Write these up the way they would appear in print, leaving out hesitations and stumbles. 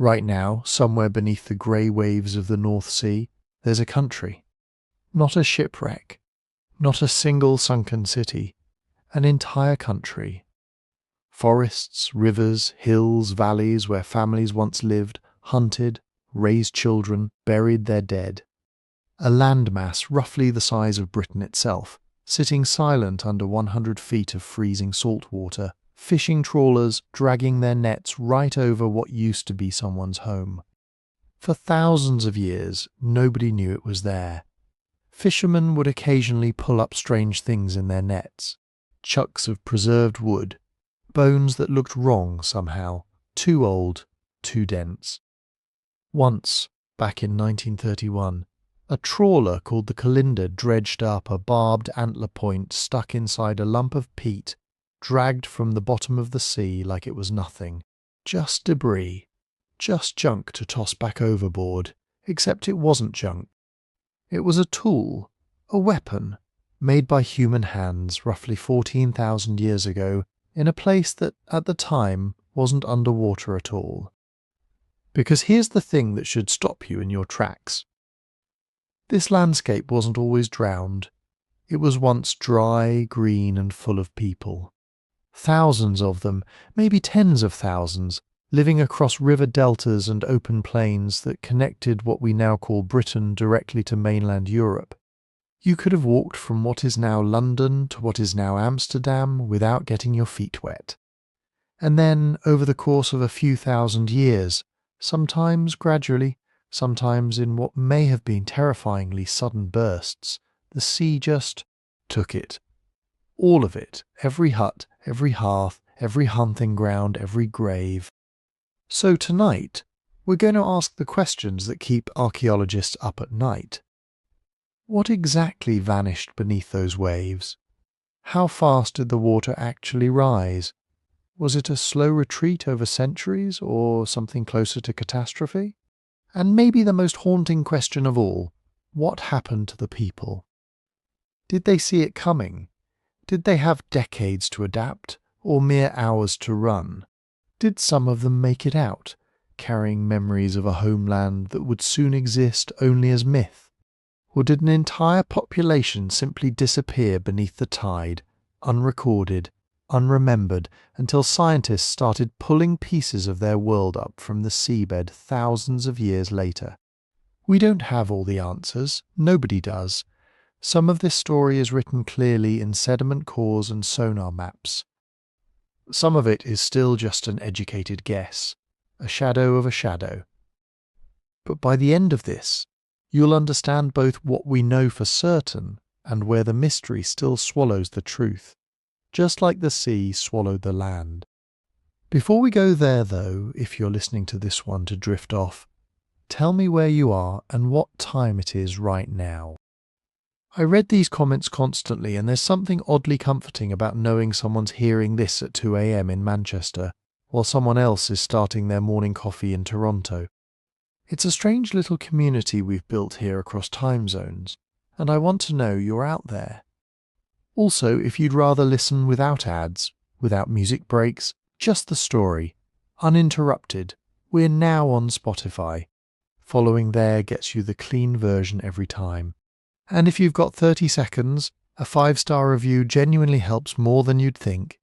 Right now, somewhere beneath the grey waves of the North Sea, there's a country. Not a shipwreck, not a single sunken city, an entire country. Forests, rivers, hills, valleys where families once lived, hunted, raised children, buried their dead. A landmass roughly the size of Britain itself, sitting silent under 100 feet of freezing salt water, fishing trawlers dragging their nets right over what used to be someone's home. For thousands of years, nobody knew it was there. Fishermen would occasionally pull up strange things in their nets. Chunks of preserved wood, bones that looked wrong somehow, too old, too dense. Once, back in 1931, a trawler called the Calinda dredged up a barbed antler point stuck inside a lump of peat, dragged from the bottom of the sea like it was nothing. Just debris. Just junk to toss back overboard, except it wasn't junk. It was a tool, a weapon, made by human hands roughly 14,000 years ago in a place that, at the time, wasn't underwater at all. Because here's the thing that should stop you in your tracks. This landscape wasn't always drowned. It was once dry, green, and full of people. Thousands of them, maybe tens of thousands, living across river deltas and open plains that connected what we now call Britain directly to mainland Europe. You could have walked from what is now London to what is now Amsterdam without getting your feet wet. And then, over the course of a few thousand years, sometimes gradually, sometimes in what may have been terrifyingly sudden bursts, the sea just took it. All of it, every hut, every hearth, every hunting ground, every grave. So tonight, we're going to ask the questions that keep archaeologists up at night. What exactly vanished beneath those waves? How fast did the water actually rise? Was it a slow retreat over centuries, or something closer to catastrophe? And maybe the most haunting question of all, what happened to the people? Did they see it coming? Did they have decades to adapt, or mere hours to run? Did some of them make it out, carrying memories of a homeland that would soon exist only as myth? Or did an entire population simply disappear beneath the tide, unrecorded, unremembered, until scientists started pulling pieces of their world up from the seabed thousands of years later? We don't have all the answers, nobody does. Some of this story is written clearly in sediment cores and sonar maps. Some of it is still just an educated guess, a shadow of a shadow. But by the end of this, you'll understand both what we know for certain and where the mystery still swallows the truth, just like the sea swallowed the land. Before we go there, though, if you're listening to this one to drift off, tell me where you are and what time it is right now. I read these comments constantly, and there's something oddly comforting about knowing someone's hearing this at 2 a.m. in Manchester, while someone else is starting their morning coffee in Toronto. It's a strange little community we've built here across time zones, and I want to know you're out there. Also, if you'd rather listen without ads, without music breaks, just the story, uninterrupted, we're now on Spotify. Following there gets you the clean version every time. And if you've got 30 seconds, a 5-star review genuinely helps more than you'd think.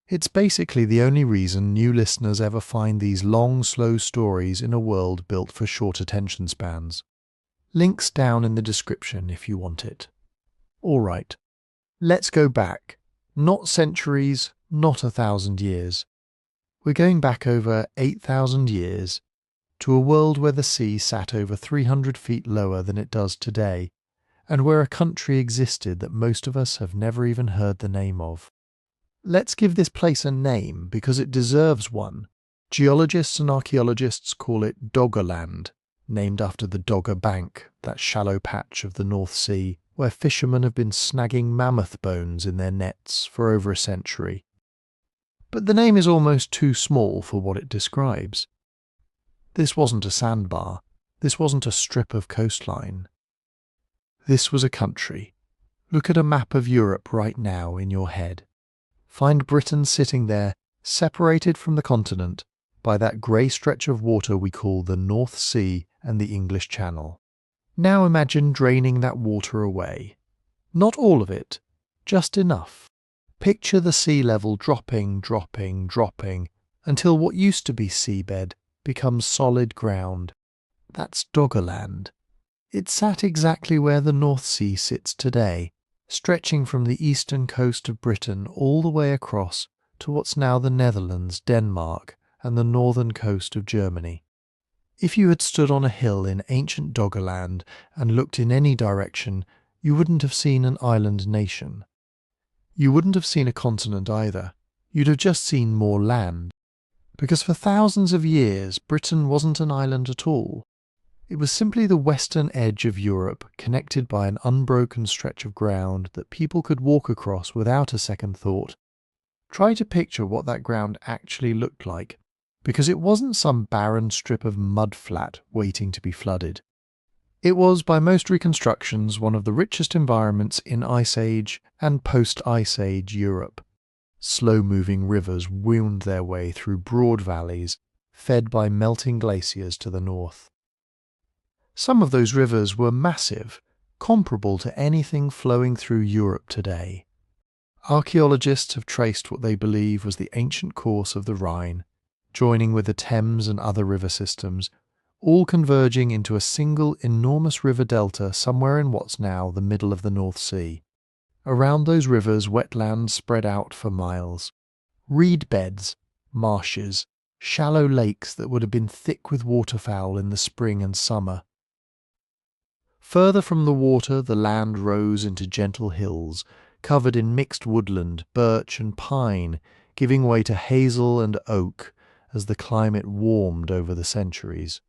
It's basically the only reason new listeners ever find these long, slow stories in a world built for short attention spans. Links down in the description if you want it. All right, let's go back. Not centuries, not 1,000 years. We're going back over 8,000 years to a world where the sea sat over 300 feet lower than it does today, and where a country existed that most of us have never even heard the name of. Let's give this place a name because it deserves one. Geologists and archaeologists call it Doggerland, named after the Dogger Bank, that shallow patch of the North Sea where fishermen have been snagging mammoth bones in their nets for over a century. But the name is almost too small for what it describes. This wasn't a sandbar. This wasn't a strip of coastline. This was a country. Look at a map of Europe right now in your head. Find Britain sitting there, separated from the continent, by that grey stretch of water we call the North Sea and the English Channel. Now imagine draining that water away. Not all of it, just enough. Picture the sea level dropping, dropping, dropping, until what used to be seabed becomes solid ground. That's Doggerland. It sat exactly where the North Sea sits today, stretching from the eastern coast of Britain all the way across to what's now the Netherlands, Denmark, and the northern coast of Germany. If you had stood on a hill in ancient Doggerland and looked in any direction, you wouldn't have seen an island nation. You wouldn't have seen a continent either. You'd have just seen more land. Because for thousands of years, Britain wasn't an island at all. It was simply the western edge of Europe, connected by an unbroken stretch of ground that people could walk across without a second thought. Try to picture what that ground actually looked like, because it wasn't some barren strip of mudflat waiting to be flooded. It was, by most reconstructions, one of the richest environments in Ice Age and post-Ice Age Europe. Slow-moving rivers wound their way through broad valleys, fed by melting glaciers to the north. Some of those rivers were massive, comparable to anything flowing through Europe today. Archaeologists have traced what they believe was the ancient course of the Rhine, joining with the Thames and other river systems, all converging into a single enormous river delta somewhere in what's now the middle of the North Sea. Around those rivers, wetlands spread out for miles. Reed beds, marshes, shallow lakes that would have been thick with waterfowl in the spring and summer. Further from the water, the land rose into gentle hills, covered in mixed woodland, birch and pine, giving way to hazel and oak as the climate warmed over the centuries.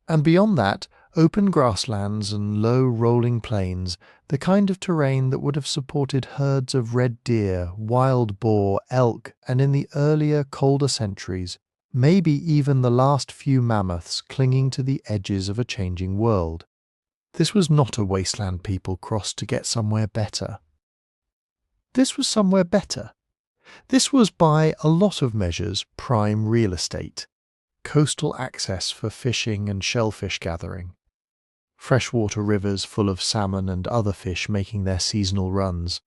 And beyond that, open grasslands and low rolling plains, the kind of terrain that would have supported herds of red deer, wild boar, elk, and in the earlier, colder centuries, maybe even the last few mammoths clinging to the edges of a changing world. This was not a wasteland people crossed to get somewhere better. This was somewhere better. This was, by a lot of measures, prime real estate. Coastal access for fishing and shellfish gathering. Freshwater rivers full of salmon and other fish making their seasonal runs.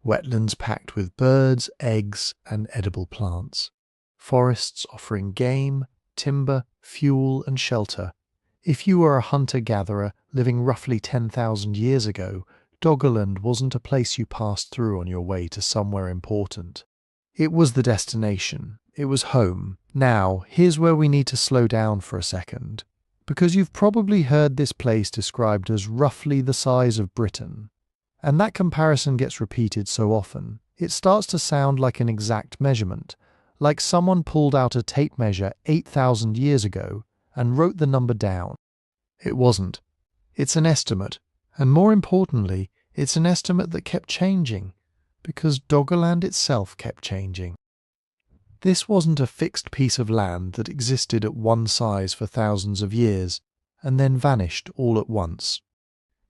Wetlands packed with birds, eggs, and edible plants. Forests offering game, timber, fuel, and shelter. If you were a hunter-gatherer living roughly 10,000 years ago, Doggerland wasn't a place you passed through on your way to somewhere important. It was the destination. It was home. Now, here's where we need to slow down for a second, because you've probably heard this place described as roughly the size of Britain. And that comparison gets repeated so often, it starts to sound like an exact measurement, like someone pulled out a tape measure 8,000 years ago and wrote the number down. It wasn't. It's an estimate, and more importantly, it's an estimate that kept changing, because Doggerland itself kept changing. This wasn't a fixed piece of land that existed at one size for thousands of years, and then vanished all at once.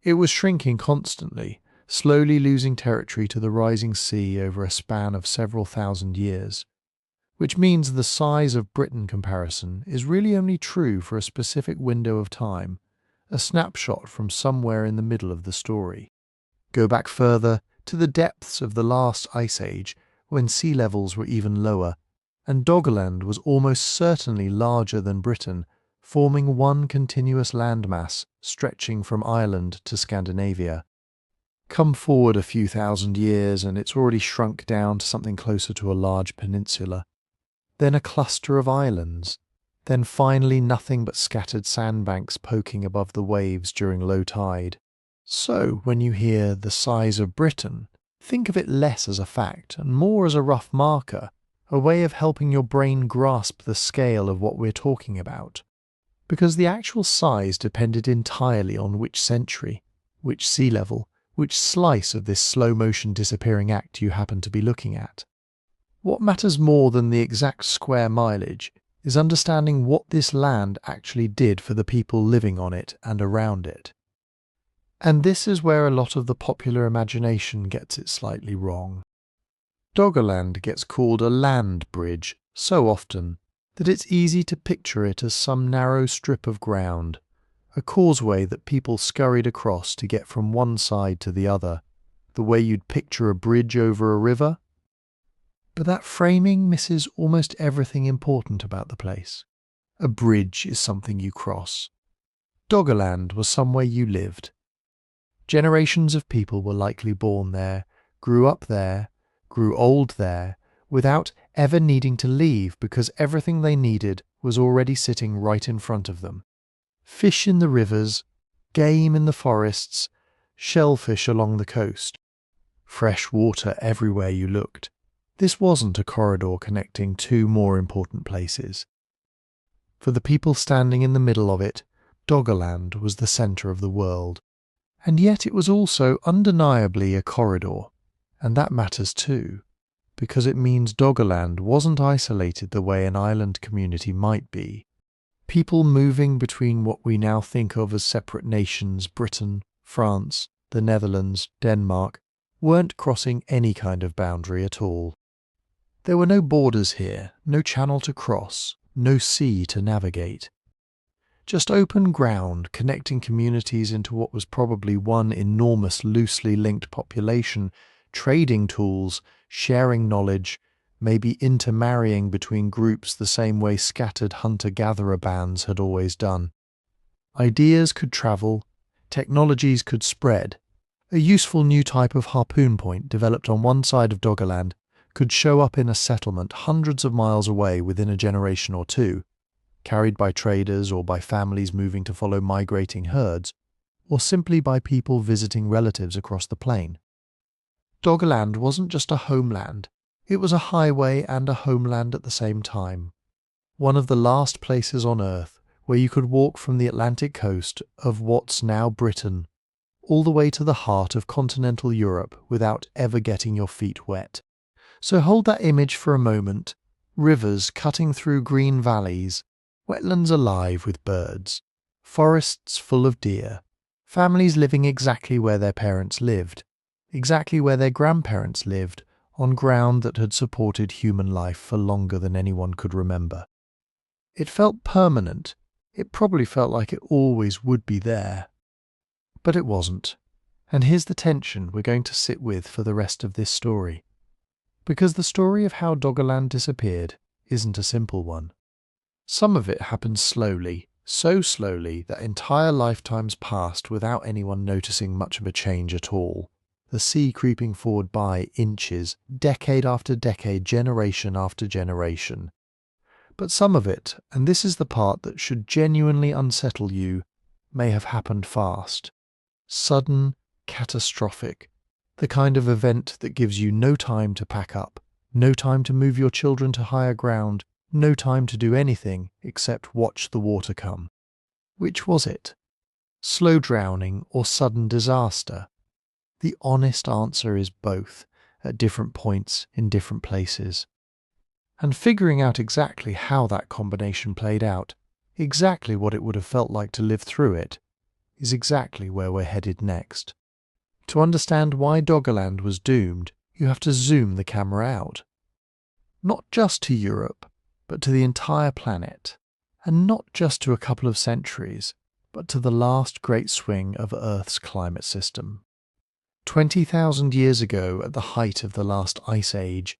It was shrinking constantly, slowly losing territory to the rising sea over a span of several thousand years. Which means the size of Britain comparison is really only true for a specific window of time, a snapshot from somewhere in the middle of the story. Go back further to the depths of the last ice age, when sea levels were even lower, and Doggerland was almost certainly larger than Britain, forming one continuous landmass stretching from Ireland to Scandinavia. Come forward a few thousand years and it's already shrunk down to something closer to a large peninsula. Then a cluster of islands, then finally nothing but scattered sandbanks poking above the waves during low tide. So, when you hear the size of Britain, think of it less as a fact and more as a rough marker, a way of helping your brain grasp the scale of what we're talking about. Because the actual size depended entirely on which century, which sea level, which slice of this slow-motion disappearing act you happen to be looking at. What matters more than the exact square mileage is understanding what this land actually did for the people living on it and around it. And this is where a lot of the popular imagination gets it slightly wrong. Doggerland gets called a land bridge so often that it's easy to picture it as some narrow strip of ground, a causeway that people scurried across to get from one side to the other, the way you'd picture a bridge over a river. But that framing misses almost everything important about the place. A bridge is something you cross. Doggerland was somewhere you lived. Generations of people were likely born there, grew up there, grew old there, without ever needing to leave because everything they needed was already sitting right in front of them. Fish in the rivers, game in the forests, shellfish along the coast. Fresh water everywhere you looked. This wasn't a corridor connecting two more important places. For the people standing in the middle of it, Doggerland was the centre of the world. And yet it was also undeniably a corridor, and that matters too, because it means Doggerland wasn't isolated the way an island community might be. People moving between what we now think of as separate nations, Britain, France, the Netherlands, Denmark, weren't crossing any kind of boundary at all. There were no borders here, no channel to cross, no sea to navigate. Just open ground connecting communities into what was probably one enormous loosely linked population, trading tools, sharing knowledge, maybe intermarrying between groups the same way scattered hunter-gatherer bands had always done. Ideas could travel, technologies could spread. A useful new type of harpoon point developed on one side of Doggerland could show up in a settlement hundreds of miles away within a generation or two, carried by traders or by families moving to follow migrating herds, or simply by people visiting relatives across the plain. Doggerland wasn't just a homeland, it was a highway and a homeland at the same time. One of the last places on Earth where you could walk from the Atlantic coast of what's now Britain all the way to the heart of continental Europe without ever getting your feet wet. So hold that image for a moment. Rivers cutting through green valleys, wetlands alive with birds, forests full of deer, families living exactly where their parents lived, exactly where their grandparents lived, on ground that had supported human life for longer than anyone could remember. It felt permanent. It probably felt like it always would be there. But it wasn't. And here's the tension we're going to sit with for the rest of this story. Because the story of how Doggerland disappeared isn't a simple one. Some of it happened slowly, so slowly that entire lifetimes passed without anyone noticing much of a change at all. The sea creeping forward by inches, decade after decade, generation after generation. But some of it, and this is the part that should genuinely unsettle you, may have happened fast. Sudden, catastrophic. The kind of event that gives you no time to pack up, no time to move your children to higher ground, no time to do anything except watch the water come. Which was it? Slow drowning or sudden disaster? The honest answer is both, at different points in different places. And figuring out exactly how that combination played out, exactly what it would have felt like to live through it, is exactly where we're headed next. To understand why Doggerland was doomed, you have to zoom the camera out. Not just to Europe, but to the entire planet. And not just to a couple of centuries, but to the last great swing of Earth's climate system. 20,000 years ago, at the height of the last ice age,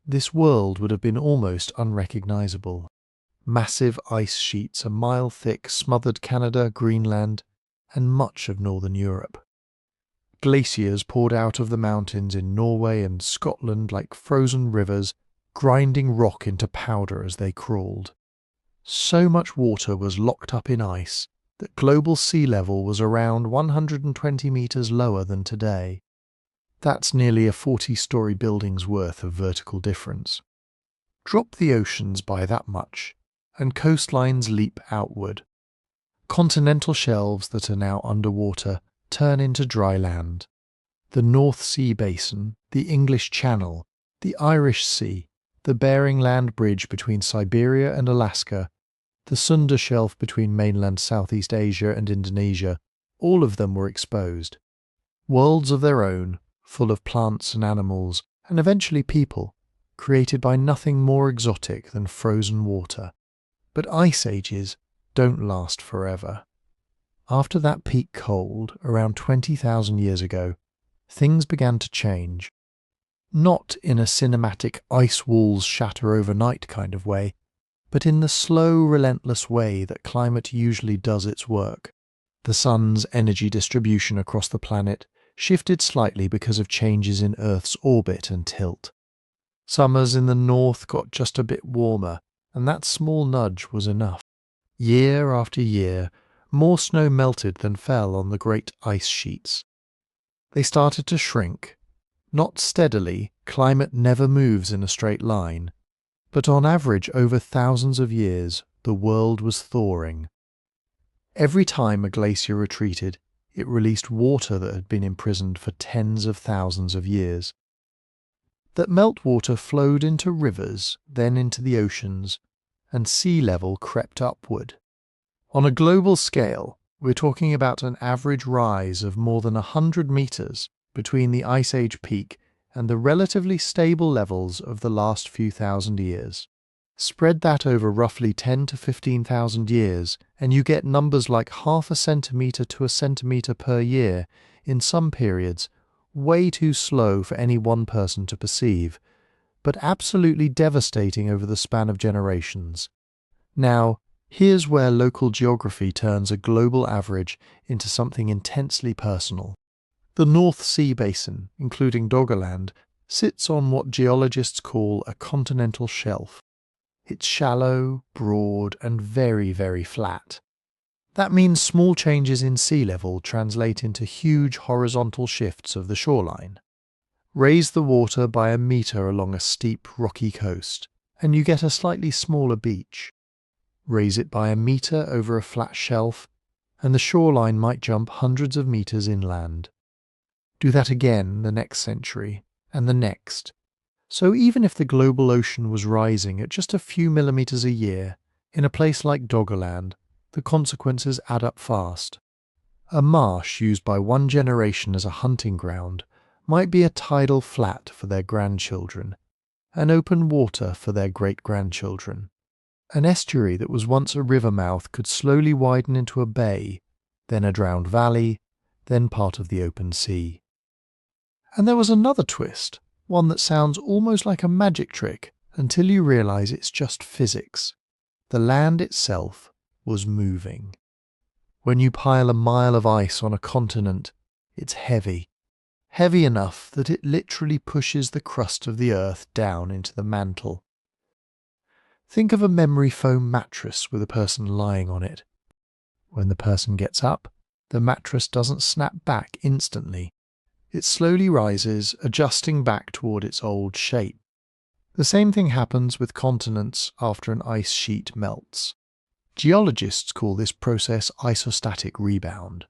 this world would have been almost unrecognizable. Massive ice sheets a mile thick smothered Canada, Greenland, and much of northern Europe. Glaciers poured out of the mountains in Norway and Scotland like frozen rivers, grinding rock into powder as they crawled. So much water was locked up in ice that global sea level was around 120 meters lower than today. That's nearly a 40-story building's worth of vertical difference. Drop the oceans by that much, and coastlines leap outward. Continental shelves that are now underwater turn into dry land. The North Sea Basin, the English Channel, the Irish Sea, the Bering Land Bridge between Siberia and Alaska, the Sunda Shelf between mainland Southeast Asia and Indonesia, all of them were exposed. Worlds of their own, full of plants and animals, and eventually people, created by nothing more exotic than frozen water. But ice ages don't last forever. After that peak cold, around 20,000 years ago, things began to change. Not in a cinematic ice walls shatter overnight kind of way, but in the slow, relentless way that climate usually does its work. The sun's energy distribution across the planet shifted slightly because of changes in Earth's orbit and tilt. Summers in the north got just a bit warmer, and that small nudge was enough. Year after year, more snow melted than fell on the great ice sheets. They started to shrink. Not steadily, climate never moves in a straight line, but on average over thousands of years, the world was thawing. Every time a glacier retreated, it released water that had been imprisoned for tens of thousands of years. That meltwater flowed into rivers, then into the oceans, and sea level crept upward. On a global scale, we're talking about an average rise of more than 100 meters between the Ice Age peak and the relatively stable levels of the last few thousand years. Spread that over roughly 10 to 15,000 years, and you get numbers like half a centimetre to a centimetre per year in some periods, way too slow for any one person to perceive, but absolutely devastating over the span of generations. Now, here's where local geography turns a global average into something intensely personal. The North Sea basin, including Doggerland, sits on what geologists call a continental shelf. It's shallow, broad, and very, very flat. That means small changes in sea level translate into huge horizontal shifts of the shoreline. Raise the water by a metre along a steep, rocky coast, and you get a slightly smaller beach. Raise it by a metre over a flat shelf, and the shoreline might jump hundreds of metres inland. Do that again the next century, and the next. So even if the global ocean was rising at just a few millimetres a year, in a place like Doggerland, the consequences add up fast. A marsh used by one generation as a hunting ground might be a tidal flat for their grandchildren, an open water for their great-grandchildren. An estuary that was once a river mouth could slowly widen into a bay, then a drowned valley, then part of the open sea. And there was another twist, one that sounds almost like a magic trick until you realise it's just physics. The land itself was moving. When you pile a mile of ice on a continent, it's heavy. Heavy enough that it literally pushes the crust of the earth down into the mantle. Think of a memory foam mattress with a person lying on it. When the person gets up, the mattress doesn't snap back instantly. It slowly rises, adjusting back toward its old shape. The same thing happens with continents after an ice sheet melts. Geologists call this process isostatic rebound.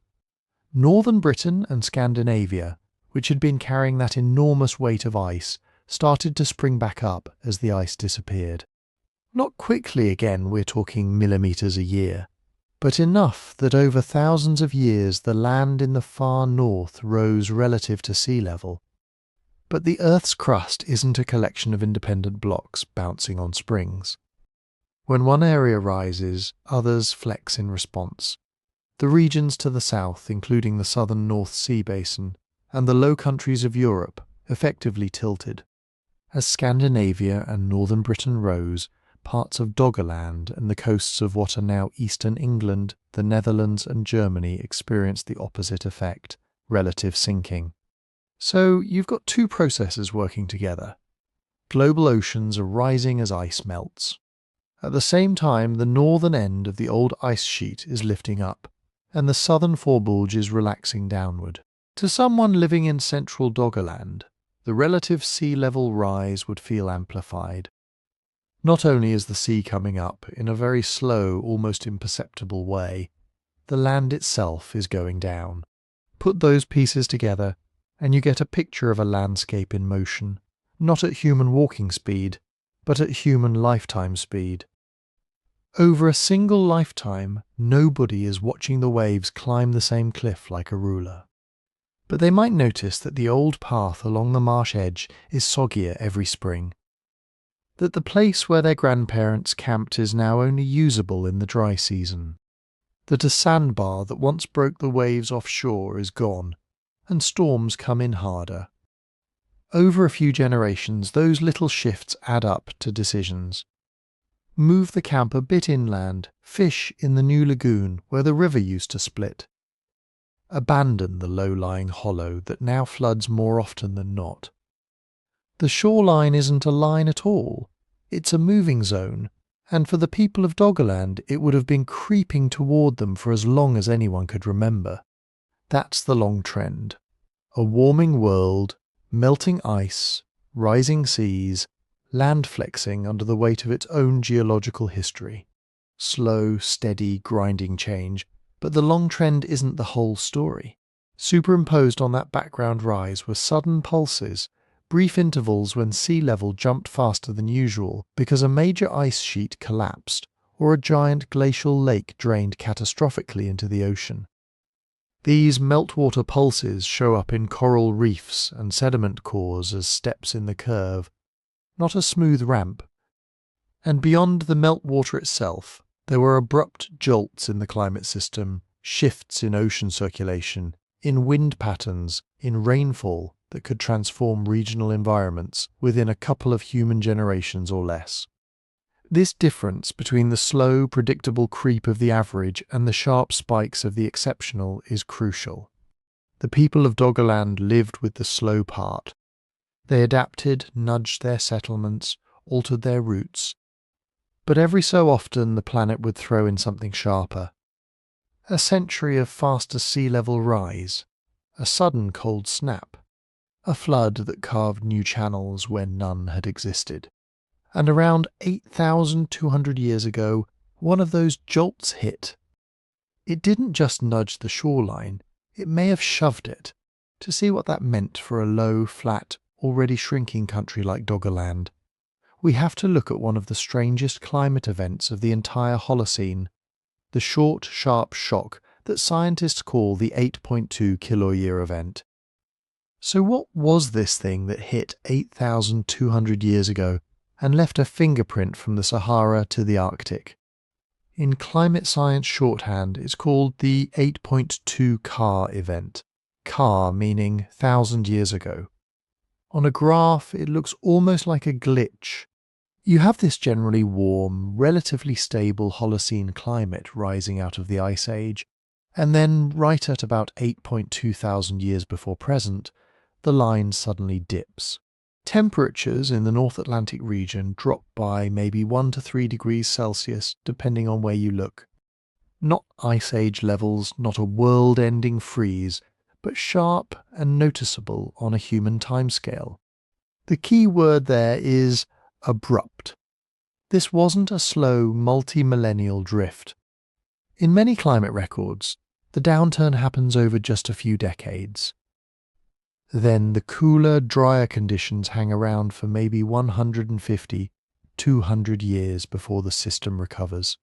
Northern Britain and Scandinavia, which had been carrying that enormous weight of ice, started to spring back up as the ice disappeared. Not quickly again, we're talking millimetres a year, but enough that over thousands of years the land in the far north rose relative to sea level. But the Earth's crust isn't a collection of independent blocks bouncing on springs. When one area rises, others flex in response. The regions to the south, including the southern North Sea basin, and the low countries of Europe, effectively tilted. As Scandinavia and northern Britain rose, parts of Doggerland and the coasts of what are now eastern England, the Netherlands and Germany experienced the opposite effect, relative sinking. So you've got two processes working together. Global oceans are rising as ice melts. At the same time, the northern end of the old ice sheet is lifting up, and the southern forebulge is relaxing downward. To someone living in central Doggerland, the relative sea level rise would feel amplified. Not only is the sea coming up in a very slow, almost imperceptible way, the land itself is going down. Put those pieces together, and you get a picture of a landscape in motion, not at human walking speed, but at human lifetime speed. Over a single lifetime, nobody is watching the waves climb the same cliff like a ruler. But they might notice that the old path along the marsh edge is soggier every spring. that the place where their grandparents camped is now only usable in the dry season, that a sandbar that once broke the waves offshore is gone, and storms come in harder. Over a few generations, those little shifts add up to decisions. Move the camp a bit inland, fish in the new lagoon where the river used to split. Abandon the low-lying hollow that now floods more often than not. The shoreline isn't a line at all, it's a moving zone, and for the people of Doggerland it would have been creeping toward them for as long as anyone could remember. That's the long trend. A warming world, melting ice, rising seas, land flexing under the weight of its own geological history. Slow, steady, grinding change, but the long trend isn't the whole story. Superimposed on that background rise were sudden pulses, brief intervals when sea level jumped faster than usual because a major ice sheet collapsed or a giant glacial lake drained catastrophically into the ocean. These meltwater pulses show up in coral reefs and sediment cores as steps in the curve, not a smooth ramp. And beyond the meltwater itself, there were abrupt jolts in the climate system, shifts in ocean circulation, in wind patterns, in rainfall that could transform regional environments within a couple of human generations or less. This difference between the slow, predictable creep of the average and the sharp spikes of the exceptional is crucial. The people of Doggerland lived with the slow part. They adapted, nudged their settlements, altered their routes. But every so often the planet would throw in something sharper. A century of faster sea level rise, a sudden cold snap, a flood that carved new channels where none had existed. And around 8,200 years ago, one of those jolts hit. It didn't just nudge the shoreline, it may have shoved it, to see what that meant for a low, flat, already shrinking country like Doggerland. We have to look at one of the strangest climate events of the entire Holocene, the short, sharp shock that scientists call the 8.2 kiloyear event. So what was this thing that hit 8,200 years ago and left a fingerprint from the Sahara to the Arctic? In climate science shorthand, it's called the 8.2 Car event. Car meaning 1,000 years ago. On a graph, it looks almost like a glitch. You have this generally warm, relatively stable Holocene climate rising out of the Ice Age, and then right at about 8.2 thousand years before present, the line suddenly dips. Temperatures in the North Atlantic region drop by maybe 1 to 3 degrees Celsius depending on where you look. Not Ice Age levels, not a world-ending freeze, but sharp and noticeable on a human timescale. The key word there is abrupt. This wasn't a slow, multi-millennial drift. In many climate records, the downturn happens over just a few decades. Then the cooler, drier conditions hang around for maybe 150, 200 years before the system recovers.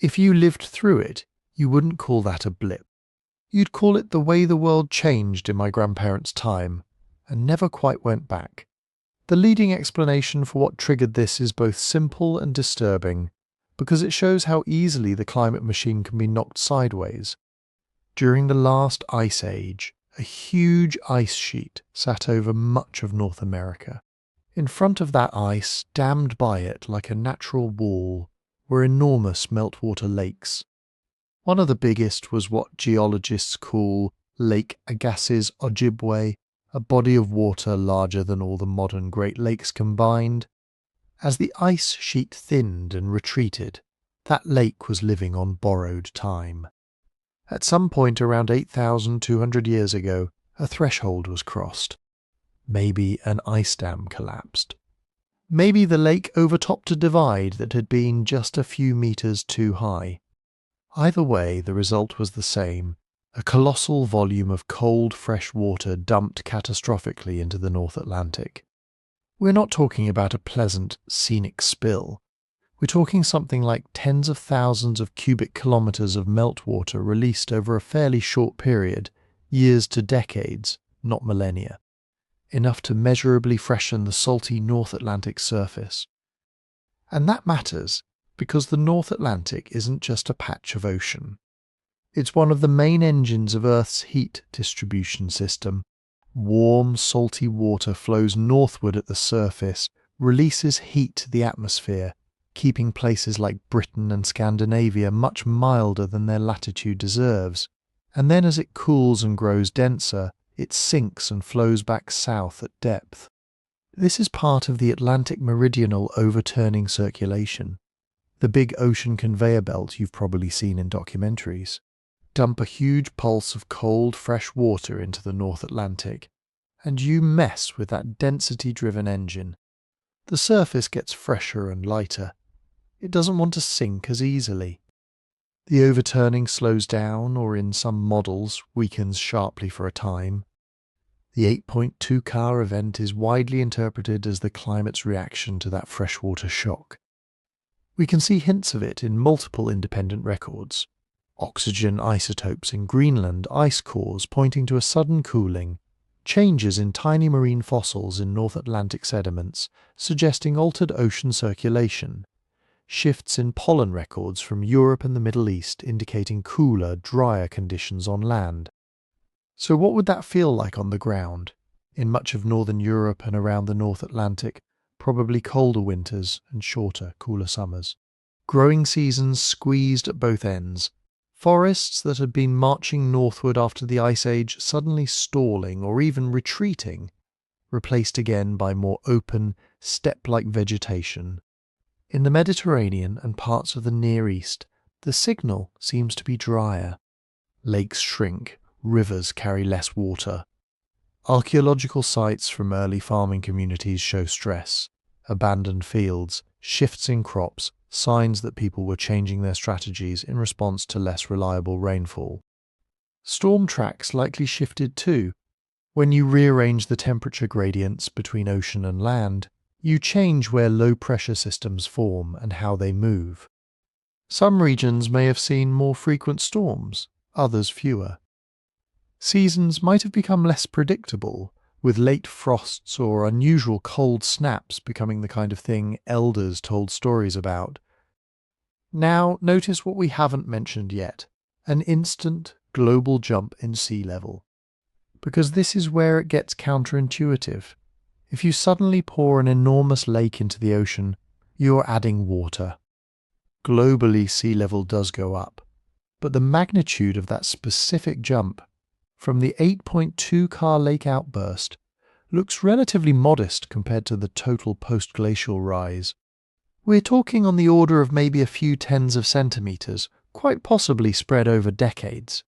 If you lived through it, you wouldn't call that a blip. You'd call it the way the world changed in my grandparents' time, and never quite went back. The leading explanation for what triggered this is both simple and disturbing, because it shows how easily the climate machine can be knocked sideways. During the last ice age, a huge ice sheet sat over much of North America. In front of that ice, dammed by it like a natural wall, were enormous meltwater lakes. One of the biggest was what geologists call Lake Agassiz Ojibwe, a body of water larger than all the modern Great Lakes combined. As the ice sheet thinned and retreated, that lake was living on borrowed time. At some point around 8,200 years ago, a threshold was crossed. Maybe an ice dam collapsed. Maybe the lake overtopped a divide that had been just a few meters too high. Either way, the result was the same. A colossal volume of cold, fresh water dumped catastrophically into the North Atlantic. We're not talking about a pleasant, scenic spill. We're talking something like tens of thousands of cubic kilometers of meltwater released over a fairly short period, years to decades, not millennia. Enough to measurably freshen the salty North Atlantic surface, And that matters because the North Atlantic isn't just a patch of ocean. It's one of the main engines of Earth's heat distribution system. Warm, salty water flows northward at the surface, releases heat to the atmosphere, keeping places like Britain and Scandinavia much milder than their latitude deserves. And then as it cools and grows denser, it sinks and flows back south at depth. This is part of the Atlantic meridional overturning circulation, the big ocean conveyor belt you've probably seen in documentaries. Dump a huge pulse of cold, fresh water into the North Atlantic, and you mess with that density-driven engine. The surface gets fresher and lighter. It doesn't want to sink as easily. The overturning slows down, or in some models, weakens sharply for a time. The 8.2 car event is widely interpreted as the climate's reaction to that freshwater shock. We can see hints of it in multiple independent records. Oxygen isotopes in Greenland ice cores pointing to a sudden cooling, changes in tiny marine fossils in North Atlantic sediments suggesting altered ocean circulation, shifts in pollen records from Europe and the Middle East indicating cooler, drier conditions on land. So what would that feel like on the ground? In much of northern Europe and around the North Atlantic, probably colder winters and shorter, cooler summers. Growing seasons squeezed at both ends. Forests that had been marching northward after the Ice Age suddenly stalling or even retreating, replaced again by more open, steppe-like vegetation. In the Mediterranean and parts of the Near East, the signal seems to be drier. Lakes shrink, rivers carry less water. Archaeological sites from early farming communities show stress, abandoned fields, shifts in crops, signs that people were changing their strategies in response to less reliable rainfall. Storm tracks likely shifted too. When you rearrange the temperature gradients between ocean and land, you change where low-pressure systems form and how they move. Some regions may have seen more frequent storms, others fewer. Seasons might have become less predictable, with late frosts or unusual cold snaps becoming the kind of thing elders told stories about. Now, notice what we haven't mentioned yet, an instant global jump in sea level. Because this is where it gets counterintuitive. If you suddenly pour an enormous lake into the ocean, you're adding water. Globally, sea level does go up, but the magnitude of that specific jump from the 8.2 car lake outburst looks relatively modest compared to the total post-glacial rise. We're talking on the order of maybe a few tens of centimetres, quite possibly spread over decades.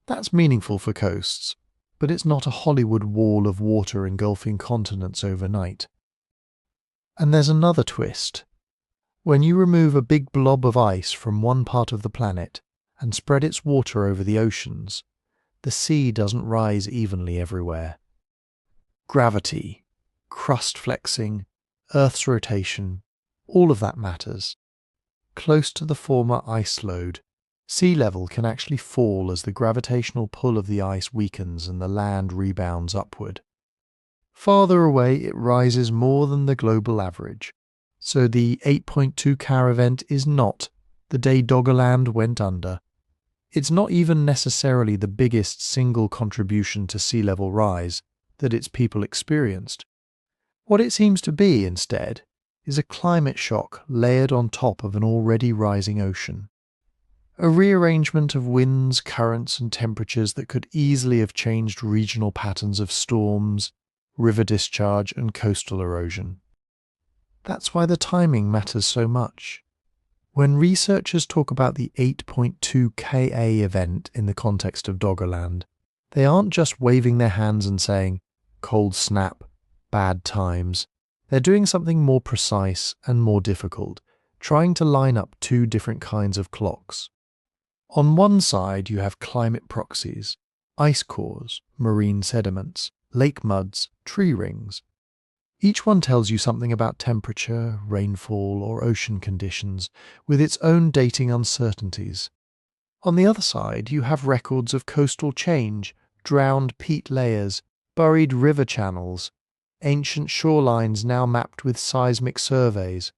That's meaningful for coasts, but it's not a Hollywood wall of water engulfing continents overnight. And there's another twist. When you remove a big blob of ice from one part of the planet and spread its water over the oceans, the sea doesn't rise evenly everywhere. Gravity, crust flexing, Earth's rotation, all of that matters. Close to the former ice load, sea level can actually fall as the gravitational pull of the ice weakens and the land rebounds upward. Farther away it rises more than the global average, so the 8.2 car event is not the day Doggerland went under. It's not even necessarily the biggest single contribution to sea level rise that its people experienced. What it seems to be, instead, is a climate shock layered on top of an already rising ocean. A rearrangement of winds, currents and temperatures that could easily have changed regional patterns of storms, river discharge and coastal erosion. That's why the timing matters so much. When researchers talk about the 8.2 Ka event in the context of Doggerland, they aren't just waving their hands and saying, cold snap, bad times. They're doing something more precise and more difficult, trying to line up two different kinds of clocks. On one side you have climate proxies, ice cores, marine sediments, lake muds, tree rings. Each one tells you something about temperature, rainfall, or ocean conditions, with its own dating uncertainties. On the other side, you have records of coastal change, drowned peat layers, buried river channels, ancient shorelines now mapped with seismic surveys.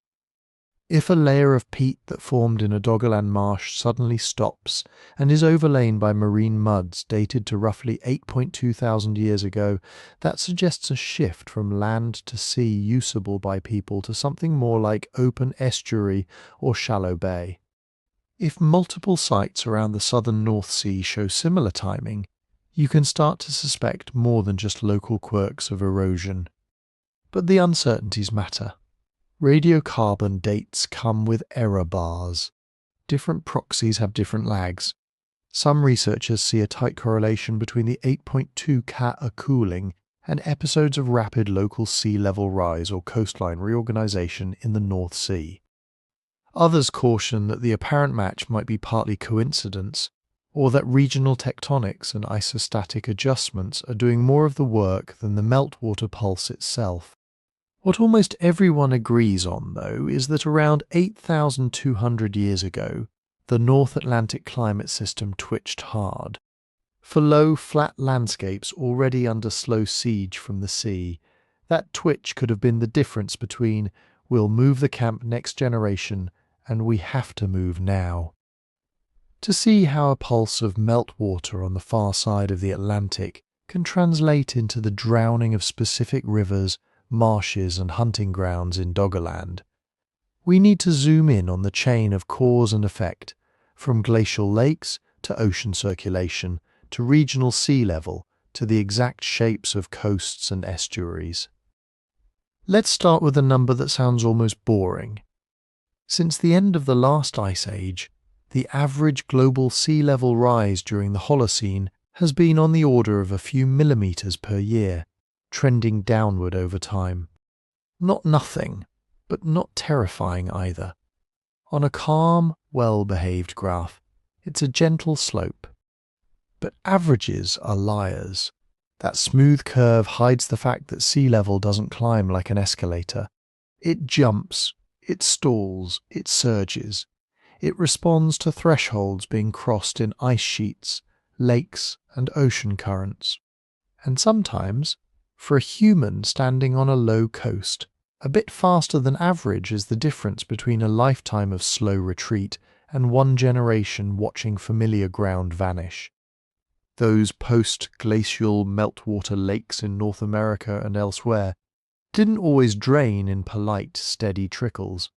If a layer of peat that formed in a Doggerland marsh suddenly stops and is overlain by marine muds dated to roughly 8.2 thousand years ago, that suggests a shift from land to sea usable by people to something more like open estuary or shallow bay. If multiple sites around the southern North Sea show similar timing, you can start to suspect more than just local quirks of erosion. But the uncertainties matter. Radiocarbon dates come with error bars. Different proxies have different lags. Some researchers see a tight correlation between the 8.2 Cat cooling and episodes of rapid local sea level rise or coastline reorganization in the North Sea. Others caution that the apparent match might be partly coincidence, or that regional tectonics and isostatic adjustments are doing more of the work than the meltwater pulse itself. What almost everyone agrees on, though, is that around 8,200 years ago, the North Atlantic climate system twitched hard. For low, flat landscapes already under slow siege from the sea, that twitch could have been the difference between "we'll move the camp next generation" and "we have to move now." To see how a pulse of meltwater on the far side of the Atlantic can translate into the drowning of specific rivers, marshes and hunting grounds in Doggerland, we need to zoom in on the chain of cause and effect, from glacial lakes to ocean circulation to regional sea level to the exact shapes of coasts and estuaries. Let's start with a number that sounds almost boring. Since the end of the last ice age, the average global sea level rise during the Holocene has been on the order of a few millimeters per year, trending downward over time. Not nothing, but not terrifying either. On a calm, well-behaved graph, it's a gentle slope. But averages are liars. That smooth curve hides the fact that sea level doesn't climb like an escalator. It jumps, it stalls, it surges. It responds to thresholds being crossed in ice sheets, lakes, and ocean currents. And sometimes, for a human standing on a low coast, a bit faster than average is the difference between a lifetime of slow retreat and one generation watching familiar ground vanish. Those post-glacial meltwater lakes in North America and elsewhere didn't always drain in polite, steady trickles.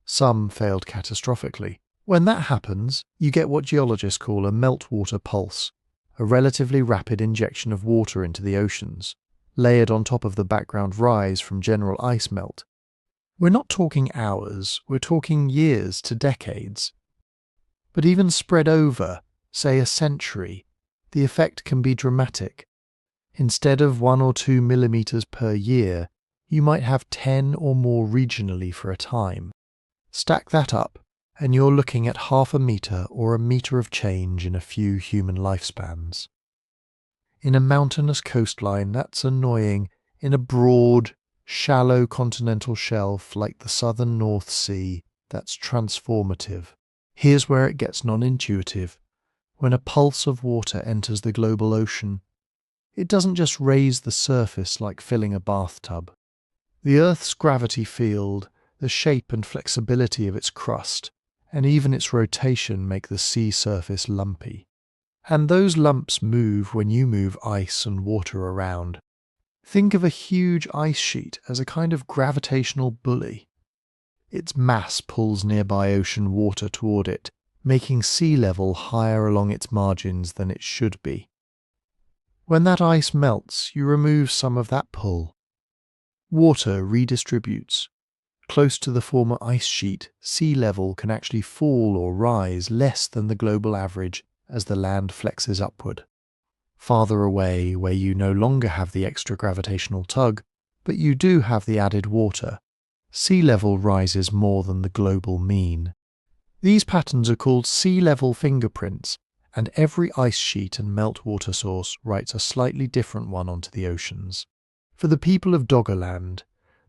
Some failed catastrophically. When that happens, you get what geologists call a meltwater pulse, a relatively rapid injection of water into the oceans, layered on top of the background rise from general ice melt. We're not talking hours, we're talking years to decades. But even spread over, say, a century, the effect can be dramatic. Instead of 1 or 2 millimeters per year, you might have 10 or more regionally for a time. Stack that up, and you're looking at half a meter or a meter of change in a few human lifespans. In a mountainous coastline, that's annoying. In a broad, shallow continental shelf like the southern North Sea, that's transformative. Here's where it gets non-intuitive. When a pulse of water enters the global ocean, it doesn't just raise the surface like filling a bathtub. The Earth's gravity field, the shape and flexibility of its crust, and even its rotation make the sea surface lumpy. And those lumps move when you move ice and water around. Think of a huge ice sheet as a kind of gravitational bully. Its mass pulls nearby ocean water toward it, making sea level higher along its margins than it should be. When that ice melts, you remove some of that pull. Water redistributes. Close to the former ice sheet, sea level can actually fall or rise less than the global average as the land flexes upward. Farther away, where you no longer have the extra gravitational tug, but you do have the added water, sea level rises more than the global mean. These patterns are called sea level fingerprints, and every ice sheet and meltwater source writes a slightly different one onto the oceans. For the people of Doggerland,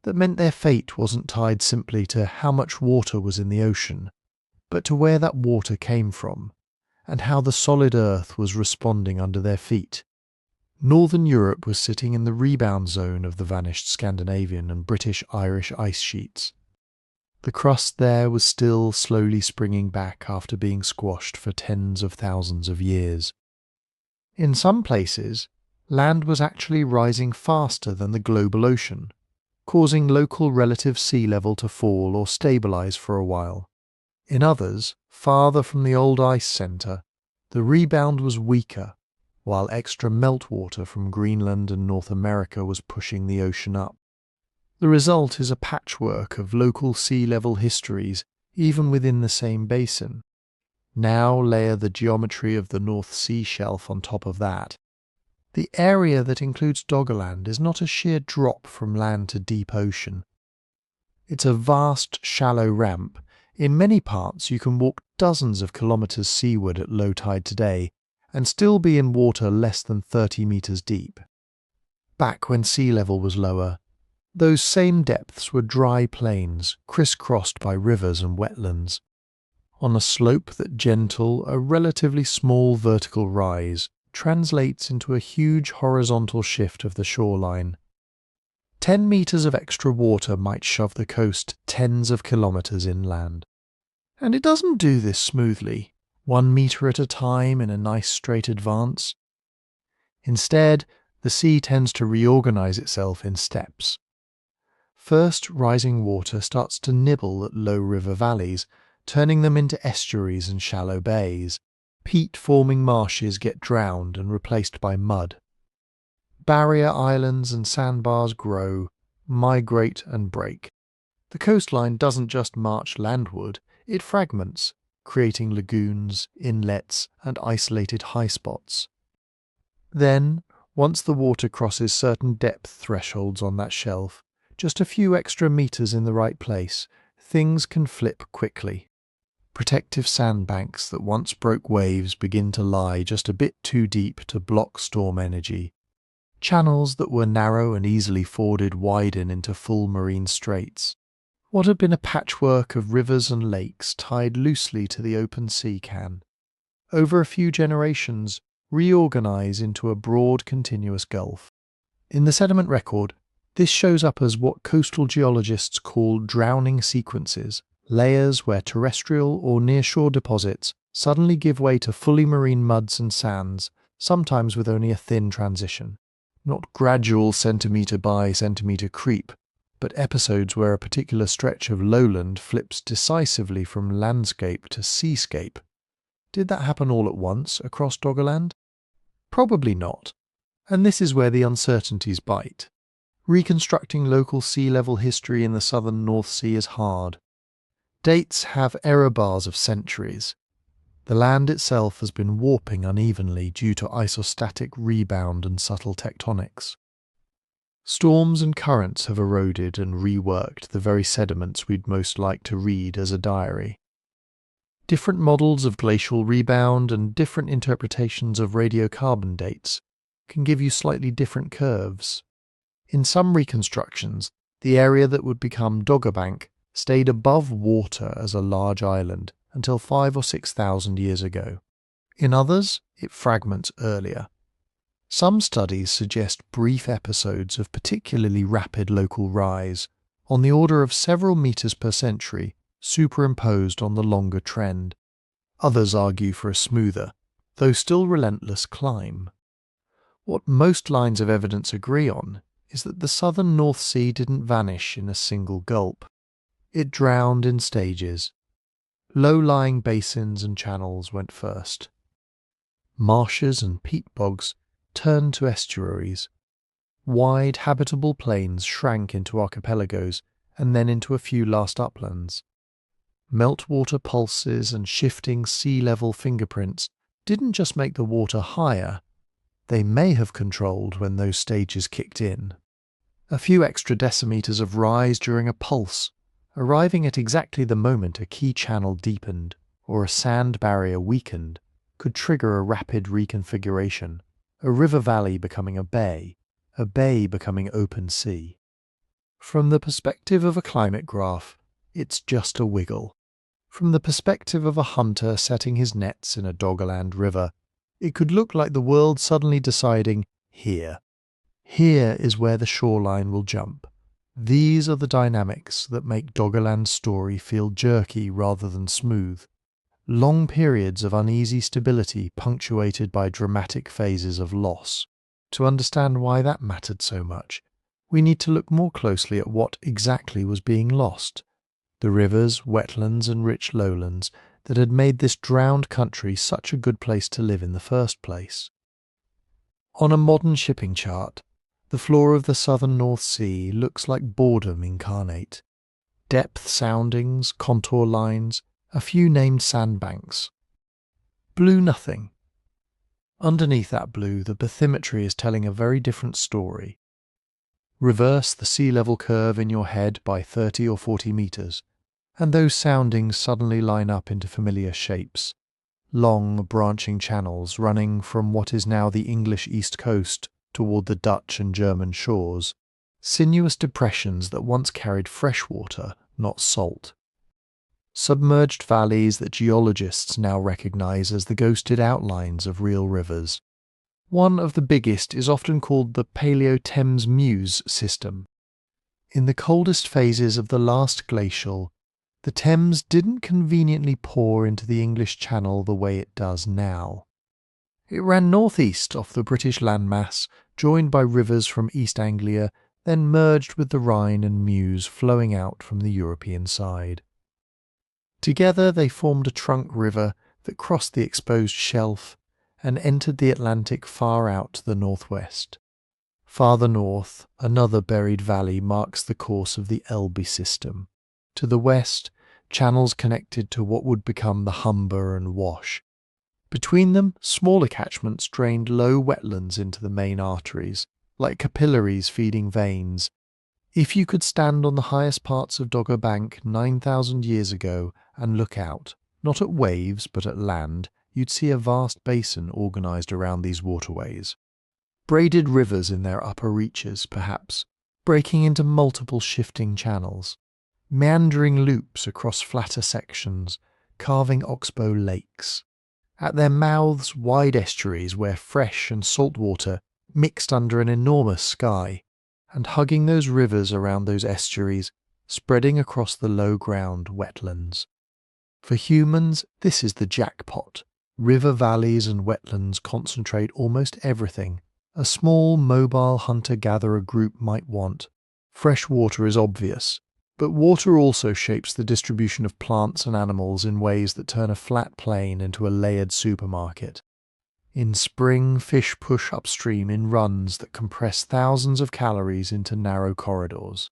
that meant their fate wasn't tied simply to how much water was in the ocean, but to where that water came from, and how the solid earth was responding under their feet. Northern Europe was sitting in the rebound zone of the vanished Scandinavian and British-Irish ice sheets. The crust there was still slowly springing back after being squashed for tens of thousands of years. In some places, land was actually rising faster than the global ocean, causing local relative sea level to fall or stabilize for a while. In others, farther from the old ice centre, the rebound was weaker, while extra meltwater from Greenland and North America was pushing the ocean up. The result is a patchwork of local sea level histories even within the same basin. Now layer the geometry of the North Sea shelf on top of that. The area that includes Doggerland is not a sheer drop from land to deep ocean. It's a vast, shallow ramp. In many parts you can walk dozens of kilometres seaward at low tide today and still be in water less than 30 metres deep. Back when sea level was lower, those same depths were dry plains crisscrossed by rivers and wetlands. On a slope that gentle, a relatively small vertical rise translates into a huge horizontal shift of the shoreline. 10 metres of extra water might shove the coast tens of kilometres inland. And it doesn't do this smoothly, 1 metre at a time in a nice straight advance. Instead, the sea tends to reorganise itself in steps. First, rising water starts to nibble at low river valleys, turning them into estuaries and shallow bays. Peat-forming marshes get drowned and replaced by mud. Barrier islands and sandbars grow, migrate and break. The coastline doesn't just march landward, it fragments, creating lagoons, inlets and isolated high spots. Then, once the water crosses certain depth thresholds on that shelf, just a few extra metres in the right place, things can flip quickly. Protective sandbanks that once broke waves begin to lie just a bit too deep to block storm energy. Channels that were narrow and easily forded widen into full marine straits. What had been a patchwork of rivers and lakes tied loosely to the open sea can, over a few generations, reorganise into a broad continuous gulf. In the sediment record, this shows up as what coastal geologists call drowning sequences, layers where terrestrial or nearshore deposits suddenly give way to fully marine muds and sands, sometimes with only a thin transition. Not gradual centimetre by centimetre creep, but episodes where a particular stretch of lowland flips decisively from landscape to seascape. Did that happen all at once across Doggerland? Probably not, and this is where the uncertainties bite. Reconstructing local sea level history in the southern North Sea is hard. Dates have error bars of centuries. The land itself has been warping unevenly due to isostatic rebound and subtle tectonics. Storms and currents have eroded and reworked the very sediments we'd most like to read as a diary. Different models of glacial rebound and different interpretations of radiocarbon dates can give you slightly different curves. In some reconstructions, the area that would become Doggerbank stayed above water as a large island until 5,000 or 6,000 years ago. In others, it fragments earlier. Some studies suggest brief episodes of particularly rapid local rise, on the order of several metres per century, superimposed on the longer trend. Others argue for a smoother, though still relentless climb. What most lines of evidence agree on is that the southern North Sea didn't vanish in a single gulp. It drowned in stages. Low-lying basins and channels went first. Marshes and peat bogs turned to estuaries. Wide habitable plains shrank into archipelagos and then into a few last uplands. Meltwater pulses and shifting sea level fingerprints didn't just make the water higher, they may have controlled when those stages kicked in. A few extra decimeters of rise during a pulse, arriving at exactly the moment a key channel deepened or a sand barrier weakened, could trigger a rapid reconfiguration, a river valley becoming a bay becoming open sea. From the perspective of a climate graph, it's just a wiggle. From the perspective of a hunter setting his nets in a Doggerland river, it could look like the world suddenly deciding, here is where the shoreline will jump. These are the dynamics that make Doggerland's story feel jerky rather than smooth. Long periods of uneasy stability punctuated by dramatic phases of loss. To understand why that mattered so much, we need to look more closely at what exactly was being lost. The rivers, wetlands and rich lowlands that had made this drowned country such a good place to live in the first place. On a modern shipping chart, the floor of the southern North Sea looks like boredom incarnate. Depth soundings, contour lines, a few named sandbanks. Blue nothing. Underneath that blue, the bathymetry is telling a very different story. Reverse the sea level curve in your head by 30 or 40 metres, and those soundings suddenly line up into familiar shapes. Long, branching channels running from what is now the English east coast toward the Dutch and German shores. Sinuous depressions that once carried fresh water, not salt. Submerged valleys that geologists now recognise as the ghosted outlines of real rivers. One of the biggest is often called the Paleo-Thames-Meuse system. In the coldest phases of the last glacial, the Thames didn't conveniently pour into the English Channel the way it does now. It ran northeast off the British landmass, joined by rivers from East Anglia, then merged with the Rhine and Meuse flowing out from the European side. Together they formed a trunk river that crossed the exposed shelf and entered the Atlantic far out to the northwest. Farther north, another buried valley marks the course of the Elbe system. To the west, channels connected to what would become the Humber and Wash. Between them, smaller catchments drained low wetlands into the main arteries, like capillaries feeding veins. If you could stand on the highest parts of Dogger Bank 9,000 years ago and look out, not at waves but at land, you'd see a vast basin organised around these waterways. Braided rivers in their upper reaches, perhaps, breaking into multiple shifting channels. Meandering loops across flatter sections, carving oxbow lakes. At their mouths, wide estuaries where fresh and salt water mixed under an enormous sky, and hugging those rivers around those estuaries, spreading across the low-ground wetlands. For humans, this is the jackpot. River valleys and wetlands concentrate almost everything a small, mobile hunter-gatherer group might want. Fresh water is obvious, but water also shapes the distribution of plants and animals in ways that turn a flat plain into a layered supermarket. In spring, fish push upstream in runs that compress thousands of calories into narrow corridors.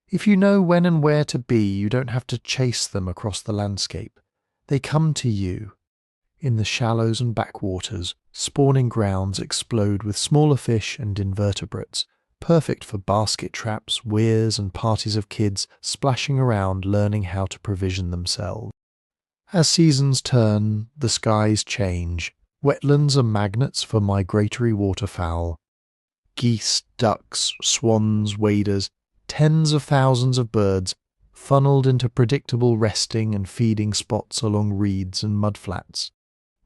If you know when and where to be, you don't have to chase them across the landscape. They come to you. In the shallows and backwaters, spawning grounds explode with smaller fish and invertebrates, perfect for basket traps, weirs and parties of kids splashing around learning how to provision themselves. As seasons turn, the skies change. Wetlands are magnets for migratory waterfowl. Geese, ducks, swans, waders, tens of thousands of birds funneled into predictable resting and feeding spots along reeds and mudflats.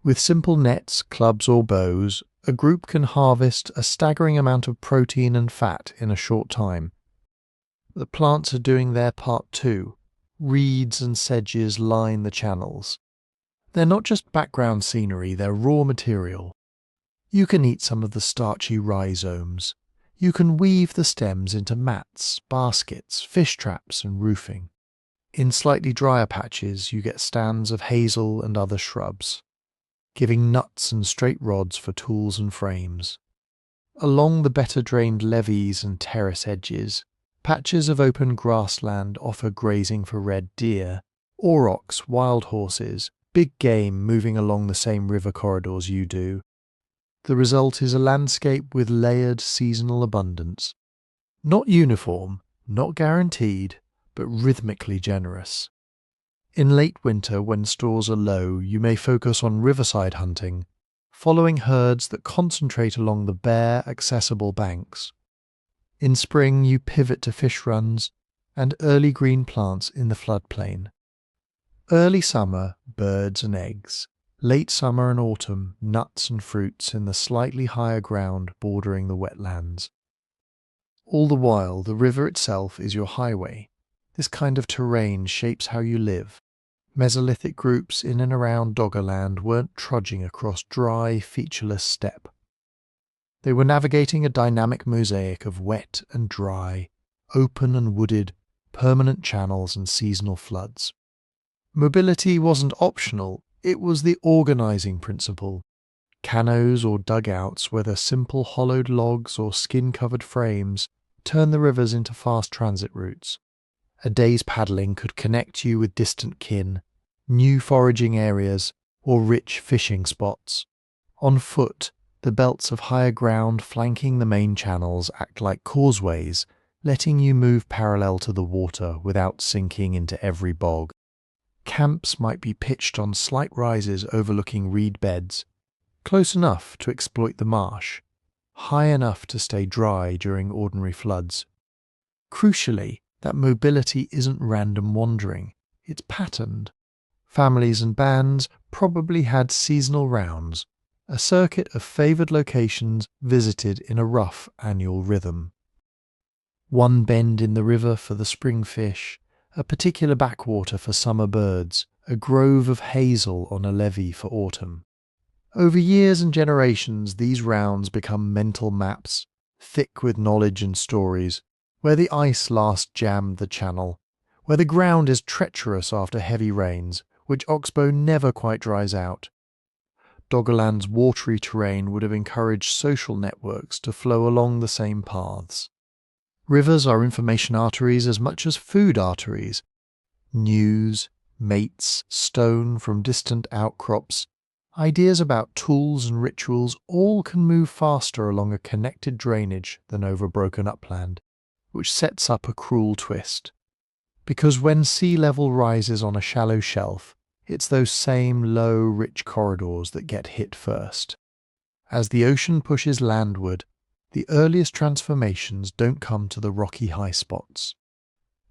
With simple nets, clubs or bows, a group can harvest a staggering amount of protein and fat in a short time. The plants are doing their part too. Reeds and sedges line the channels. They're not just background scenery, they're raw material. You can eat some of the starchy rhizomes. You can weave the stems into mats, baskets, fish traps and roofing. In slightly drier patches you get stands of hazel and other shrubs, giving nuts and straight rods for tools and frames. Along the better drained levees and terrace edges, patches of open grassland offer grazing for red deer, aurochs, wild horses, big game moving along the same river corridors you do. The result is a landscape with layered seasonal abundance. Not uniform, not guaranteed, but rhythmically generous. In late winter, when stores are low, you may focus on riverside hunting, following herds that concentrate along the bare, accessible banks. In spring, you pivot to fish runs and early green plants in the floodplain. Early summer, birds and eggs. Late summer and autumn, nuts and fruits in the slightly higher ground bordering the wetlands. All the while, the river itself is your highway. This kind of terrain shapes how you live. Mesolithic groups in and around Doggerland weren't trudging across dry, featureless steppe. They were navigating a dynamic mosaic of wet and dry, open and wooded, permanent channels and seasonal floods. Mobility wasn't optional, it was the organizing principle. Canoes or dugouts, whether simple hollowed logs or skin-covered frames, turn the rivers into fast transit routes. A day's paddling could connect you with distant kin, new foraging areas, or rich fishing spots. On foot, the belts of higher ground flanking the main channels act like causeways, letting you move parallel to the water without sinking into every bog. Camps might be pitched on slight rises overlooking reed beds, close enough to exploit the marsh, high enough to stay dry during ordinary floods. Crucially, that mobility isn't random wandering, it's patterned. Families and bands probably had seasonal rounds, a circuit of favoured locations visited in a rough annual rhythm. One bend in the river for the spring fish, a particular backwater for summer birds, a grove of hazel on a levee for autumn. Over years and generations, these rounds become mental maps, thick with knowledge and stories, where the ice last jammed the channel, where the ground is treacherous after heavy rains, which oxbow never quite dries out. Doggerland's watery terrain would have encouraged social networks to flow along the same paths. Rivers are information arteries as much as food arteries. News, mates, stone from distant outcrops, ideas about tools and rituals all can move faster along a connected drainage than over broken upland, which sets up a cruel twist. Because when sea level rises on a shallow shelf, it's those same low, rich corridors that get hit first. As the ocean pushes landward, the earliest transformations don't come to the rocky high spots.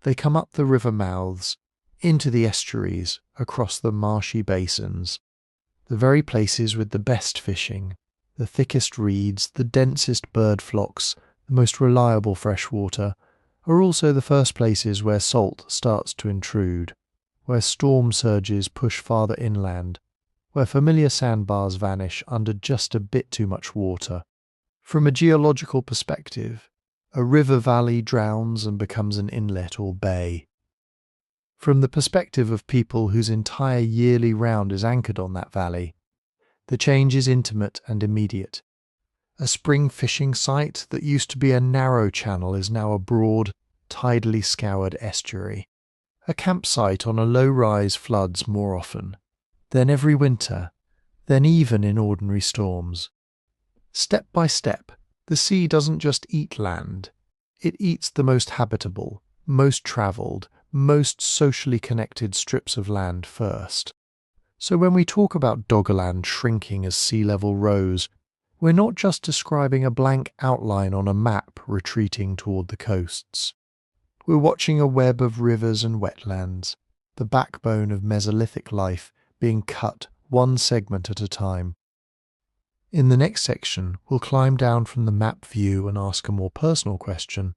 They come up the river mouths, into the estuaries, across the marshy basins. The very places with the best fishing, the thickest reeds, the densest bird flocks, the most reliable fresh water, are also the first places where salt starts to intrude, where storm surges push farther inland, where familiar sandbars vanish under just a bit too much water. From a geological perspective, a river valley drowns and becomes an inlet or bay. From the perspective of people whose entire yearly round is anchored on that valley, the change is intimate and immediate. A spring fishing site that used to be a narrow channel is now a broad, tidally scoured estuary. A campsite on a low-rise floods more often, then every winter, then even in ordinary storms. Step by step, the sea doesn't just eat land, it eats the most habitable, most travelled, most socially connected strips of land first. So when we talk about Doggerland shrinking as sea level rose, we're not just describing a blank outline on a map retreating toward the coasts. We're watching a web of rivers and wetlands, the backbone of Mesolithic life being cut one segment at a time. In the next section, we'll climb down from the map view and ask a more personal question.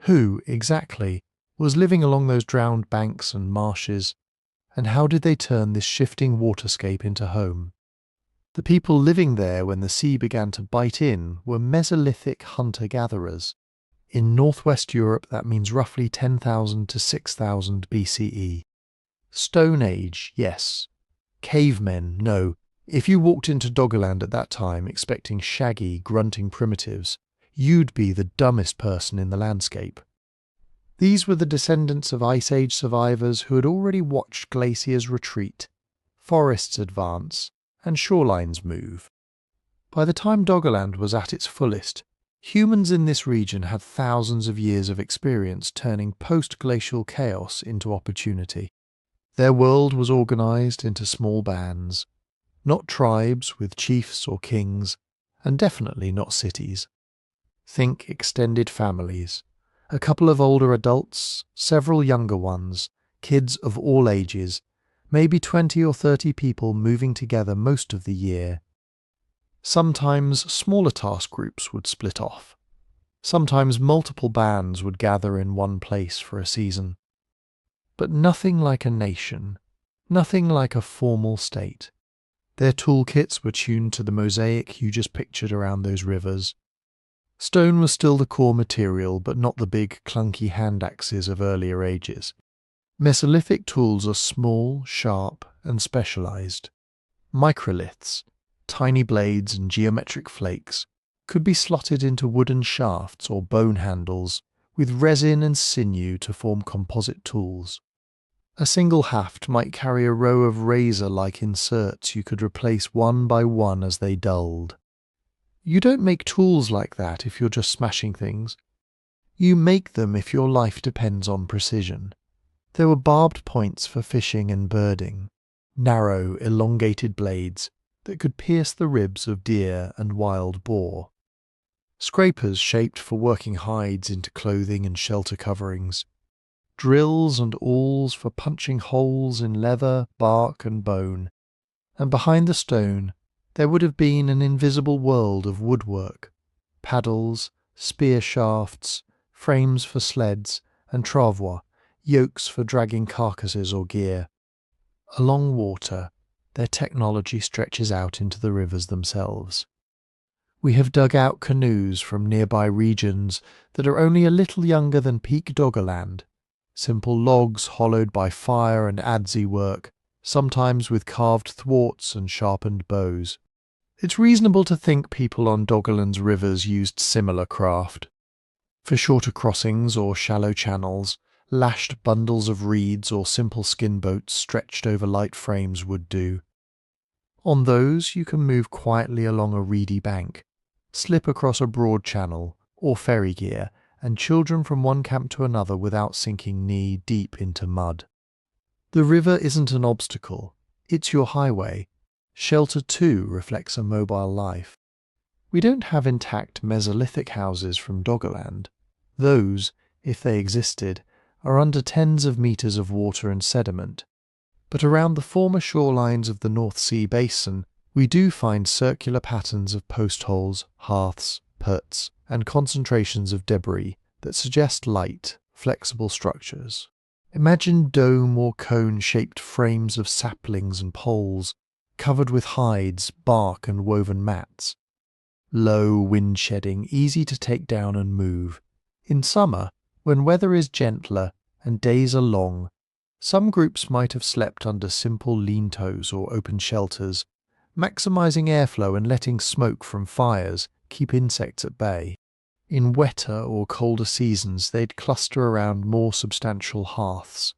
Who, exactly, was living along those drowned banks and marshes, and how did they turn this shifting waterscape into home? The people living there when the sea began to bite in were Mesolithic hunter-gatherers. In northwest Europe, that means roughly 10,000 to 6,000 BCE. Stone Age, yes. Cavemen, no. If you walked into Doggerland at that time expecting shaggy, grunting primitives, you'd be the dumbest person in the landscape. These were the descendants of Ice Age survivors who had already watched glaciers retreat, forests advance, and shorelines move. By the time Doggerland was at its fullest, humans in this region had thousands of years of experience turning post-glacial chaos into opportunity. Their world was organized into small bands, not tribes with chiefs or kings, and definitely not cities. Think extended families, a couple of older adults, several younger ones, kids of all ages, maybe 20 or 30 people moving together most of the year. Sometimes smaller task groups would split off. Sometimes multiple bands would gather in one place for a season. But nothing like a nation, nothing like a formal state. Their toolkits were tuned to the mosaic you just pictured around those rivers. Stone was still the core material, but not the big, clunky hand axes of earlier ages. Mesolithic tools are small, sharp, and specialized. Microliths, tiny blades and geometric flakes, could be slotted into wooden shafts or bone handles, with resin and sinew to form composite tools. A single haft might carry a row of razor-like inserts you could replace one by one as they dulled. You don't make tools like that if you're just smashing things. You make them if your life depends on precision. There were barbed points for fishing and birding, narrow, elongated blades that could pierce the ribs of deer and wild boar. Scrapers shaped for working hides into clothing and shelter coverings. Drills and awls for punching holes in leather, bark and bone. And behind the stone there would have been an invisible world of woodwork, paddles, spear shafts, frames for sleds, and travois, yokes for dragging carcasses or gear. Along water, their technology stretches out into the rivers themselves. We have dug out canoes from nearby regions that are only a little younger than peak Doggerland, simple logs hollowed by fire and adze work, sometimes with carved thwarts and sharpened bows. It's reasonable to think people on Doggerland's rivers used similar craft. For shorter crossings or shallow channels, lashed bundles of reeds or simple skin boats stretched over light frames would do. On those you can move quietly along a reedy bank, slip across a broad channel, or ferry gear, and children from one camp to another without sinking knee-deep into mud. The river isn't an obstacle, it's your highway. Shelter too reflects a mobile life. We don't have intact Mesolithic houses from Doggerland. Those, if they existed, are under tens of meters of water and sediment. But around the former shorelines of the North Sea basin, we do find circular patterns of post holes, hearths, perts, and concentrations of debris that suggest light, flexible structures. Imagine dome or cone-shaped frames of saplings and poles, covered with hides, bark, and woven mats. Low, wind-shedding, easy to take down and move. In summer, when weather is gentler and days are long, some groups might have slept under simple lean-tos or open shelters, maximizing airflow and letting smoke from fires keep insects at bay. In wetter or colder seasons, they'd cluster around more substantial hearths,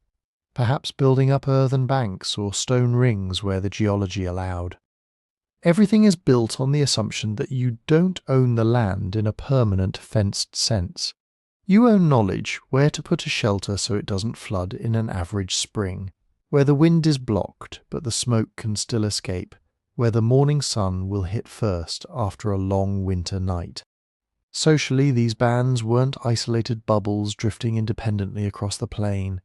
perhaps building up earthen banks or stone rings where the geology allowed. Everything is built on the assumption that you don't own the land in a permanent, fenced sense. You own knowledge where to put a shelter so it doesn't flood in an average spring, where the wind is blocked but the smoke can still escape, where the morning sun will hit first after a long winter night. Socially, these bands weren't isolated bubbles drifting independently across the plain.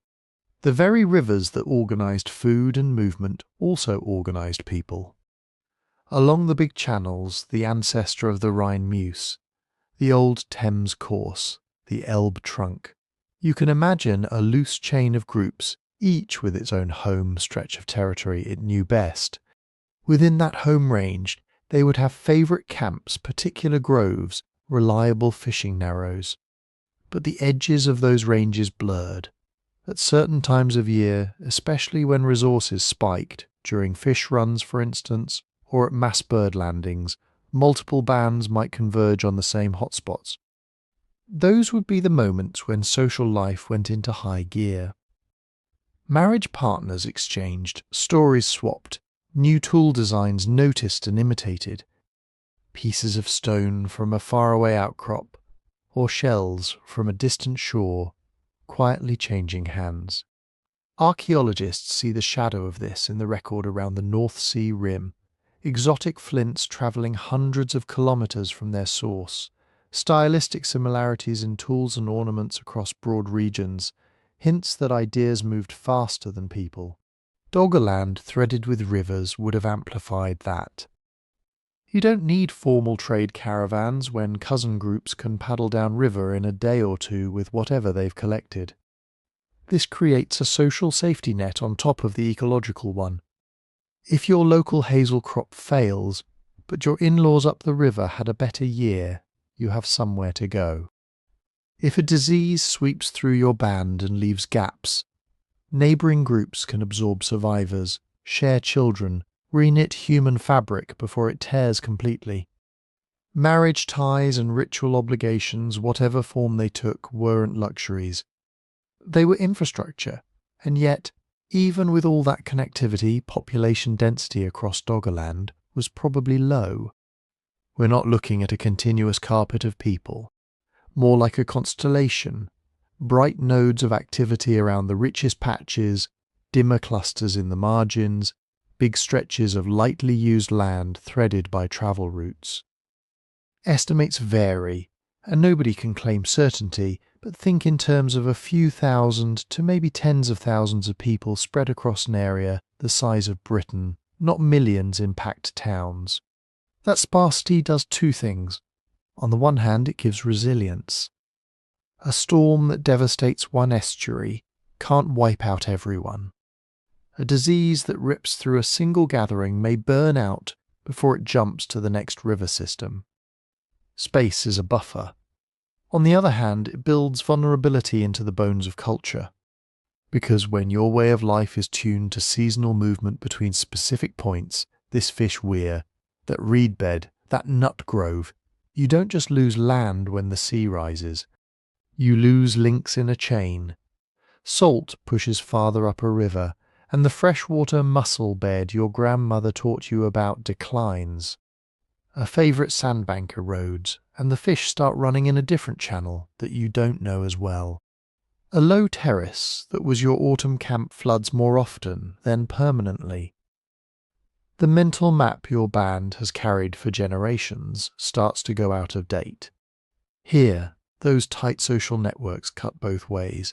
The very rivers that organised food and movement also organised people. Along the big channels, the ancestor of the Rhine Meuse, the old Thames course, the Elbe trunk, you can imagine a loose chain of groups, each with its own home stretch of territory it knew best. Within that home range, they would have favourite camps, particular groves, reliable fishing narrows. But the edges of those ranges blurred. At certain times of year, especially when resources spiked, during fish runs for instance, or at mass bird landings, multiple bands might converge on the same hotspots. Those would be the moments when social life went into high gear. Marriage partners exchanged, stories swapped, new tool designs noticed and imitated, pieces of stone from a faraway outcrop, or shells from a distant shore, quietly changing hands. Archaeologists see the shadow of this in the record around the North Sea rim, exotic flints travelling hundreds of kilometres from their source, stylistic similarities in tools and ornaments across broad regions, hints that ideas moved faster than people. Doggerland threaded with rivers would have amplified that. You don't need formal trade caravans when cousin groups can paddle down river in a day or two with whatever they've collected. This creates a social safety net on top of the ecological one. If your local hazel crop fails, but your in-laws up the river had a better year, you have somewhere to go. If a disease sweeps through your band and leaves gaps, neighbouring groups can absorb survivors, share children, reknit human fabric before it tears completely. Marriage ties and ritual obligations, whatever form they took, weren't luxuries. They were infrastructure, and yet, even with all that connectivity, population density across Doggerland was probably low. We're not looking at a continuous carpet of people, more like a constellation, bright nodes of activity around the richest patches, dimmer clusters in the margins, big stretches of lightly used land threaded by travel routes. Estimates vary, and nobody can claim certainty, but think in terms of a few thousand to maybe tens of thousands of people spread across an area the size of Britain, not millions in packed towns. That sparsity does two things. On the one hand, it gives resilience. A storm that devastates one estuary can't wipe out everyone. A disease that rips through a single gathering may burn out before it jumps to the next river system. Space is a buffer. On the other hand, it builds vulnerability into the bones of culture. Because when your way of life is tuned to seasonal movement between specific points, this fish weir, that reed bed, that nut grove, you don't just lose land when the sea rises. You lose links in a chain. Salt pushes farther up a river, and the freshwater mussel bed your grandmother taught you about declines. A favourite sandbank erodes, and the fish start running in a different channel that you don't know as well. A low terrace that was your autumn camp floods more often, then permanently. The mental map your band has carried for generations starts to go out of date. Here, those tight social networks cut both ways.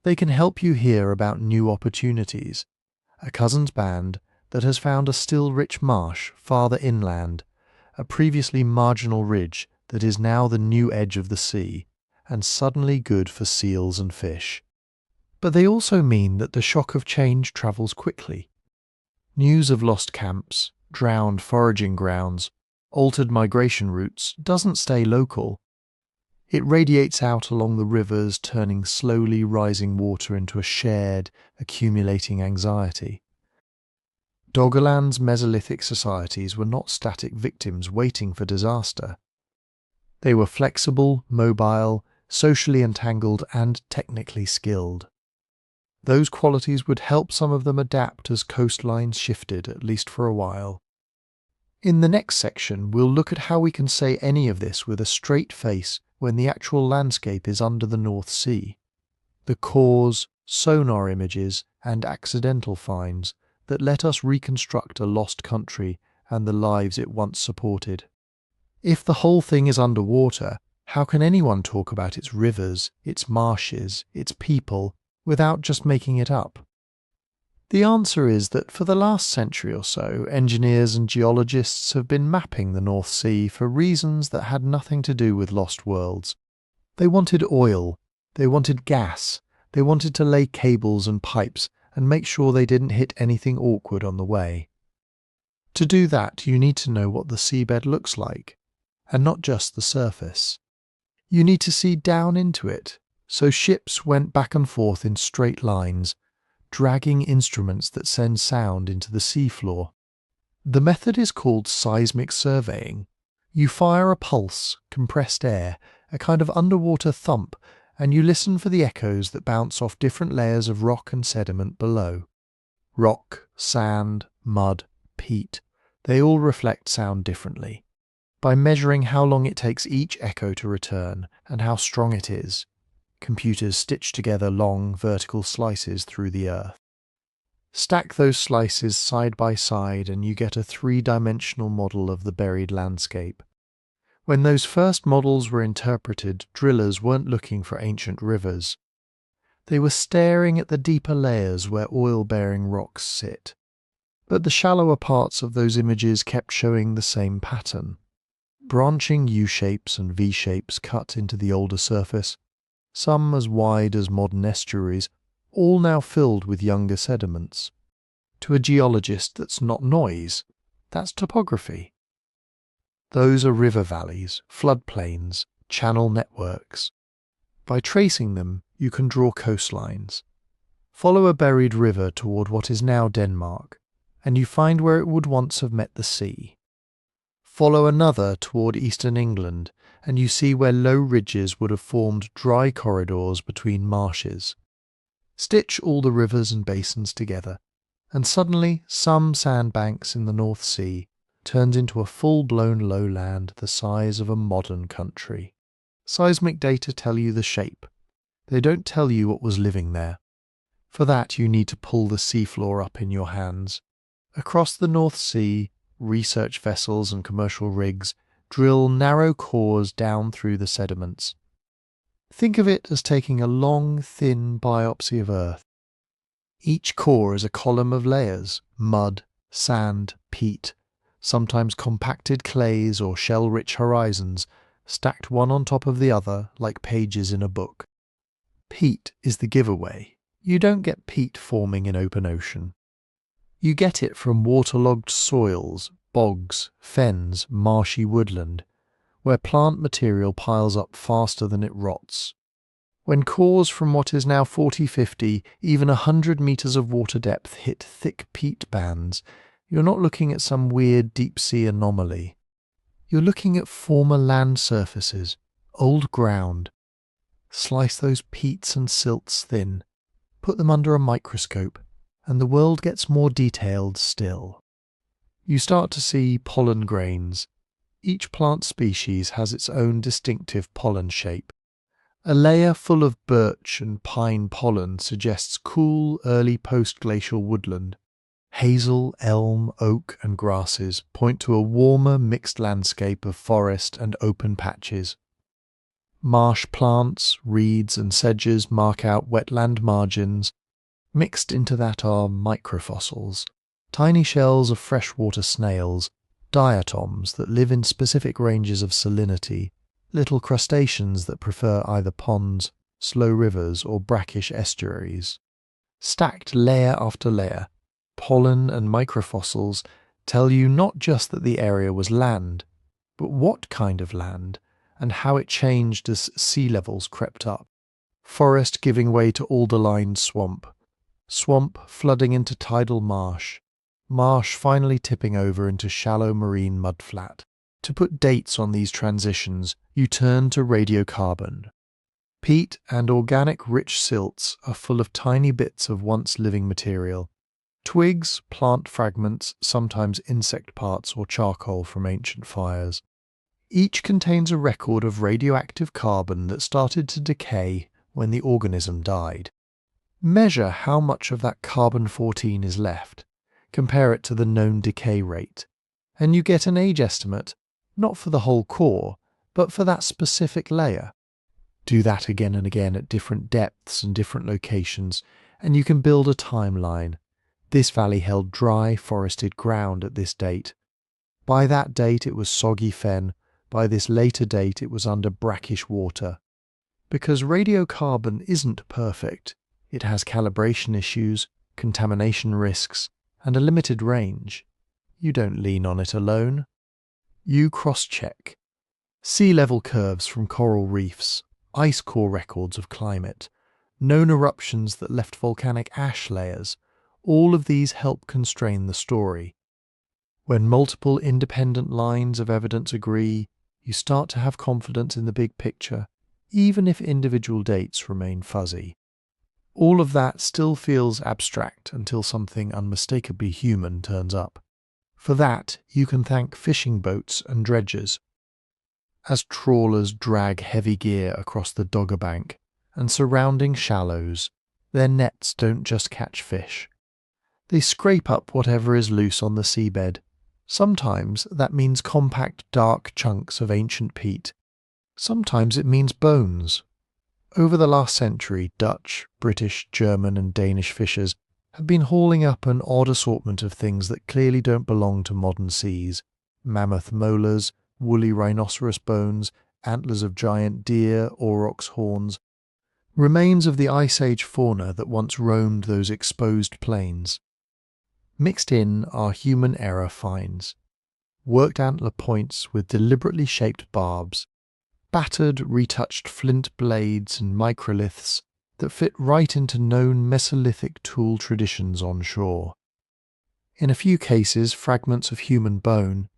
They can help you hear about new opportunities. A cousin's band that has found a still rich marsh farther inland, a previously marginal ridge that is now the new edge of the sea, and suddenly good for seals and fish. But they also mean that the shock of change travels quickly. News of lost camps, drowned foraging grounds, altered migration routes doesn't stay local. It radiates out along the rivers, turning slowly rising water into a shared, accumulating anxiety. Doggerland's Mesolithic societies were not static victims waiting for disaster. They were flexible, mobile, socially entangled, and technically skilled. Those qualities would help some of them adapt as coastlines shifted, at least for a while. In the next section, we'll look at how we can say any of this with a straight face when the actual landscape is under the North Sea. The cores, sonar images, and accidental finds that let us reconstruct a lost country and the lives it once supported. If the whole thing is underwater, how can anyone talk about its rivers, its marshes, its people, without just making it up? The answer is that for the last century or so, engineers and geologists have been mapping the North Sea for reasons that had nothing to do with lost worlds. They wanted oil, they wanted gas, they wanted to lay cables and pipes and make sure they didn't hit anything awkward on the way. To do that, you need to know what the seabed looks like, and not just the surface. You need to see down into it, so ships went back and forth in straight lines, dragging instruments that send sound into the seafloor. The method is called seismic surveying. You fire a pulse, compressed air, a kind of underwater thump, and you listen for the echoes that bounce off different layers of rock and sediment below. Rock, sand, mud, peat, they all reflect sound differently. By measuring how long it takes each echo to return and how strong it is, computers stitch together long vertical slices through the earth. Stack those slices side by side and you get a three-dimensional model of the buried landscape. When those first models were interpreted, drillers weren't looking for ancient rivers. They were staring at the deeper layers where oil-bearing rocks sit. But the shallower parts of those images kept showing the same pattern. Branching U-shapes and V-shapes cut into the older surface, some as wide as modern estuaries, all now filled with younger sediments. To a geologist, that's not noise, that's topography. Those are river valleys, floodplains, channel networks. By tracing them, you can draw coastlines. Follow a buried river toward what is now Denmark, and you find where it would once have met the sea. Follow another toward eastern England, and you see where low ridges would have formed dry corridors between marshes. Stitch all the rivers and basins together, and suddenly some sandbanks in the North Sea turns into a full-blown lowland the size of a modern country. Seismic data tell you the shape. They don't tell you what was living there. For that you need to pull the seafloor up in your hands. Across the North Sea, research vessels and commercial rigs drill narrow cores down through the sediments. Think of it as taking a long, thin biopsy of Earth. Each core is a column of layers: mud, sand, peat, sometimes compacted clays or shell-rich horizons, stacked one on top of the other like pages in a book. Peat is the giveaway. You don't get peat forming in open ocean. You get it from waterlogged soils, bogs, fens, marshy woodland, where plant material piles up faster than it rots. When cores from what is now 40, 50, even 100 meters of water depth hit thick peat bands, you're not looking at some weird deep-sea anomaly. You're looking at former land surfaces, old ground. Slice those peats and silts thin, put them under a microscope, and the world gets more detailed still. You start to see pollen grains. Each plant species has its own distinctive pollen shape. A layer full of birch and pine pollen suggests cool, early post-glacial woodland. Hazel, elm, oak and grasses point to a warmer mixed landscape of forest and open patches. Marsh plants, reeds and sedges mark out wetland margins. Mixed into that are microfossils, tiny shells of freshwater snails, diatoms that live in specific ranges of salinity, little crustaceans that prefer either ponds, slow rivers or brackish estuaries. Stacked layer after layer, pollen and microfossils tell you not just that the area was land, but what kind of land, and how it changed as sea levels crept up. Forest giving way to alder-lined swamp. Swamp flooding into tidal marsh. Marsh finally tipping over into shallow marine mudflat. To put dates on these transitions, you turn to radiocarbon. Peat and organic rich silts are full of tiny bits of once living material. Twigs, plant fragments, sometimes insect parts or charcoal from ancient fires. Each contains a record of radioactive carbon that started to decay when the organism died. Measure how much of that carbon-14 is left. Compare it to the known decay rate. And you get an age estimate, not for the whole core, but for that specific layer. Do that again and again at different depths and different locations, and you can build a timeline. This valley held dry, forested ground at this date. By that date it was soggy fen. By this later date it was under brackish water. Because radiocarbon isn't perfect. It has calibration issues, contamination risks, and a limited range. You don't lean on it alone. You cross-check. Sea level curves from coral reefs, ice core records of climate, known eruptions that left volcanic ash layers, all of these help constrain the story. When multiple independent lines of evidence agree, you start to have confidence in the big picture, even if individual dates remain fuzzy. All of that still feels abstract until something unmistakably human turns up. For that, you can thank fishing boats and dredgers. As trawlers drag heavy gear across the Dogger Bank and surrounding shallows, their nets don't just catch fish. They scrape up whatever is loose on the seabed. Sometimes that means compact dark chunks of ancient peat. Sometimes it means bones. Over the last century, Dutch, British, German and Danish fishers have been hauling up an odd assortment of things that clearly don't belong to modern seas: mammoth molars, woolly rhinoceros bones, antlers of giant deer, aurochs horns, remains of the Ice Age fauna that once roamed those exposed plains. Mixed in are human error finds: worked antler points with deliberately shaped barbs, battered, retouched flint blades and microliths that fit right into known Mesolithic tool traditions on shore. In a few cases, fragments of human bone,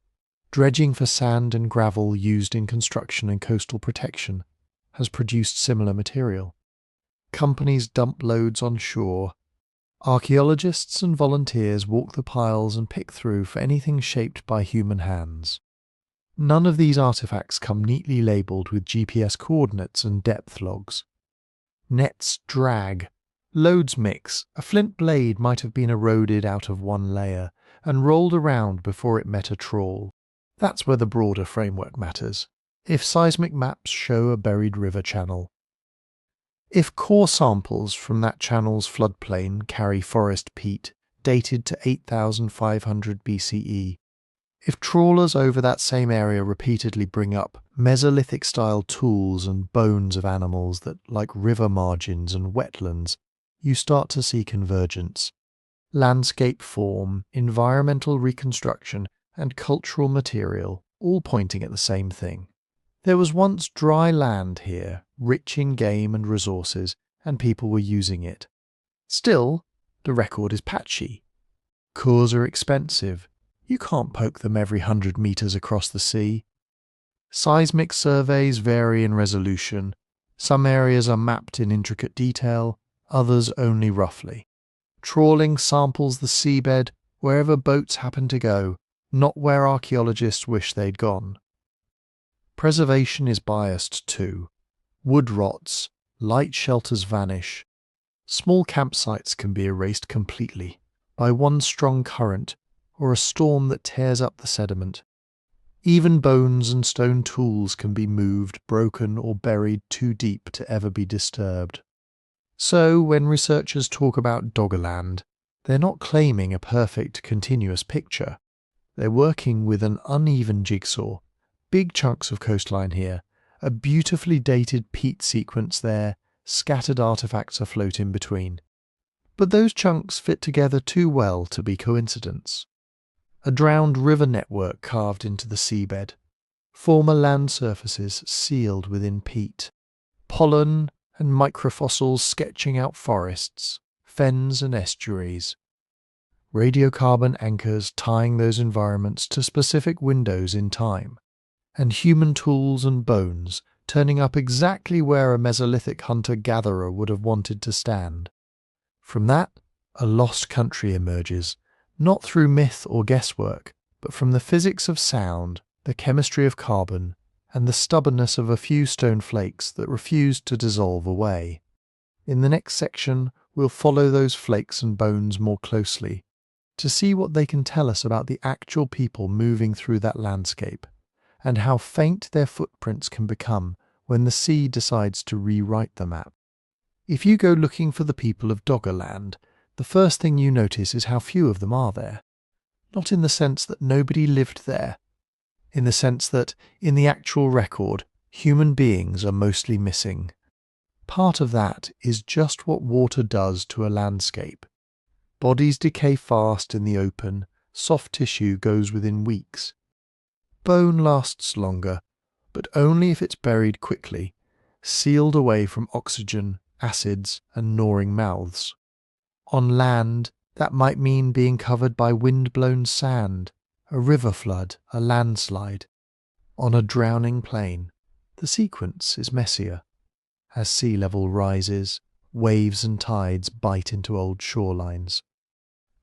dredging for sand and gravel used in construction and coastal protection, has produced similar material. Companies dump loads on shore. Archaeologists and volunteers walk the piles and pick through for anything shaped by human hands. None of these artifacts come neatly labelled with GPS coordinates and depth logs. Nets drag, loads mix. A flint blade might have been eroded out of one layer and rolled around before it met a trawl. That's where the broader framework matters. If seismic maps show a buried river channel, if core samples from that channel's floodplain carry forest peat dated to 8,500 BCE, if trawlers over that same area repeatedly bring up Mesolithic-style tools and bones of animals that, like river margins and wetlands, you start to see convergence. Landscape form, environmental reconstruction, and cultural material all pointing at the same thing. There was once dry land here, rich in game and resources, and people were using it. Still, the record is patchy. Cores are expensive. You can't poke them every 100 meters across the sea. Seismic surveys vary in resolution. Some areas are mapped in intricate detail, others only roughly. Trawling samples the seabed wherever boats happen to go, not where archaeologists wish they'd gone. Preservation is biased too. Wood rots, light shelters vanish. Small campsites can be erased completely by one strong current or a storm that tears up the sediment. Even bones and stone tools can be moved, broken, or buried too deep to ever be disturbed. So, when researchers talk about Doggerland, they're not claiming a perfect, continuous picture. They're working with an uneven jigsaw. Big chunks of coastline here, a beautifully dated peat sequence there, scattered artifacts afloat in between. But those chunks fit together too well to be coincidence. A drowned river network carved into the seabed, former land surfaces sealed within peat, pollen and microfossils sketching out forests, fens and estuaries, radiocarbon anchors tying those environments to specific windows in time, and human tools and bones turning up exactly where a Mesolithic hunter-gatherer would have wanted to stand. From that, a lost country emerges, not through myth or guesswork, but from the physics of sound, the chemistry of carbon, and the stubbornness of a few stone flakes that refused to dissolve away. In the next section, we'll follow those flakes and bones more closely, to see what they can tell us about the actual people moving through that landscape, and how faint their footprints can become when the sea decides to rewrite the map. If you go looking for the people of Doggerland, the first thing you notice is how few of them are there. Not in the sense that nobody lived there, in the sense that, in the actual record, human beings are mostly missing. Part of that is just what water does to a landscape. Bodies decay fast in the open, soft tissue goes within weeks. Bone lasts longer, but only if it's buried quickly, sealed away from oxygen, acids, and gnawing mouths. On land, that might mean being covered by wind-blown sand, a river flood, a landslide. On a drowning plain, the sequence is messier. As sea level rises, waves and tides bite into old shorelines.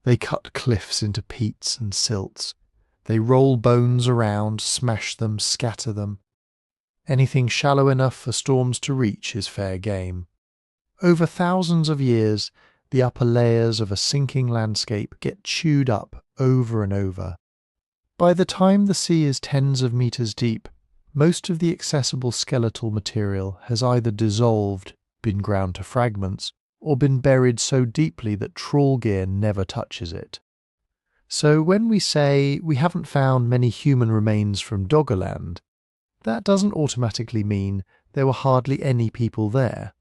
They cut cliffs into peats and silts. They roll bones around, smash them, scatter them. Anything shallow enough for storms to reach is fair game. Over thousands of years, the upper layers of a sinking landscape get chewed up over and over. By the time the sea is tens of meters deep, most of the accessible skeletal material has either dissolved, been ground to fragments, or been buried so deeply that trawl gear never touches it. So when we say we haven't found many human remains from Doggerland, that doesn't automatically mean there were hardly any people there.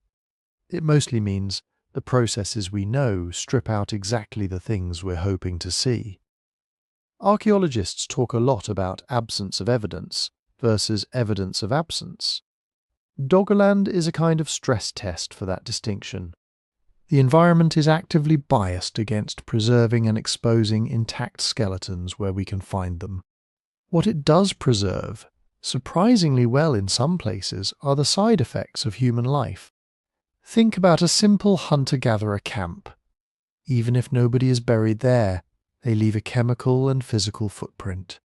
It mostly means the processes we know strip out exactly the things we're hoping to see. Archaeologists talk a lot about absence of evidence versus evidence of absence. Doggerland is a kind of stress test for that distinction. The environment is actively biased against preserving and exposing intact skeletons where we can find them. What it does preserve, surprisingly well in some places, are the side effects of human life. Think about a simple hunter-gatherer camp. Even if nobody is buried there, they leave a chemical and physical footprint.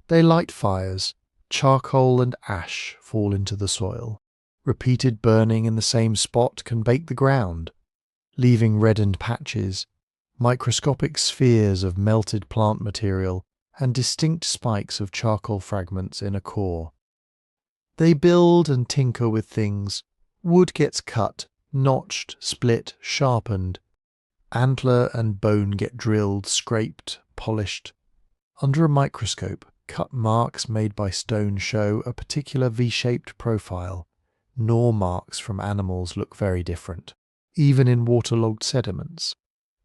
They light fires, charcoal and ash fall into the soil. Repeated burning in the same spot can bake the ground, leaving reddened patches, microscopic spheres of melted plant material, and distinct spikes of charcoal fragments in a core. They build and tinker with things. Wood gets cut, notched, split, sharpened. Antler and bone get drilled, scraped, polished. Under a microscope, cut marks made by stone show a particular V-shaped profile. Gnaw marks from animals look very different. Even in waterlogged sediments,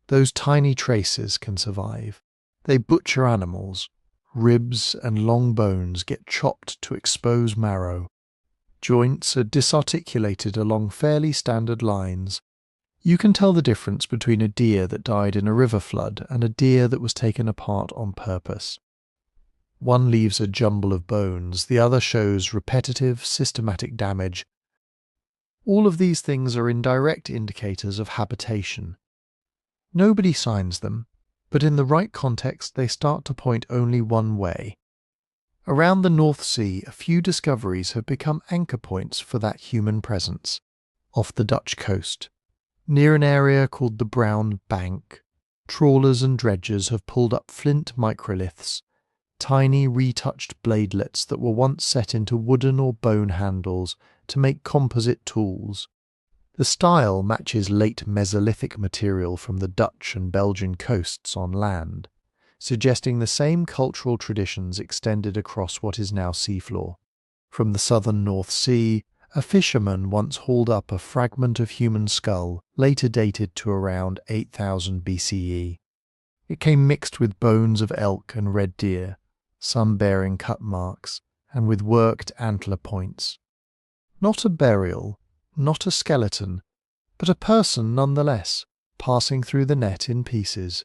those tiny traces can survive. They butcher animals. Ribs and long bones get chopped to expose marrow. Joints are disarticulated along fairly standard lines. You can tell the difference between a deer that died in a river flood and a deer that was taken apart on purpose. One leaves a jumble of bones, the other shows repetitive, systematic damage. All of these things are indirect indicators of habitation. Nobody signs them, but in the right context they start to point only one way. Around the North Sea, a few discoveries have become anchor points for that human presence. Off the Dutch coast, near an area called the Brown Bank, trawlers and dredgers have pulled up flint microliths, tiny retouched bladelets that were once set into wooden or bone handles to make composite tools. The style matches late Mesolithic material from the Dutch and Belgian coasts on land, suggesting the same cultural traditions extended across what is now seafloor. From the southern North Sea, a fisherman once hauled up a fragment of human skull, later dated to around 8000 BCE. It came mixed with bones of elk and red deer, some bearing cut marks, and with worked antler points. Not a burial, not a skeleton, but a person nonetheless, passing through the net in pieces.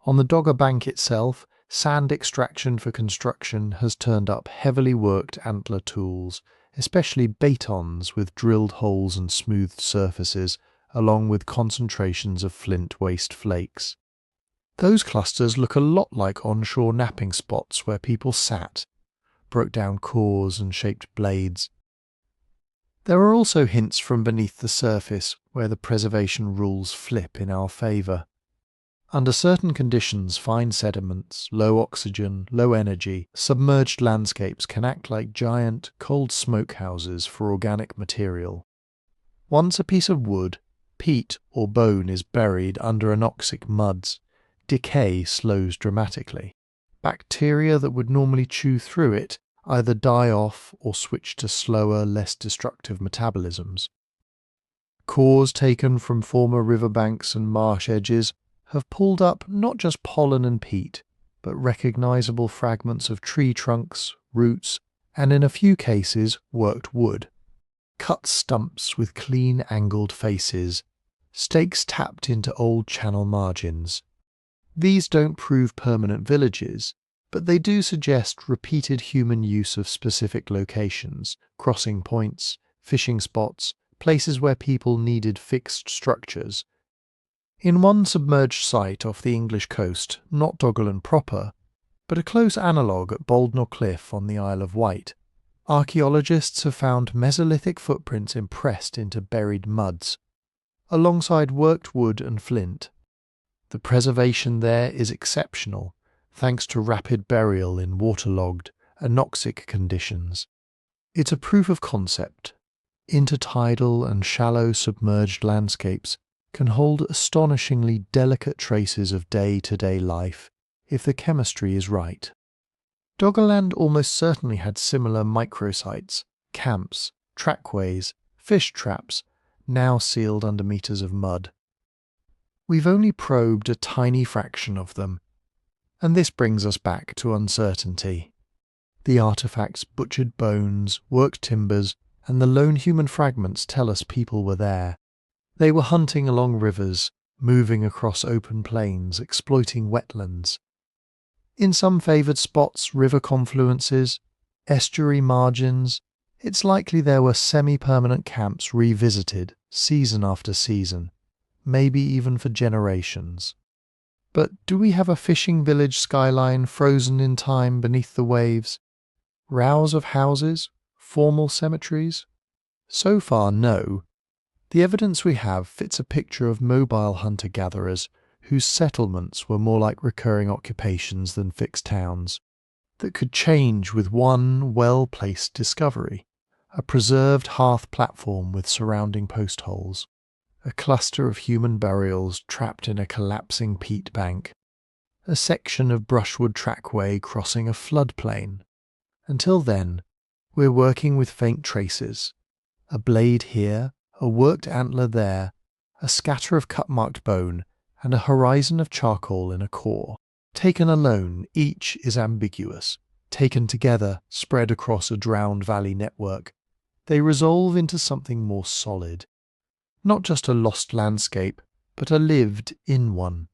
On the Dogger Bank itself, sand extraction for construction has turned up heavily worked antler tools, especially batons with drilled holes and smoothed surfaces, along with concentrations of flint waste flakes. Those clusters look a lot like onshore napping spots where people sat, broke down cores and shaped blades. There are also hints from beneath the surface where the preservation rules flip in our favour. Under certain conditions, fine sediments, low oxygen, low energy, submerged landscapes can act like giant, cold smokehouses for organic material. Once a piece of wood, peat or bone is buried under anoxic muds, decay slows dramatically. Bacteria that would normally chew through it either die off or switch to slower, less destructive metabolisms. Cores taken from former riverbanks and marsh edges have pulled up not just pollen and peat, but recognizable fragments of tree trunks, roots, and in a few cases worked wood. Cut stumps with clean angled faces, stakes tapped into old channel margins. These don't prove permanent villages, but they do suggest repeated human use of specific locations, crossing points, fishing spots, places where people needed fixed structures. In one submerged site off the English coast, not Doggerland proper, but a close analogue at Baldnor Cliff on the Isle of Wight, archaeologists have found Mesolithic footprints impressed into buried muds, alongside worked wood and flint. The preservation there is exceptional, thanks to rapid burial in waterlogged, anoxic conditions. It's a proof of concept. Intertidal and shallow submerged landscapes can hold astonishingly delicate traces of day-to-day life if the chemistry is right. Doggerland almost certainly had similar microsites, camps, trackways, fish traps, now sealed under meters of mud. We've only probed a tiny fraction of them, and this brings us back to uncertainty. The artifacts' butchered bones, worked timbers, and the lone human fragments tell us people were there. They were hunting along rivers, moving across open plains, exploiting wetlands. In some favoured spots, river confluences, estuary margins, it's likely there were semi-permanent camps revisited season after season, maybe even for generations. But do we have a fishing village skyline frozen in time beneath the waves? Rows of houses? Formal cemeteries? So far, no. The evidence we have fits a picture of mobile hunter-gatherers whose settlements were more like recurring occupations than fixed towns, that could change with one well-placed discovery, a preserved hearth platform with surrounding post holes, a cluster of human burials trapped in a collapsing peat bank, a section of brushwood trackway crossing a floodplain. Until then, we're working with faint traces, a blade here, a worked antler there, a scatter of cut-marked bone, and a horizon of charcoal in a core. Taken alone, each is ambiguous. Taken together, spread across a drowned valley network, they resolve into something more solid. Not just a lost landscape, but a lived-in one.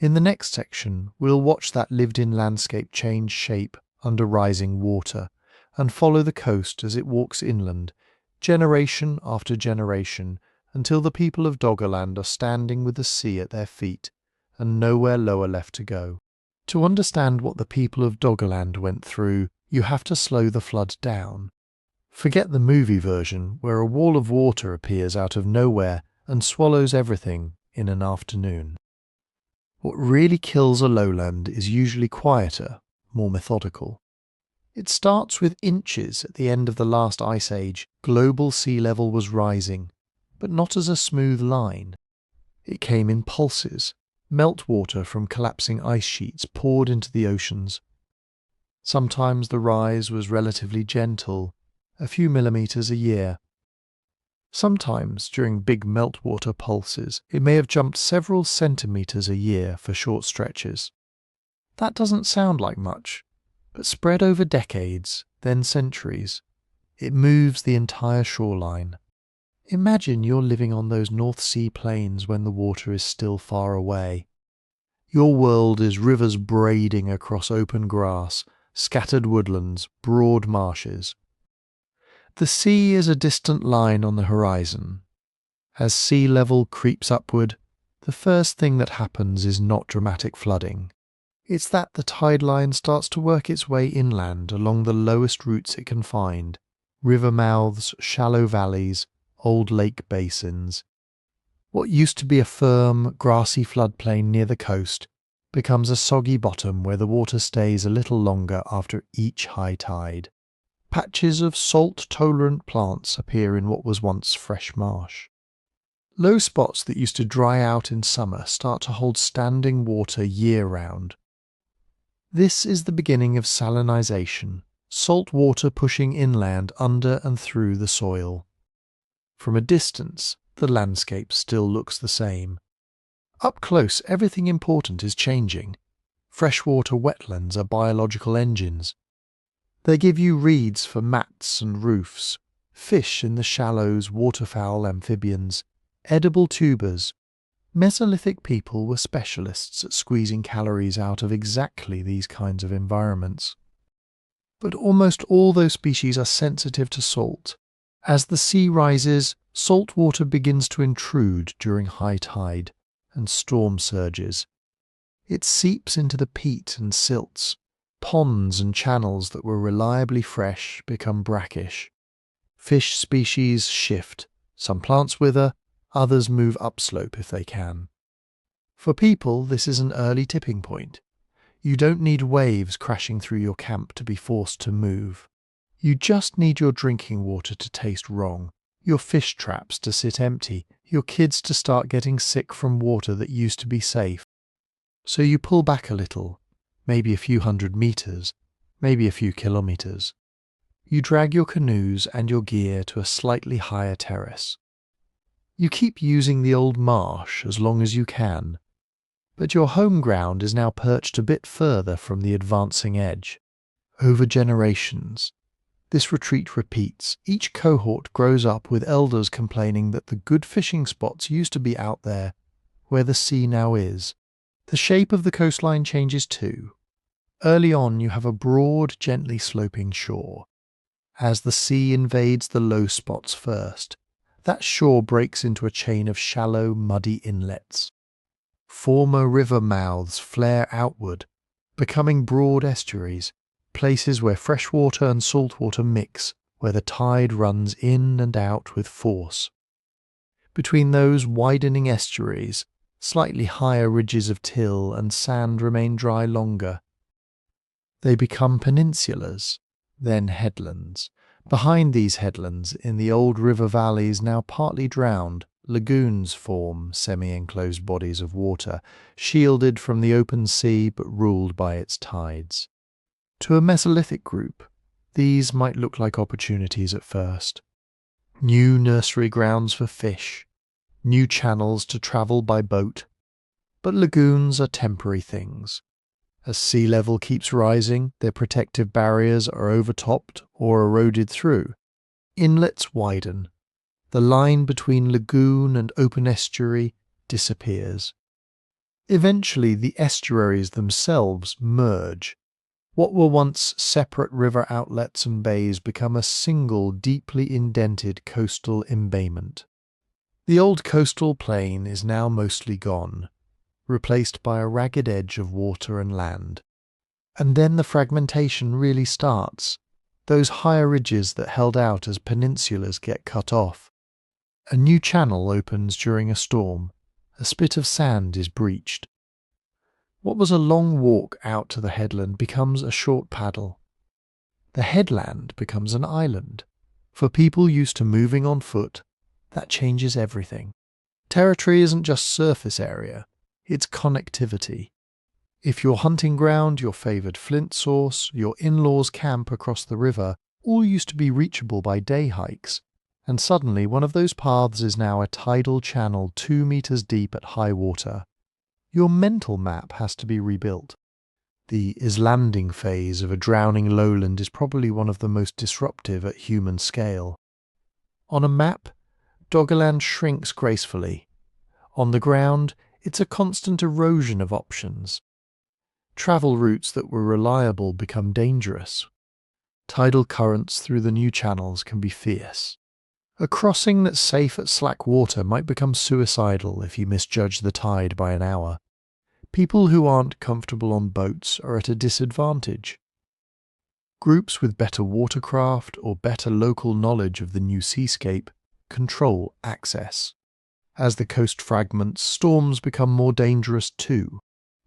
In the next section, we'll watch that lived-in landscape change shape under rising water, and follow the coast as it walks inland, generation after generation, until the people of Doggerland are standing with the sea at their feet, and nowhere lower left to go. To understand what the people of Doggerland went through, you have to slow the flood down. Forget the movie version, where a wall of water appears out of nowhere and swallows everything in an afternoon. What really kills a lowland is usually quieter, more methodical. It starts with inches at the end of the last ice age. Global sea level was rising, but not as a smooth line. It came in pulses. Meltwater from collapsing ice sheets poured into the oceans. Sometimes the rise was relatively gentle, a few millimeters a year. Sometimes, during big meltwater pulses, it may have jumped several centimeters a year for short stretches. That doesn't sound like much, but spread over decades, then centuries, it moves the entire shoreline. Imagine you're living on those North Sea plains when the water is still far away. Your world is rivers braiding across open grass, scattered woodlands, broad marshes. The sea is a distant line on the horizon. As sea level creeps upward, the first thing that happens is not dramatic flooding. It's that the tide line starts to work its way inland along the lowest routes it can find, river mouths, shallow valleys, old lake basins. What used to be a firm, grassy floodplain near the coast becomes a soggy bottom where the water stays a little longer after each high tide. Patches of salt-tolerant plants appear in what was once fresh marsh. Low spots that used to dry out in summer start to hold standing water year-round. This is the beginning of salinization, salt water pushing inland under and through the soil. From a distance, the landscape still looks the same. Up close, everything important is changing. Freshwater wetlands are biological engines. They give you reeds for mats and roofs, fish in the shallows, waterfowl, amphibians, edible tubers. Mesolithic people were specialists at squeezing calories out of exactly these kinds of environments. But almost all those species are sensitive to salt. As the sea rises, salt water begins to intrude during high tide and storm surges. It seeps into the peat and silts. Ponds and channels that were reliably fresh become brackish. Fish species shift. Some plants wither, others move upslope if they can. For people, this is an early tipping point. You don't need waves crashing through your camp to be forced to move. You just need your drinking water to taste wrong, your fish traps to sit empty, your kids to start getting sick from water that used to be safe. So you pull back a little, maybe a few 100 meters, maybe a few kilometers. You drag your canoes and your gear to a slightly higher terrace. You keep using the old marsh as long as you can, but your home ground is now perched a bit further from the advancing edge. Over generations, this retreat repeats. Each cohort grows up with elders complaining that the good fishing spots used to be out there, where the sea now is. The shape of the coastline changes too. Early on you have a broad, gently sloping shore. As the sea invades the low spots first, that shore breaks into a chain of shallow, muddy inlets. Former river mouths flare outward, becoming broad estuaries, places where freshwater and saltwater mix, where the tide runs in and out with force. Between those widening estuaries, slightly higher ridges of till and sand remain dry longer. They become peninsulas, then headlands. Behind these headlands, in the old river valleys now partly drowned, lagoons form semi-enclosed bodies of water, shielded from the open sea but ruled by its tides. To a Mesolithic group, these might look like opportunities at first. New nursery grounds for fish, new channels to travel by boat. But lagoons are temporary things. As sea level keeps rising, their protective barriers are overtopped or eroded through. Inlets widen. The line between lagoon and open estuary disappears. Eventually, the estuaries themselves merge. What were once separate river outlets and bays become a single, deeply indented coastal embayment. The old coastal plain is now mostly gone, replaced by a ragged edge of water and land. And then the fragmentation really starts, those higher ridges that held out as peninsulas get cut off. A new channel opens during a storm, a spit of sand is breached. What was a long walk out to the headland becomes a short paddle. The headland becomes an island. For people used to moving on foot, that changes everything. Territory isn't just surface area, it's connectivity. If your hunting ground, your favoured flint source, your in-laws' camp across the river all used to be reachable by day hikes, and suddenly one of those paths is now a tidal channel 2 meters deep at high water, your mental map has to be rebuilt. The islanding phase of a drowning lowland is probably one of the most disruptive at human scale. On a map, Doggerland shrinks gracefully. On the ground, it's a constant erosion of options. Travel routes that were reliable become dangerous. Tidal currents through the new channels can be fierce. A crossing that's safe at slack water might become suicidal if you misjudge the tide by an hour. People who aren't comfortable on boats are at a disadvantage. Groups with better watercraft or better local knowledge of the new seascape control access. As the coast fragments, storms become more dangerous too.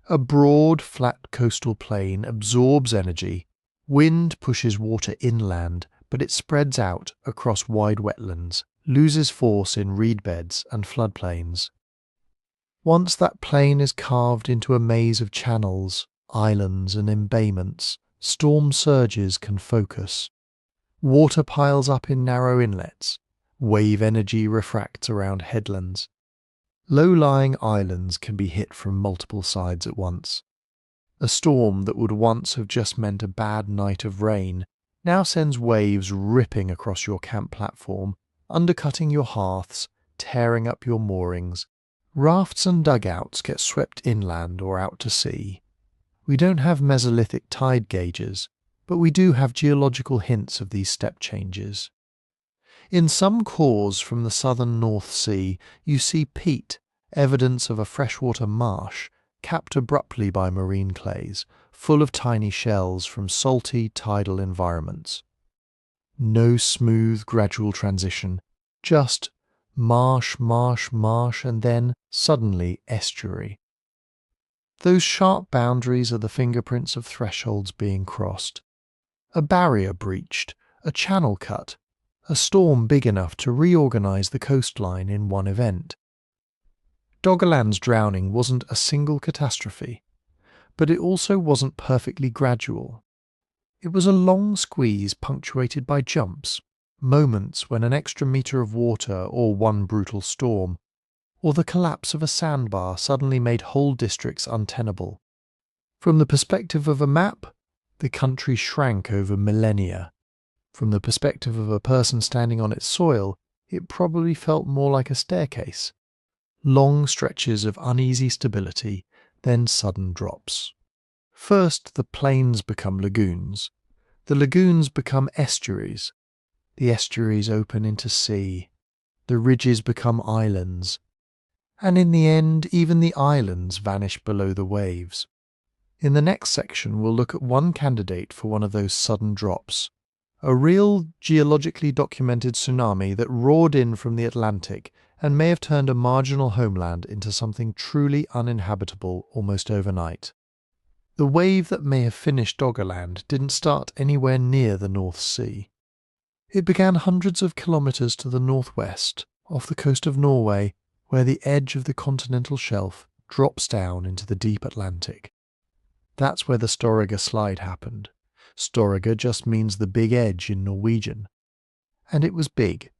A broad, flat coastal plain absorbs energy. Wind pushes water inland, but it spreads out across wide wetlands, loses force in reed beds and floodplains. Once that plain is carved into a maze of channels, islands and embayments, storm surges can focus. Water piles up in narrow inlets. Wave energy refracts around headlands. Low-lying islands can be hit from multiple sides at once. A storm that would once have just meant a bad night of rain now sends waves ripping across your camp platform, undercutting your hearths, tearing up your moorings. Rafts and dugouts get swept inland or out to sea. We don't have Mesolithic tide gauges, but we do have geological hints of these step changes. In some cores from the southern North Sea, you see peat, evidence of a freshwater marsh, capped abruptly by marine clays, full of tiny shells from salty tidal environments. No smooth, gradual transition, just marsh, marsh, marsh, and then, suddenly, estuary. Those sharp boundaries are the fingerprints of thresholds being crossed. A barrier breached, a channel cut, a storm big enough to reorganize the coastline in one event. Doggerland's drowning wasn't a single catastrophe, but it also wasn't perfectly gradual. It was a long squeeze punctuated by jumps, moments when an extra metre of water or one brutal storm, or the collapse of a sandbar suddenly made whole districts untenable. From the perspective of a map, the country shrank over millennia. From the perspective of a person standing on its soil, it probably felt more like a staircase. Long stretches of uneasy stability, then sudden drops. First, the plains become lagoons. The lagoons become estuaries. The estuaries open into sea. The ridges become islands. And in the end, even the islands vanish below the waves. In the next section, we'll look at one candidate for one of those sudden drops. A real geologically documented tsunami that roared in from the Atlantic and may have turned a marginal homeland into something truly uninhabitable almost overnight. The wave that may have finished Doggerland didn't start anywhere near the North Sea. It began hundreds of kilometres to the northwest, off the coast of Norway, where the edge of the continental shelf drops down into the deep Atlantic. That's where the Storegga slide happened. Storegga just means the big edge in Norwegian. And it was big.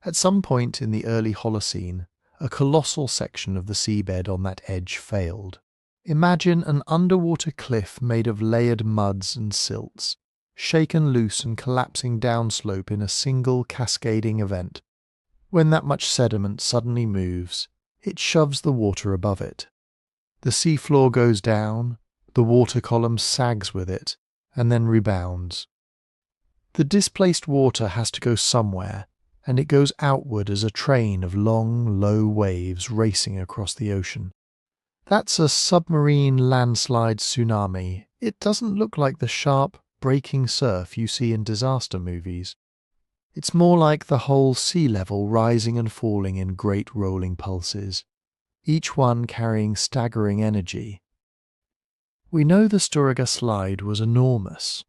At some point in the early Holocene, a colossal section of the seabed on that edge failed. Imagine an underwater cliff made of layered muds and silts, shaken loose and collapsing downslope in a single cascading event. When that much sediment suddenly moves, it shoves the water above it. The seafloor goes down, the water column sags with it, and then rebounds. The displaced water has to go somewhere, and it goes outward as a train of long, low waves racing across the ocean. That's a submarine landslide tsunami. It doesn't look like the sharp, breaking surf you see in disaster movies. It's more like the whole sea level rising and falling in great rolling pulses, each one carrying staggering energy. We know the Storegga slide was enormous.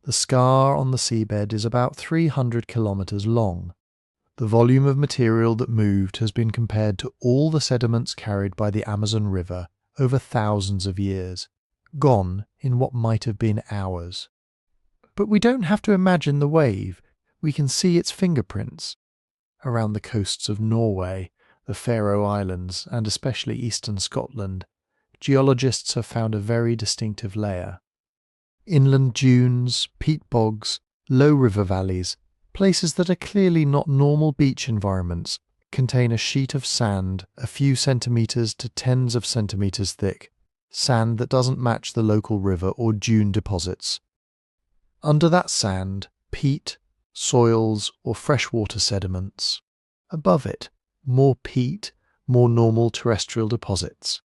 The scar on the seabed is about 300 kilometres long. The volume of material that moved has been compared to all the sediments carried by the Amazon River over thousands of years, gone in what might have been hours. But we don't have to imagine the wave. We can see its fingerprints. Around the coasts of Norway, the Faroe Islands, and especially eastern Scotland, geologists have found a very distinctive layer. Inland dunes, peat bogs, low river valleys, places that are clearly not normal beach environments, contain a sheet of sand a few centimetres to tens of centimetres thick, sand that doesn't match the local river or dune deposits. Under that sand, peat, soils or freshwater sediments. Above it, more peat, more normal terrestrial deposits.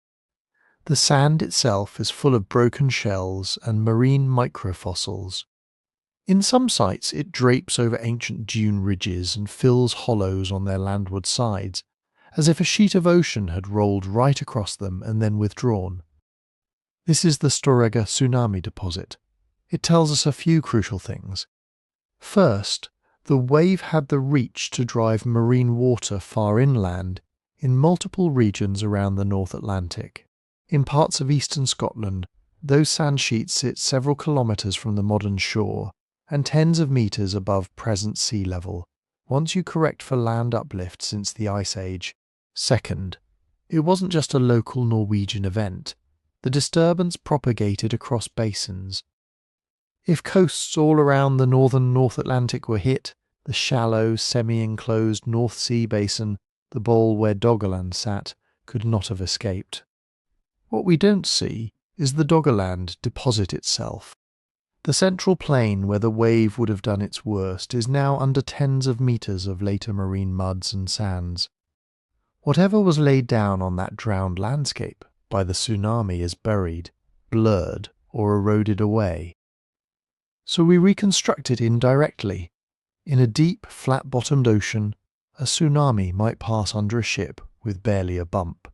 The sand itself is full of broken shells and marine microfossils. In some sites it drapes over ancient dune ridges and fills hollows on their landward sides, as if a sheet of ocean had rolled right across them and then withdrawn. This is the Storegga tsunami deposit. It tells us a few crucial things. First, the wave had the reach to drive marine water far inland in multiple regions around the North Atlantic. In parts of eastern Scotland, those sand sheets sit several kilometres from the modern shore and tens of metres above present sea level, once you correct for land uplift since the Ice Age. Second, it wasn't just a local Norwegian event. The disturbance propagated across basins. If coasts all around the northern North Atlantic were hit, the shallow, semi-enclosed North Sea basin, the bowl where Doggerland sat, could not have escaped. What we don't see is the Doggerland deposit itself. The central plain where the wave would have done its worst is now under tens of metres of later marine muds and sands. Whatever was laid down on that drowned landscape by the tsunami is buried, blurred, or eroded away. So we reconstruct it indirectly. In a deep, flat-bottomed ocean, a tsunami might pass under a ship with barely a bump.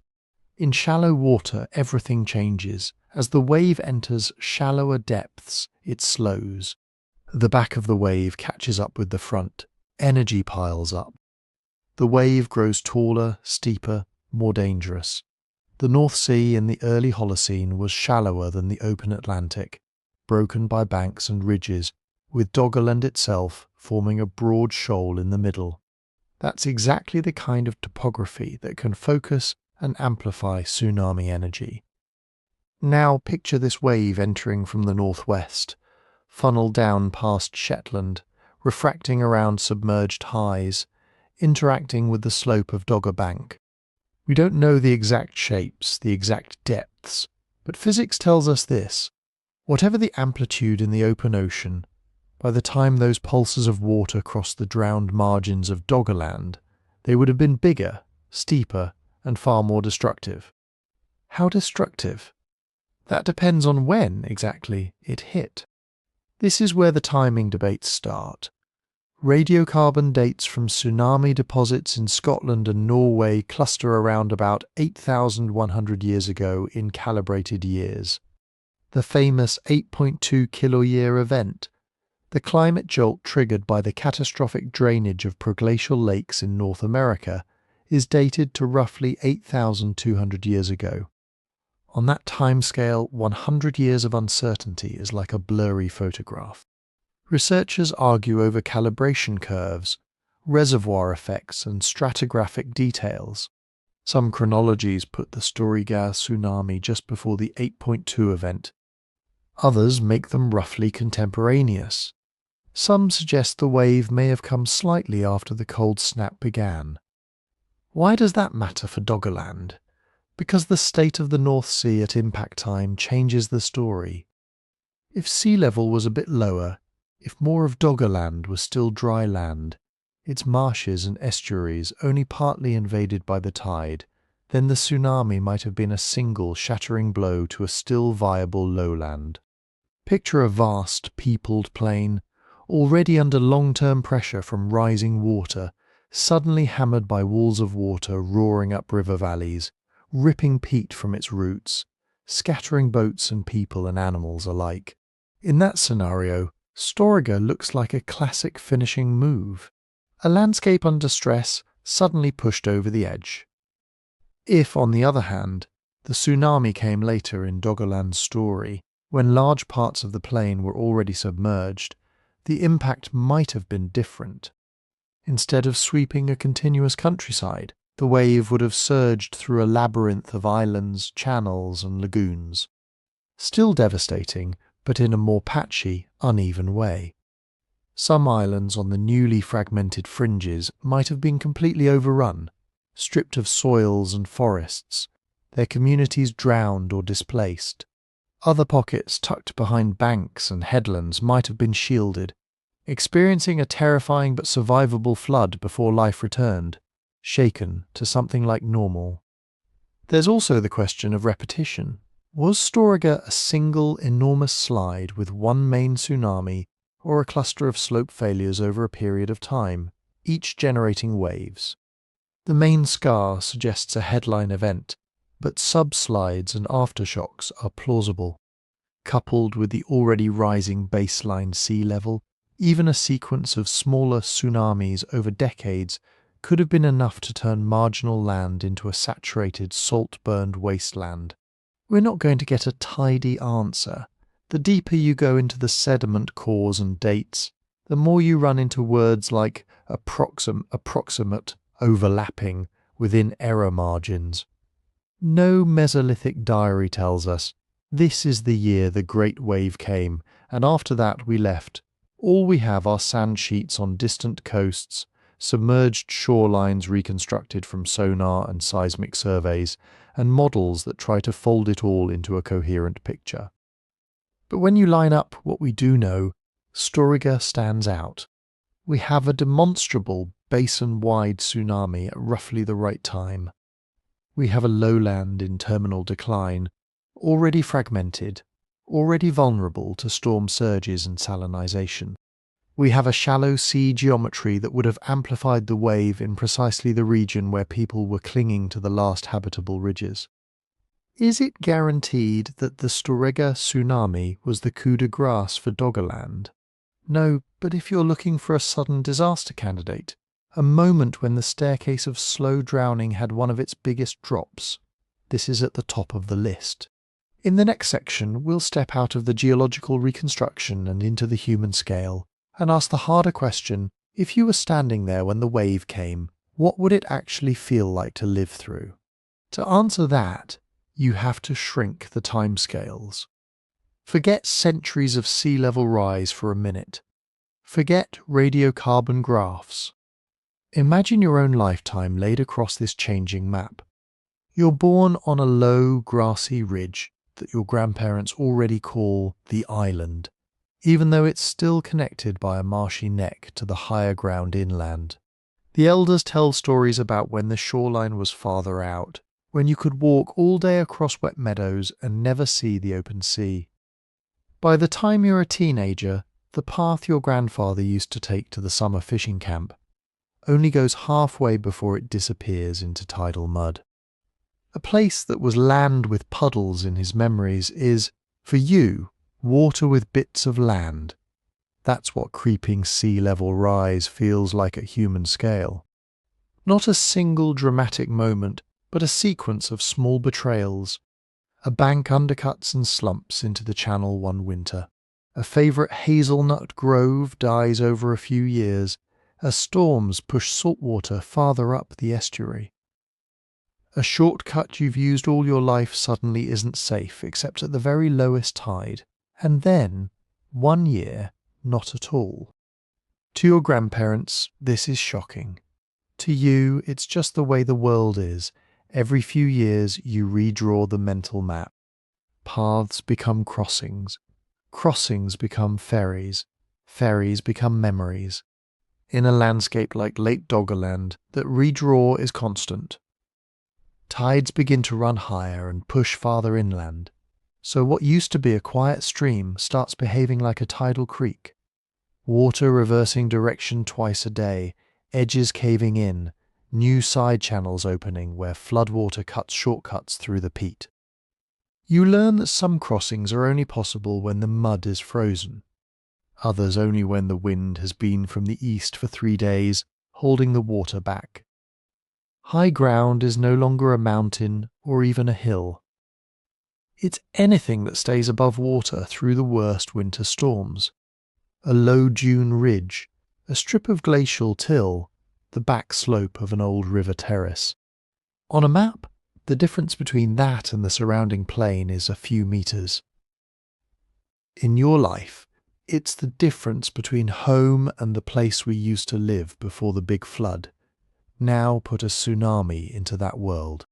In shallow water, everything changes. As the wave enters shallower depths, it slows. The back of the wave catches up with the front. energy piles up. The wave grows taller, steeper, more dangerous. The North Sea in the early Holocene was shallower than the open Atlantic, broken by banks and ridges, with Doggerland itself forming a broad shoal in the middle. That's exactly the kind of topography that can focus and amplify tsunami energy. Now picture this wave entering from the northwest, funneled down past Shetland, refracting around submerged highs, interacting with the slope of Dogger Bank. We don't know the exact shapes, the exact depths, but physics tells us this. Whatever the amplitude in the open ocean, by the time those pulses of water crossed the drowned margins of Doggerland, they would have been bigger, steeper, and far more destructive. How destructive? That depends on when, exactly, it hit. This is where the timing debates start. Radiocarbon dates from tsunami deposits in Scotland and Norway cluster around about 8,100 years ago in calibrated years. The famous 8.2 kiloyear event, the climate jolt triggered by the catastrophic drainage of proglacial lakes in North America, is dated to roughly 8,200 years ago. On that timescale, 100 years of uncertainty is like a blurry photograph. Researchers argue over calibration curves, reservoir effects, and stratigraphic details. Some chronologies put the Storegga tsunami just before the 8.2 event. Others make them roughly contemporaneous. Some suggest the wave may have come slightly after the cold snap began. Why does that matter for Doggerland? Because the state of the North Sea at impact time changes the story. If sea level was a bit lower, if more of Doggerland was still dry land, its marshes and estuaries only partly invaded by the tide, then the tsunami might have been a single shattering blow to a still viable lowland. Picture a vast, peopled plain, already under long-term pressure from rising water, suddenly hammered by walls of water roaring up river valleys, ripping peat from its roots, scattering boats and people and animals alike. In that scenario, Storegga looks like a classic finishing move. A landscape under stress suddenly pushed over the edge. If, on the other hand, the tsunami came later in Doggerland's story, when large parts of the plain were already submerged, the impact might have been different. Instead of sweeping a continuous countryside, the wave would have surged through a labyrinth of islands, channels, and lagoons. Still devastating, but in a more patchy, uneven way. Some islands on the newly fragmented fringes might have been completely overrun, stripped of soils and forests, their communities drowned or displaced. Other pockets tucked behind banks and headlands might have been shielded, experiencing a terrifying but survivable flood before life returned, shaken to something like normal. There's also the question of repetition. Was Storegga a single enormous slide with one main tsunami, or a cluster of slope failures over a period of time, each generating waves? The main scar suggests a headline event, but subslides and aftershocks are plausible. Coupled with the already rising baseline sea level, even a sequence of smaller tsunamis over decades could have been enough to turn marginal land into a saturated, salt-burned wasteland. We're not going to get a tidy answer. The deeper you go into the sediment cores and dates, the more you run into words like approximate, overlapping, within error margins. No Mesolithic diary tells us, this is the year the Great Wave came, and after that we left. All we have are sand sheets on distant coasts, submerged shorelines reconstructed from sonar and seismic surveys, and models that try to fold it all into a coherent picture. But when you line up what we do know, Storegga stands out. We have a demonstrable basin-wide tsunami at roughly the right time. We have a lowland in terminal decline, already fragmented, already vulnerable to storm surges and salinization. We have a shallow sea geometry that would have amplified the wave in precisely the region where people were clinging to the last habitable ridges. Is it guaranteed that the Storegga tsunami was the coup de grace for Doggerland? No, but if you're looking for a sudden disaster candidate, a moment when the staircase of slow drowning had one of its biggest drops, this is at the top of the list. In the next section, we'll step out of the geological reconstruction and into the human scale, and ask the harder question: if you were standing there when the wave came, what would it actually feel like to live through? To answer that, you have to shrink the timescales. Forget centuries of sea level rise for a minute. Forget radiocarbon graphs. Imagine your own lifetime laid across this changing map. You're born on a low, grassy ridge that your grandparents already call the island, even though it's still connected by a marshy neck to the higher ground inland. The elders tell stories about when the shoreline was farther out, when you could walk all day across wet meadows and never see the open sea. By the time you're a teenager, the path your grandfather used to take to the summer fishing camp only goes halfway before it disappears into tidal mud. A place that was land with puddles in his memories is, for you, water with bits of land. That's what creeping sea level rise feels like at human scale. Not a single dramatic moment, but a sequence of small betrayals. A bank undercuts and slumps into the channel one winter. A favourite hazelnut grove dies over a few years, as storms push saltwater farther up the estuary. A shortcut you've used all your life suddenly isn't safe except at the very lowest tide, and then, one year, not at all. To your grandparents, this is shocking. To you, it's just the way the world is. Every few years you redraw the mental map. Paths become crossings. Crossings become ferries. Ferries become memories. In a landscape like Lake Doggerland, that redraw is constant. Tides begin to run higher and push farther inland, so what used to be a quiet stream starts behaving like a tidal creek. Water reversing direction twice a day, edges caving in, new side channels opening where floodwater cuts shortcuts through the peat. You learn that some crossings are only possible when the mud is frozen, others only when the wind has been from the east for 3 days, holding the water back. High ground is no longer a mountain or even a hill. It's anything that stays above water through the worst winter storms. A low dune ridge, a strip of glacial till, the back slope of an old river terrace. On a map, the difference between that and the surrounding plain is a few meters. In your life, it's the difference between home and the place we used to live before the big flood. Now put a tsunami into that world.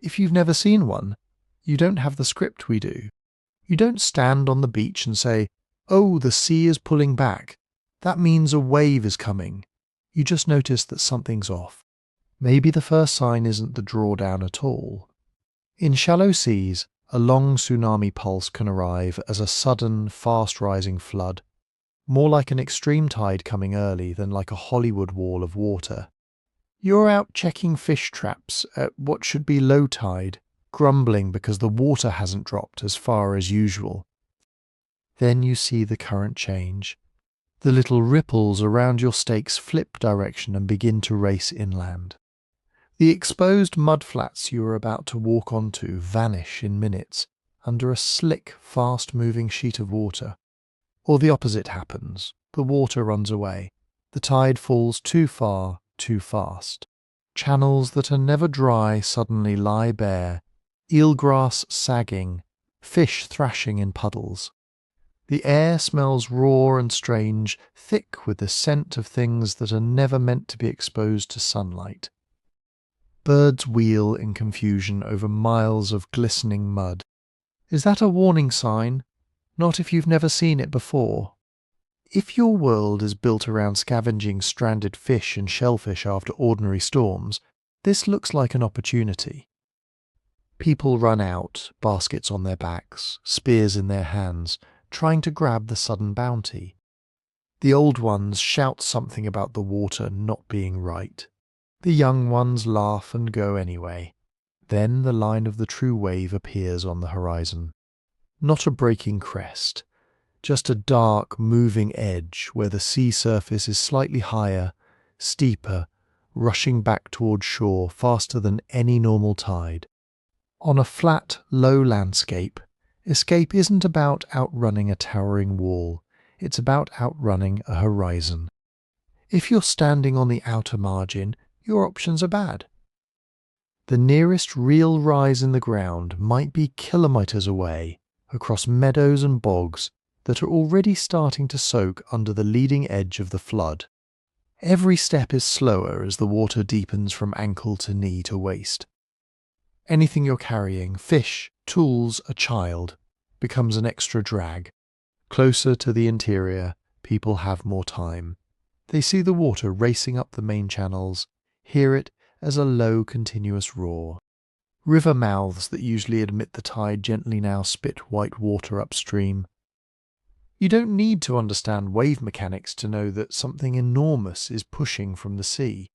If you've never seen one, you don't have the script we do. You don't stand on the beach and say, "Oh, the sea is pulling back. That means a wave is coming." You just notice that something's off. Maybe the first sign isn't the drawdown at all. In shallow seas, a long tsunami pulse can arrive as a sudden, fast-rising flood, more like an extreme tide coming early than like a Hollywood wall of water. You're out checking fish traps at what should be low tide, grumbling because the water hasn't dropped as far as usual. Then you see the current change. The little ripples around your stakes flip direction and begin to race inland. The exposed mudflats you are about to walk onto vanish in minutes under a slick, fast-moving sheet of water. Or the opposite happens. The water runs away. The tide falls too far, too fast. Channels that are never dry suddenly lie bare, eelgrass sagging, fish thrashing in puddles. The air smells raw and strange, thick with the scent of things that are never meant to be exposed to sunlight. Birds wheel in confusion over miles of glistening mud. Is that a warning sign? Not if you've never seen it before. If your world is built around scavenging stranded fish and shellfish after ordinary storms, this looks like an opportunity. People run out, baskets on their backs, spears in their hands, trying to grab the sudden bounty. The old ones shout something about the water not being right. The young ones laugh and go anyway. Then the line of the true wave appears on the horizon. Not a breaking crest, just a dark, moving edge where the sea surface is slightly higher, steeper, rushing back towards shore faster than any normal tide. On a flat, low landscape, escape isn't about outrunning a towering wall, it's about outrunning a horizon. If you're standing on the outer margin, your options are bad. The nearest real rise in the ground might be kilometres away, across meadows and bogs that are already starting to soak under the leading edge of the flood. Every step is slower as the water deepens from ankle to knee to waist. Anything you're carrying, fish, tools, a child, becomes an extra drag. Closer to the interior, people have more time. They see the water racing up the main channels, hear it as a low, continuous roar. River mouths that usually admit the tide gently now spit white water upstream. You don't need to understand wave mechanics to know that something enormous is pushing from the sea.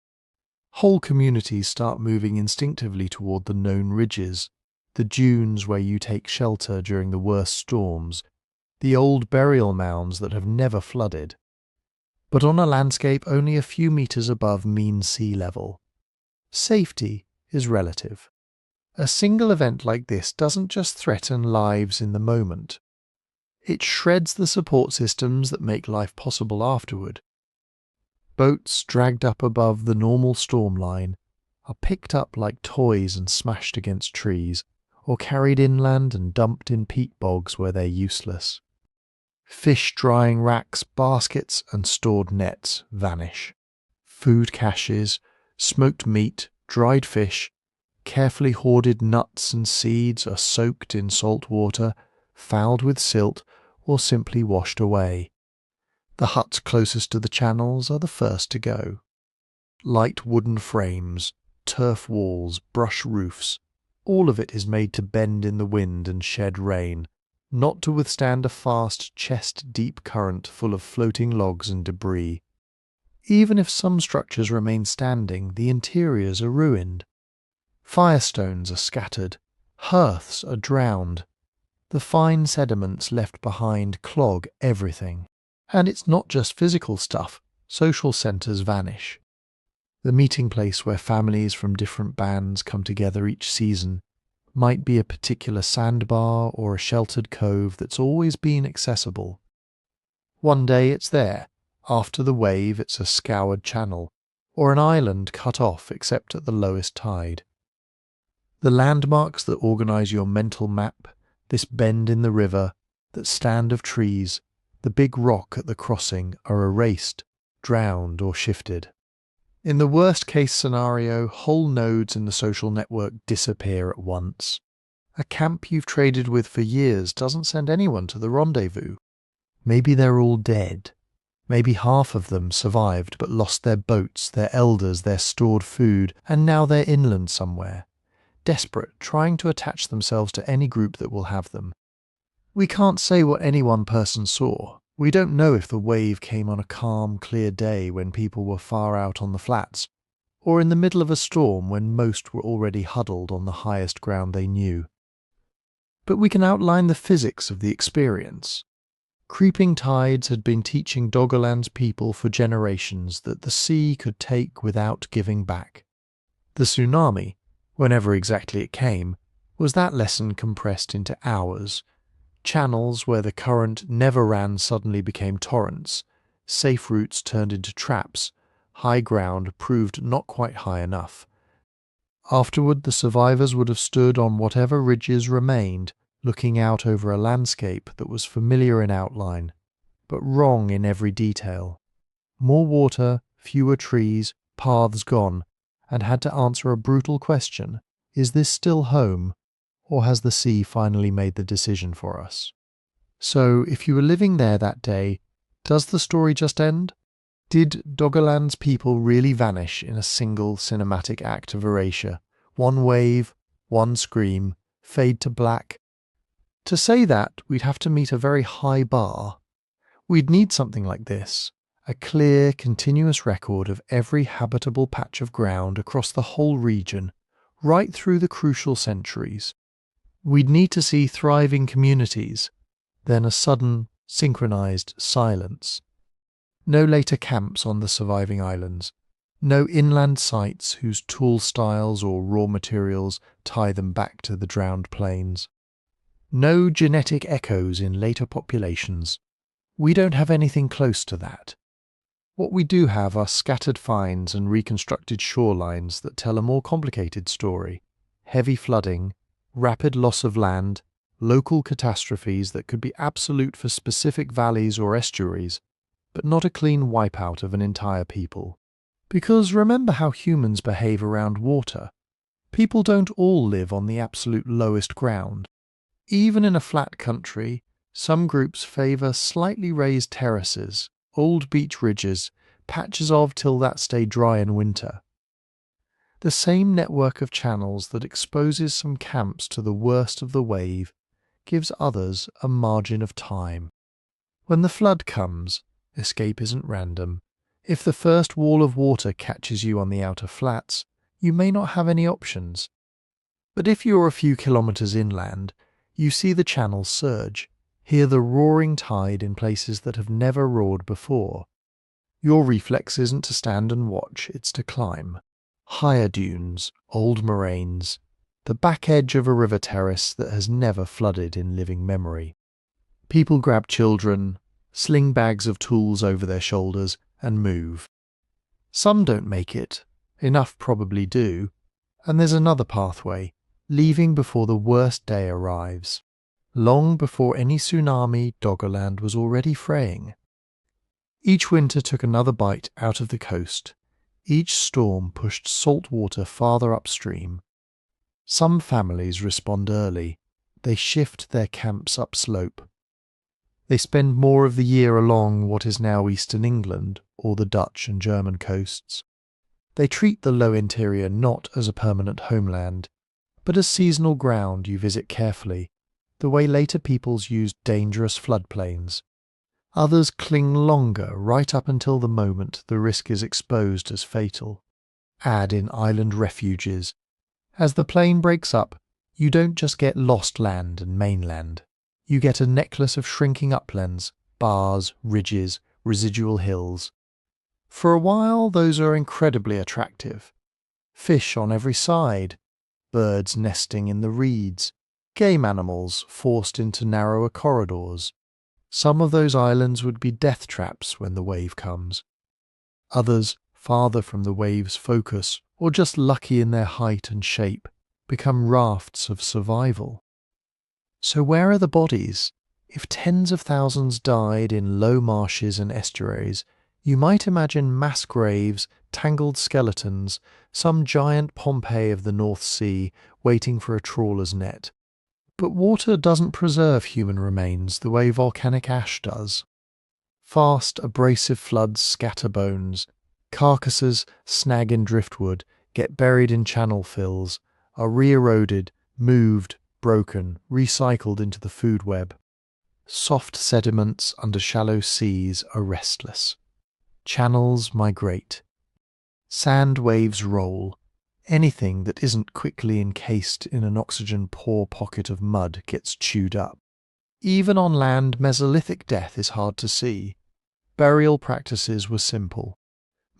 Whole communities start moving instinctively toward the known ridges, the dunes where you take shelter during the worst storms, the old burial mounds that have never flooded. But on a landscape only a few meters above mean sea level, safety is relative. A single event like this doesn't just threaten lives in the moment. It shreds the support systems that make life possible afterward. Boats dragged up above the normal storm line are picked up like toys and smashed against trees, or carried inland and dumped in peat bogs where they're useless. Fish drying racks, baskets and stored nets vanish. Food caches, smoked meat, dried fish, carefully hoarded nuts and seeds are soaked in salt water, fouled with silt, or simply washed away. The huts closest to the channels are the first to go. Light wooden frames, turf walls, brush roofs, all of it is made to bend in the wind and shed rain, not to withstand a fast, chest-deep current full of floating logs and debris. Even if some structures remain standing, the interiors are ruined. Firestones are scattered, hearths are drowned. The fine sediments left behind clog everything. And it's not just physical stuff, social centres vanish. The meeting place where families from different bands come together each season might be a particular sandbar or a sheltered cove that's always been accessible. One day it's there, after the wave it's a scoured channel, or an island cut off except at the lowest tide. The landmarks that organise your mental map, this bend in the river, that stand of trees, the big rock at the crossing are erased, drowned or shifted. In the worst-case scenario, whole nodes in the social network disappear at once. A camp you've traded with for years doesn't send anyone to the rendezvous. Maybe they're all dead. Maybe half of them survived but lost their boats, their elders, their stored food, and now they're inland somewhere, desperate, trying to attach themselves to any group that will have them. We can't say what any one person saw. We don't know if the wave came on a calm, clear day when people were far out on the flats, or in the middle of a storm when most were already huddled on the highest ground they knew. But we can outline the physics of the experience. Creeping tides had been teaching Doggerland's people for generations that the sea could take without giving back. The tsunami, whenever exactly it came, was that lesson compressed into hours. Channels where the current never ran suddenly became torrents, safe routes turned into traps, high ground proved not quite high enough. Afterward the survivors would have stood on whatever ridges remained, looking out over a landscape that was familiar in outline, but wrong in every detail. More water, fewer trees, paths gone, and had to answer a brutal question: is this still home? Or has the sea finally made the decision for us? So, if you were living there that day, does the story just end? Did Doggerland's people really vanish in a single cinematic act of erasure? One wave, one scream, fade to black? To say that, we'd have to meet a very high bar. We'd need something like this, a clear, continuous record of every habitable patch of ground across the whole region, right through the crucial centuries. We'd need to see thriving communities, then a sudden, synchronized silence. No later camps on the surviving islands. No inland sites whose tool styles or raw materials tie them back to the drowned plains. No genetic echoes in later populations. We don't have anything close to that. What we do have are scattered finds and reconstructed shorelines that tell a more complicated story. Heavy flooding, rapid loss of land, local catastrophes that could be absolute for specific valleys or estuaries, but not a clean wipeout of an entire people. Because remember how humans behave around water. People don't all live on the absolute lowest ground. Even in a flat country, some groups favour slightly raised terraces, old beach ridges, patches of till that stay dry in winter. The same network of channels that exposes some camps to the worst of the wave gives others a margin of time. When the flood comes, escape isn't random. If the first wall of water catches you on the outer flats, you may not have any options. But if you're a few kilometres inland, you see the channels surge, hear the roaring tide in places that have never roared before. Your reflex isn't to stand and watch, it's to climb. Higher dunes, old moraines, the back edge of a river terrace that has never flooded in living memory. People grab children, sling bags of tools over their shoulders, and move. Some don't make it, enough probably do, and there's another pathway, leaving before the worst day arrives. Long before any tsunami, Doggerland was already fraying. Each winter took another bite out of the coast. Each storm pushed salt water farther upstream. Some families respond early. They shift their camps upslope. They spend more of the year along what is now eastern England or the Dutch and German coasts. They treat the low interior not as a permanent homeland, but as seasonal ground you visit carefully, the way later peoples used dangerous floodplains. Others cling longer right up until the moment the risk is exposed as fatal. Add in island refuges. As the plain breaks up, you don't just get lost land and mainland. You get a necklace of shrinking uplands, bars, ridges, residual hills. For a while, those are incredibly attractive. Fish on every side, birds nesting in the reeds, game animals forced into narrower corridors. Some of those islands would be death traps when the wave comes. Others, farther from the wave's focus, or just lucky in their height and shape, become rafts of survival. So where are the bodies? If tens of thousands died in low marshes and estuaries, you might imagine mass graves, tangled skeletons, some giant Pompeii of the North Sea waiting for a trawler's net. But water doesn't preserve human remains the way volcanic ash does. Fast, abrasive floods scatter bones. Carcasses snag in driftwood, get buried in channel fills, are re-eroded, moved, broken, recycled into the food web. Soft sediments under shallow seas are restless. Channels migrate. Sand waves roll. Anything that isn't quickly encased in an oxygen-poor pocket of mud gets chewed up. Even on land, Mesolithic death is hard to see. Burial practices were simple.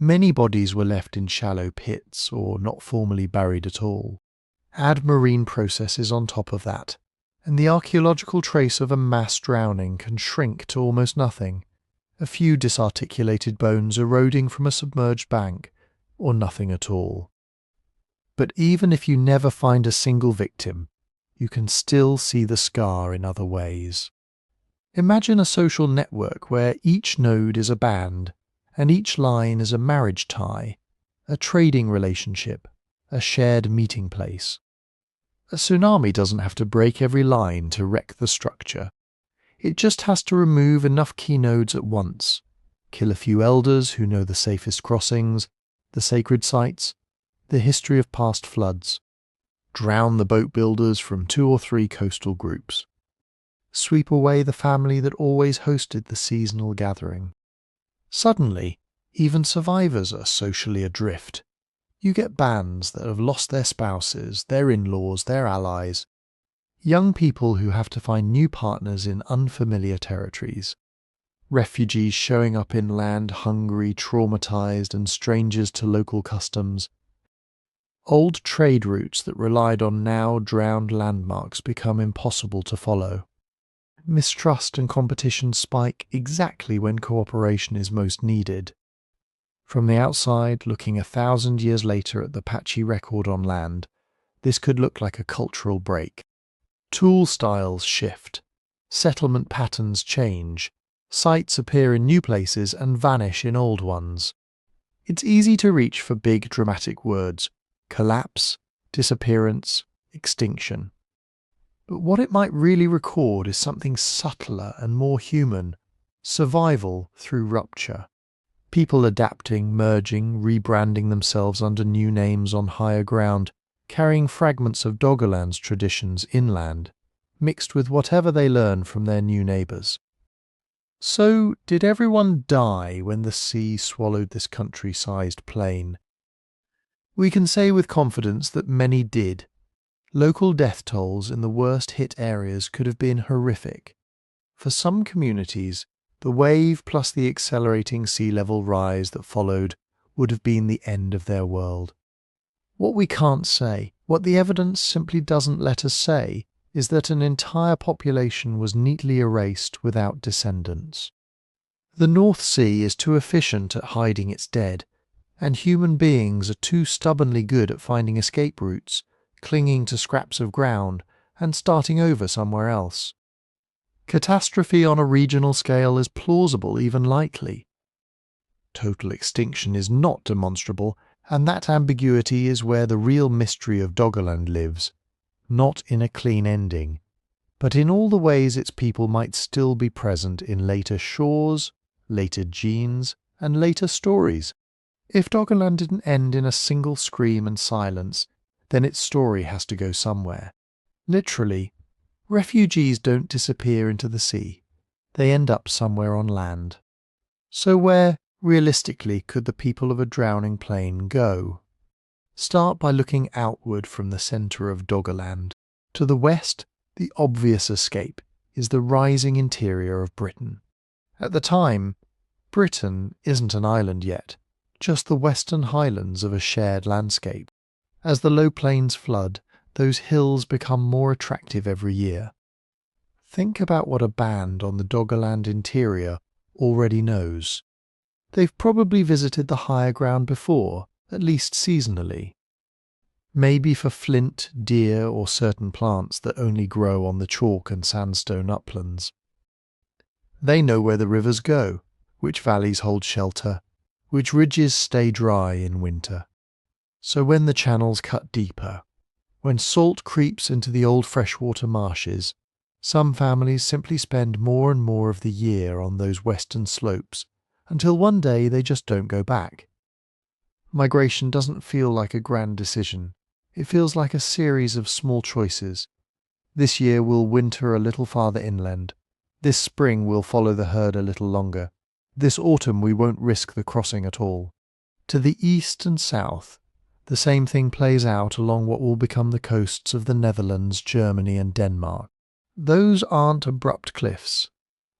Many bodies were left in shallow pits or not formally buried at all. Add marine processes on top of that, and the archaeological trace of a mass drowning can shrink to almost nothing. A few disarticulated bones eroding from a submerged bank, or nothing at all. But even if you never find a single victim, you can still see the scar in other ways. Imagine a social network where each node is a band, and each line is a marriage tie, a trading relationship, a shared meeting place. A tsunami doesn't have to break every line to wreck the structure. It just has to remove enough key nodes at once, kill a few elders who know the safest crossings, the sacred sites, the history of past floods, drown the boat builders from 2 or 3 coastal groups, sweep away the family that always hosted the seasonal gathering. Suddenly, even survivors are socially adrift. You get bands that have lost their spouses, their in-laws, their allies. Young people who have to find new partners in unfamiliar territories. refugees showing up inland, hungry, traumatized, and strangers to local customs. Old trade routes that relied on now drowned landmarks become impossible to follow. Mistrust and competition spike exactly when cooperation is most needed. From the outside, looking 1,000 years later at the patchy record on land, this could look like a cultural break. Tool styles shift, settlement patterns change, sites appear in new places and vanish in old ones. It's easy to reach for big dramatic words: collapse, disappearance, extinction. But what it might really record is something subtler and more human: survival through rupture. People adapting, merging, rebranding themselves under new names on higher ground, carrying fragments of Doggerland's traditions inland, mixed with whatever they learn from their new neighbours. So, did everyone die when the sea swallowed this country-sized plain? We can say with confidence that many did. Local death tolls in the worst-hit areas could have been horrific. For some communities, the wave plus the accelerating sea level rise that followed would have been the end of their world. What we can't say, what the evidence simply doesn't let us say, is that an entire population was neatly erased without descendants. The North Sea is too efficient at hiding its dead, and human beings are too stubbornly good at finding escape routes, clinging to scraps of ground, and starting over somewhere else. Catastrophe on a regional scale is plausible, even likely. Total extinction is not demonstrable, and that ambiguity is where the real mystery of Doggerland lives, not in a clean ending, but in all the ways its people might still be present in later shores, later genes, and later stories. If Doggerland didn't end in a single scream and silence, then its story has to go somewhere. Literally, refugees don't disappear into the sea. They end up somewhere on land. So where, realistically, could the people of a drowning plain go? Start by looking outward from the centre of Doggerland. To the west, the obvious escape is the rising interior of Britain. At the time, Britain isn't an island yet, just the western highlands of a shared landscape. As the low plains flood, those hills become more attractive every year. Think about what a band on the Doggerland interior already knows. They've probably visited the higher ground before, at least seasonally. Maybe for flint, deer, or certain plants that only grow on the chalk and sandstone uplands. They know where the rivers go, which valleys hold shelter, which ridges stay dry in winter. So when the channels cut deeper, when salt creeps into the old freshwater marshes, some families simply spend more and more of the year on those western slopes, until one day they just don't go back. Migration doesn't feel like a grand decision. It feels like a series of small choices. This year we'll winter a little farther inland. This spring we'll follow the herd a little longer. This autumn we won't risk the crossing at all. To the east and south, the same thing plays out along what will become the coasts of the Netherlands, Germany, and Denmark. Those aren't abrupt cliffs.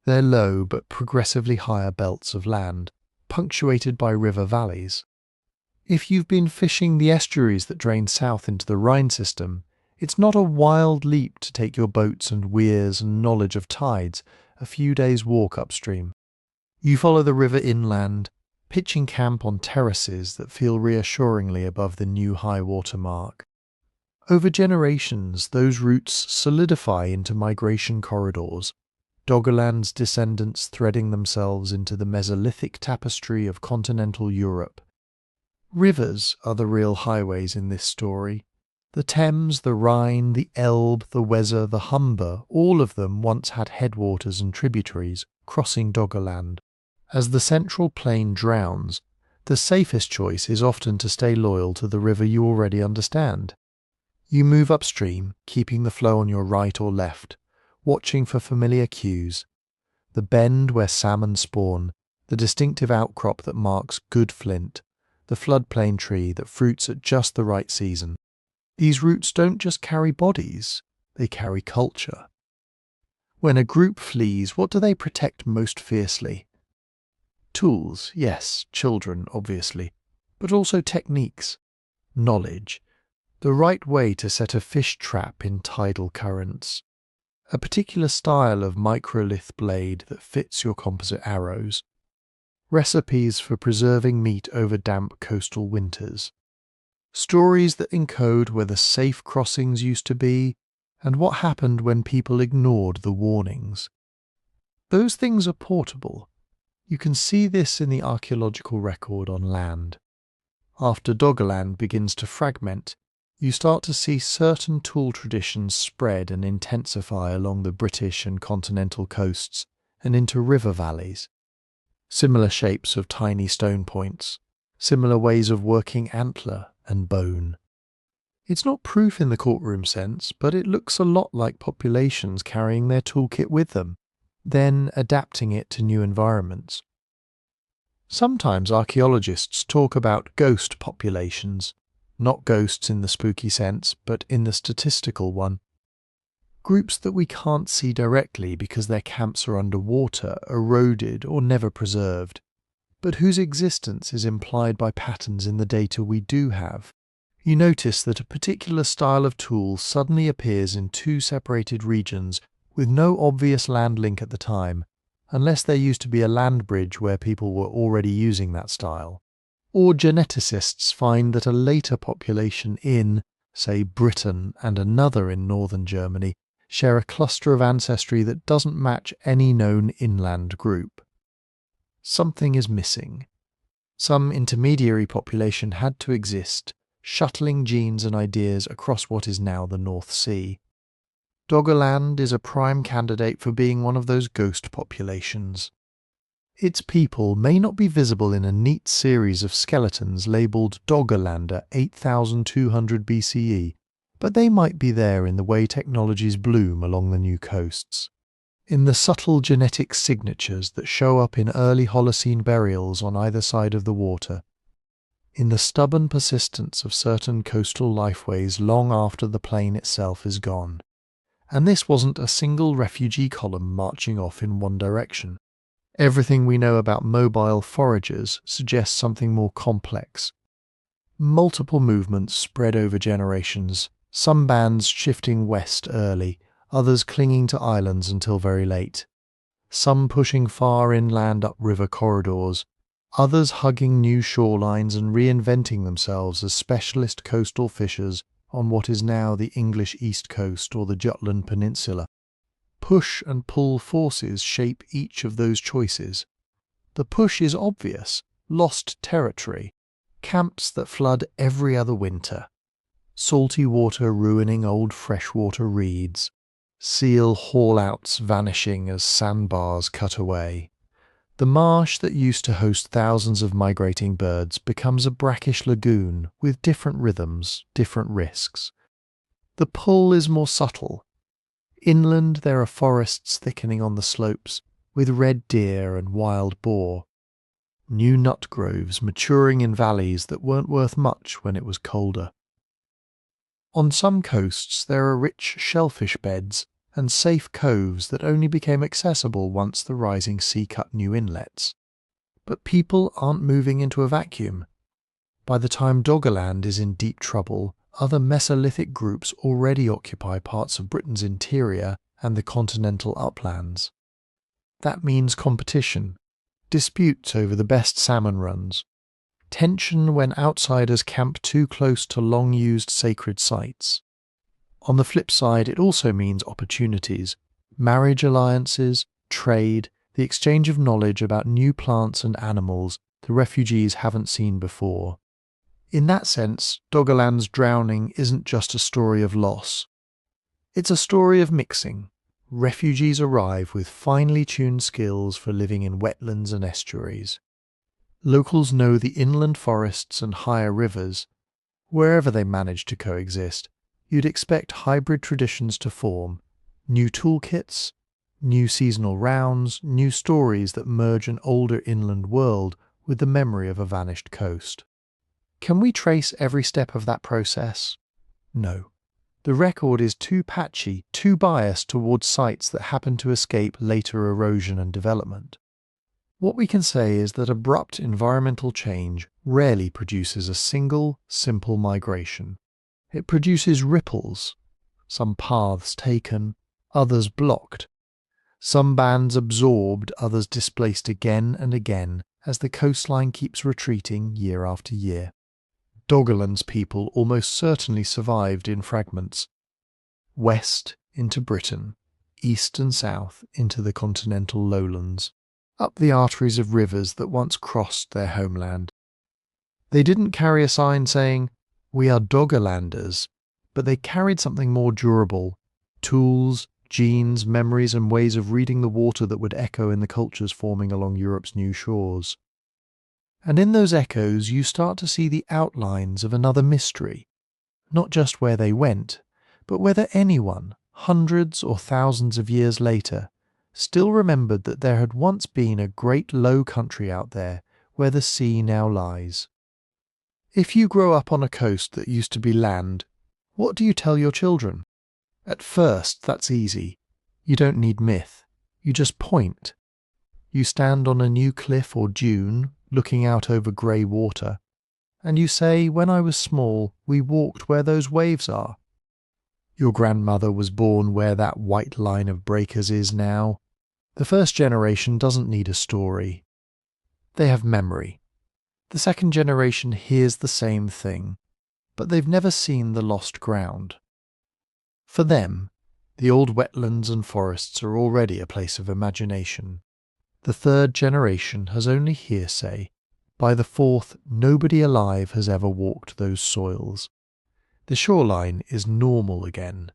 They're low but progressively higher belts of land, punctuated by river valleys. If you've been fishing the estuaries that drain south into the Rhine system, it's not a wild leap to take your boats and weirs and knowledge of tides a few days' walk upstream. You follow the river inland, pitching camp on terraces that feel reassuringly above the new high water mark. Over generations, those routes solidify into migration corridors, Doggerland's descendants threading themselves into the Mesolithic tapestry of continental Europe. Rivers are the real highways in this story. The Thames, the Rhine, the Elbe, the Weser, the Humber, all of them once had headwaters and tributaries crossing Doggerland. As the central plain drowns, the safest choice is often to stay loyal to the river you already understand. You move upstream, keeping the flow on your right or left, watching for familiar cues. The bend where salmon spawn, the distinctive outcrop that marks good flint, the floodplain tree that fruits at just the right season. These routes don't just carry bodies, they carry culture. When a group flees, what do they protect most fiercely? Tools, yes, children, obviously, but also techniques, knowledge, the right way to set a fish trap in tidal currents, a particular style of microlith blade that fits your composite arrows, recipes for preserving meat over damp coastal winters, stories that encode where the safe crossings used to be and what happened when people ignored the warnings. Those things are portable. You can see this in the archaeological record on land. After Doggerland begins to fragment, you start to see certain tool traditions spread and intensify along the British and continental coasts and into river valleys. Similar shapes of tiny stone points, similar ways of working antler and bone. It's not proof in the courtroom sense, but it looks a lot like populations carrying their toolkit with them, then adapting it to new environments. Sometimes archaeologists talk about ghost populations, not ghosts in the spooky sense, but in the statistical one. Groups that we can't see directly because their camps are underwater, eroded, or never preserved, but whose existence is implied by patterns in the data we do have. You notice that a particular style of tool suddenly appears in two separated regions with no obvious land link at the time, unless there used to be a land bridge where people were already using that style. Or geneticists find that a later population in, say, Britain and another in northern Germany share a cluster of ancestry that doesn't match any known inland group. Something is missing. Some intermediary population had to exist, shuttling genes and ideas across what is now the North Sea. Doggerland is a prime candidate for being one of those ghost populations. Its people may not be visible in a neat series of skeletons labelled Doggerlander 8200 BCE, but they might be there in the way technologies bloom along the new coasts. In the subtle genetic signatures that show up in early Holocene burials on either side of the water. In the stubborn persistence of certain coastal lifeways long after the plain itself is gone. And this wasn't a single refugee column marching off in one direction. Everything we know about mobile foragers suggests something more complex. Multiple movements spread over generations, some bands shifting west early, others clinging to islands until very late. Some pushing far inland up river corridors, others hugging new shorelines and reinventing themselves as specialist coastal fishers on what is now the English East Coast or the Jutland Peninsula. Push and pull forces shape each of those choices. The push is obvious, lost territory, camps that flood every other winter, salty water ruining old freshwater reeds, seal haul-outs vanishing as sandbars cut away. The marsh that used to host thousands of migrating birds becomes a brackish lagoon with different rhythms, different risks. The pull is more subtle. Inland there are forests thickening on the slopes, with red deer and wild boar. New nut groves maturing in valleys that weren't worth much when it was colder. On some coasts there are rich shellfish beds and safe coves that only became accessible once the rising sea cut new inlets. But people aren't moving into a vacuum. By the time Doggerland is in deep trouble, other Mesolithic groups already occupy parts of Britain's interior and the continental uplands. That means competition, disputes over the best salmon runs, tension when outsiders camp too close to long-used sacred sites. On the flip side, it also means opportunities, marriage alliances, trade, the exchange of knowledge about new plants and animals the refugees haven't seen before. In that sense, Doggerland's drowning isn't just a story of loss. It's a story of mixing. Refugees arrive with finely tuned skills for living in wetlands and estuaries. Locals know the inland forests and higher rivers. Wherever they manage to coexist, you'd expect hybrid traditions to form, new toolkits, new seasonal rounds, new stories that merge an older inland world with the memory of a vanished coast. Can we trace every step of that process? No. The record is too patchy, too biased towards sites that happen to escape later erosion and development. What we can say is that abrupt environmental change rarely produces a single, simple migration. It produces ripples, some paths taken, others blocked, some bands absorbed, others displaced again and again as the coastline keeps retreating year after year. Doggerland's people almost certainly survived in fragments. West into Britain, east and south into the continental lowlands, up the arteries of rivers that once crossed their homeland. They didn't carry a sign saying, "We are Doggerlanders," but they carried something more durable, tools, genes, memories and ways of reading the water that would echo in the cultures forming along Europe's new shores. And in those echoes you start to see the outlines of another mystery, not just where they went, but whether anyone, hundreds or thousands of years later, still remembered that there had once been a great low country out there where the sea now lies. If you grow up on a coast that used to be land, what do you tell your children? At first, that's easy. You don't need myth. You just point. You stand on a new cliff or dune, looking out over grey water, and you say, "When I was small, we walked where those waves are." Your grandmother was born where that white line of breakers is now. The first generation doesn't need a story. They have memory. The second generation hears the same thing, but they've never seen the lost ground. For them, the old wetlands and forests are already a place of imagination. The third generation has only hearsay. By the fourth, nobody alive has ever walked those soils. The shoreline is normal again.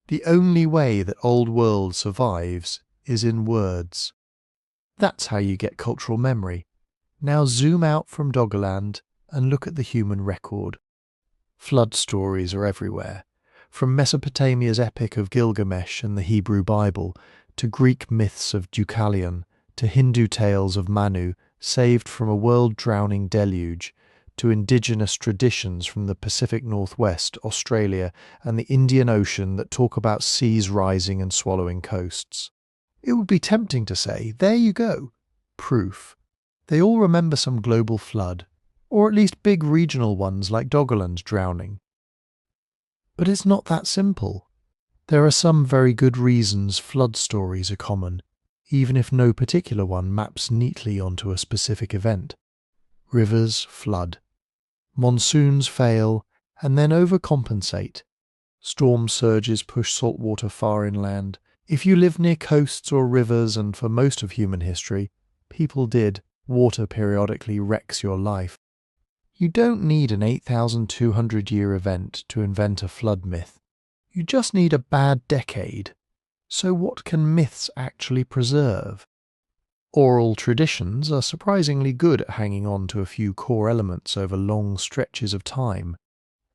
The only way that old world survives is in words. That's how you get cultural memory. Now zoom out from Doggerland and look at the human record. Flood stories are everywhere. From Mesopotamia's epic of Gilgamesh and the Hebrew Bible, to Greek myths of Deucalion, to Hindu tales of Manu, saved from a world-drowning deluge, to indigenous traditions from the Pacific Northwest, Australia, and the Indian Ocean that talk about seas rising and swallowing coasts. It would be tempting to say, there you go, proof. They all remember some global flood, or at least big regional ones like Doggerland's drowning. But it's not that simple. There are some very good reasons flood stories are common, even if no particular one maps neatly onto a specific event. Rivers flood. Monsoons fail and then overcompensate. Storm surges push salt water far inland. If you live near coasts or rivers, and for most of human history, people did, water periodically wrecks your life. You don't need an 8,200-year event to invent a flood myth. You just need a bad decade. So what can myths actually preserve? Oral traditions are surprisingly good at hanging on to a few core elements over long stretches of time.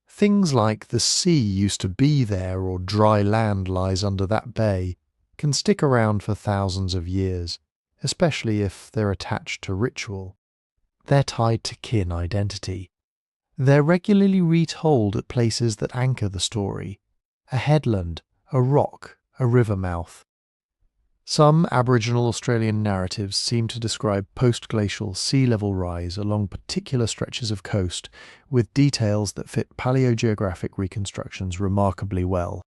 Things like the sea used to be there or dry land lies under that bay can stick around for thousands of years, especially if they're attached to ritual. They're tied to kin identity. They're regularly retold at places that anchor the story. A headland, a rock, a river mouth. Some Aboriginal Australian narratives seem to describe post-glacial sea level rise along particular stretches of coast with details that fit paleogeographic reconstructions remarkably well.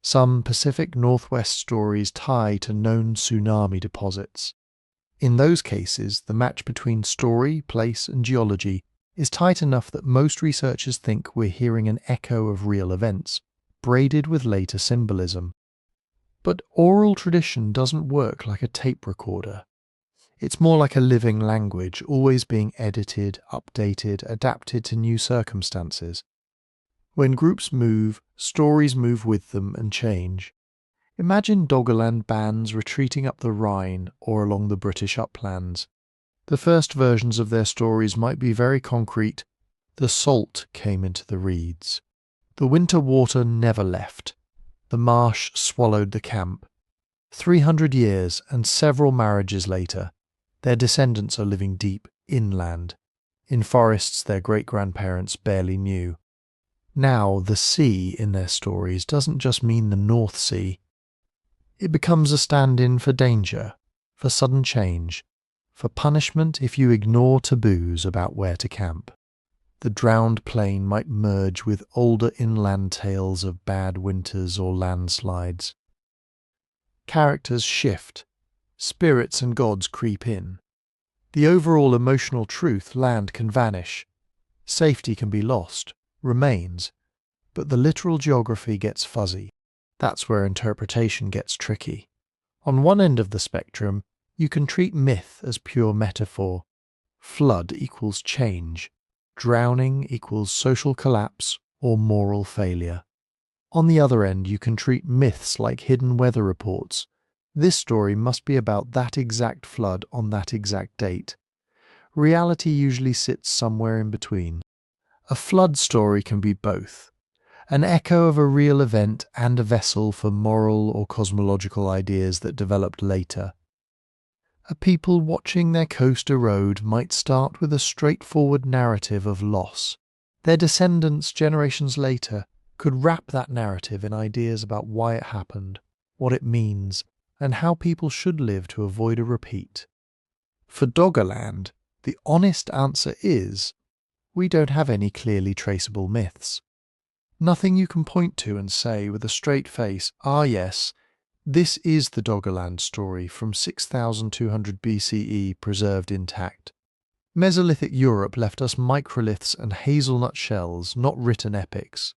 Some Pacific Northwest stories tie to known tsunami deposits. In those cases, the match between story, place and geology is tight enough that most researchers think we're hearing an echo of real events, braided with later symbolism. But oral tradition doesn't work like a tape recorder. It's more like a living language, always being edited, updated, adapted to new circumstances. When groups move, stories move with them and change. Imagine Doggerland bands retreating up the Rhine or along the British uplands. The first versions of their stories might be very concrete. The salt came into the reeds. The winter water never left. The marsh swallowed the camp. 300 years and several marriages later, their descendants are living deep inland, in forests their great-grandparents barely knew. Now, the sea in their stories doesn't just mean the North Sea. It becomes a stand-in for danger, for sudden change, for punishment if you ignore taboos about where to camp. The drowned plain might merge with older inland tales of bad winters or landslides. Characters shift, spirits and gods creep in. The overall emotional truth, land can vanish. Safety can be lost, remains, but the literal geography gets fuzzy. That's where interpretation gets tricky. On one end of the spectrum, you can treat myth as pure metaphor. Flood equals change. Drowning equals social collapse or moral failure. On the other end, you can treat myths like hidden weather reports. This story must be about that exact flood on that exact date. Reality usually sits somewhere in between. A flood story can be both. An echo of a real event and a vessel for moral or cosmological ideas that developed later. A people watching their coast erode might start with a straightforward narrative of loss. Their descendants, generations later, could wrap that narrative in ideas about why it happened, what it means, and how people should live to avoid a repeat. For Doggerland, the honest answer is, we don't have any clearly traceable myths. Nothing you can point to and say with a straight face, ah yes, this is the Doggerland story from 6200 BCE preserved intact. Mesolithic Europe left us microliths and hazelnut shells, not written epics.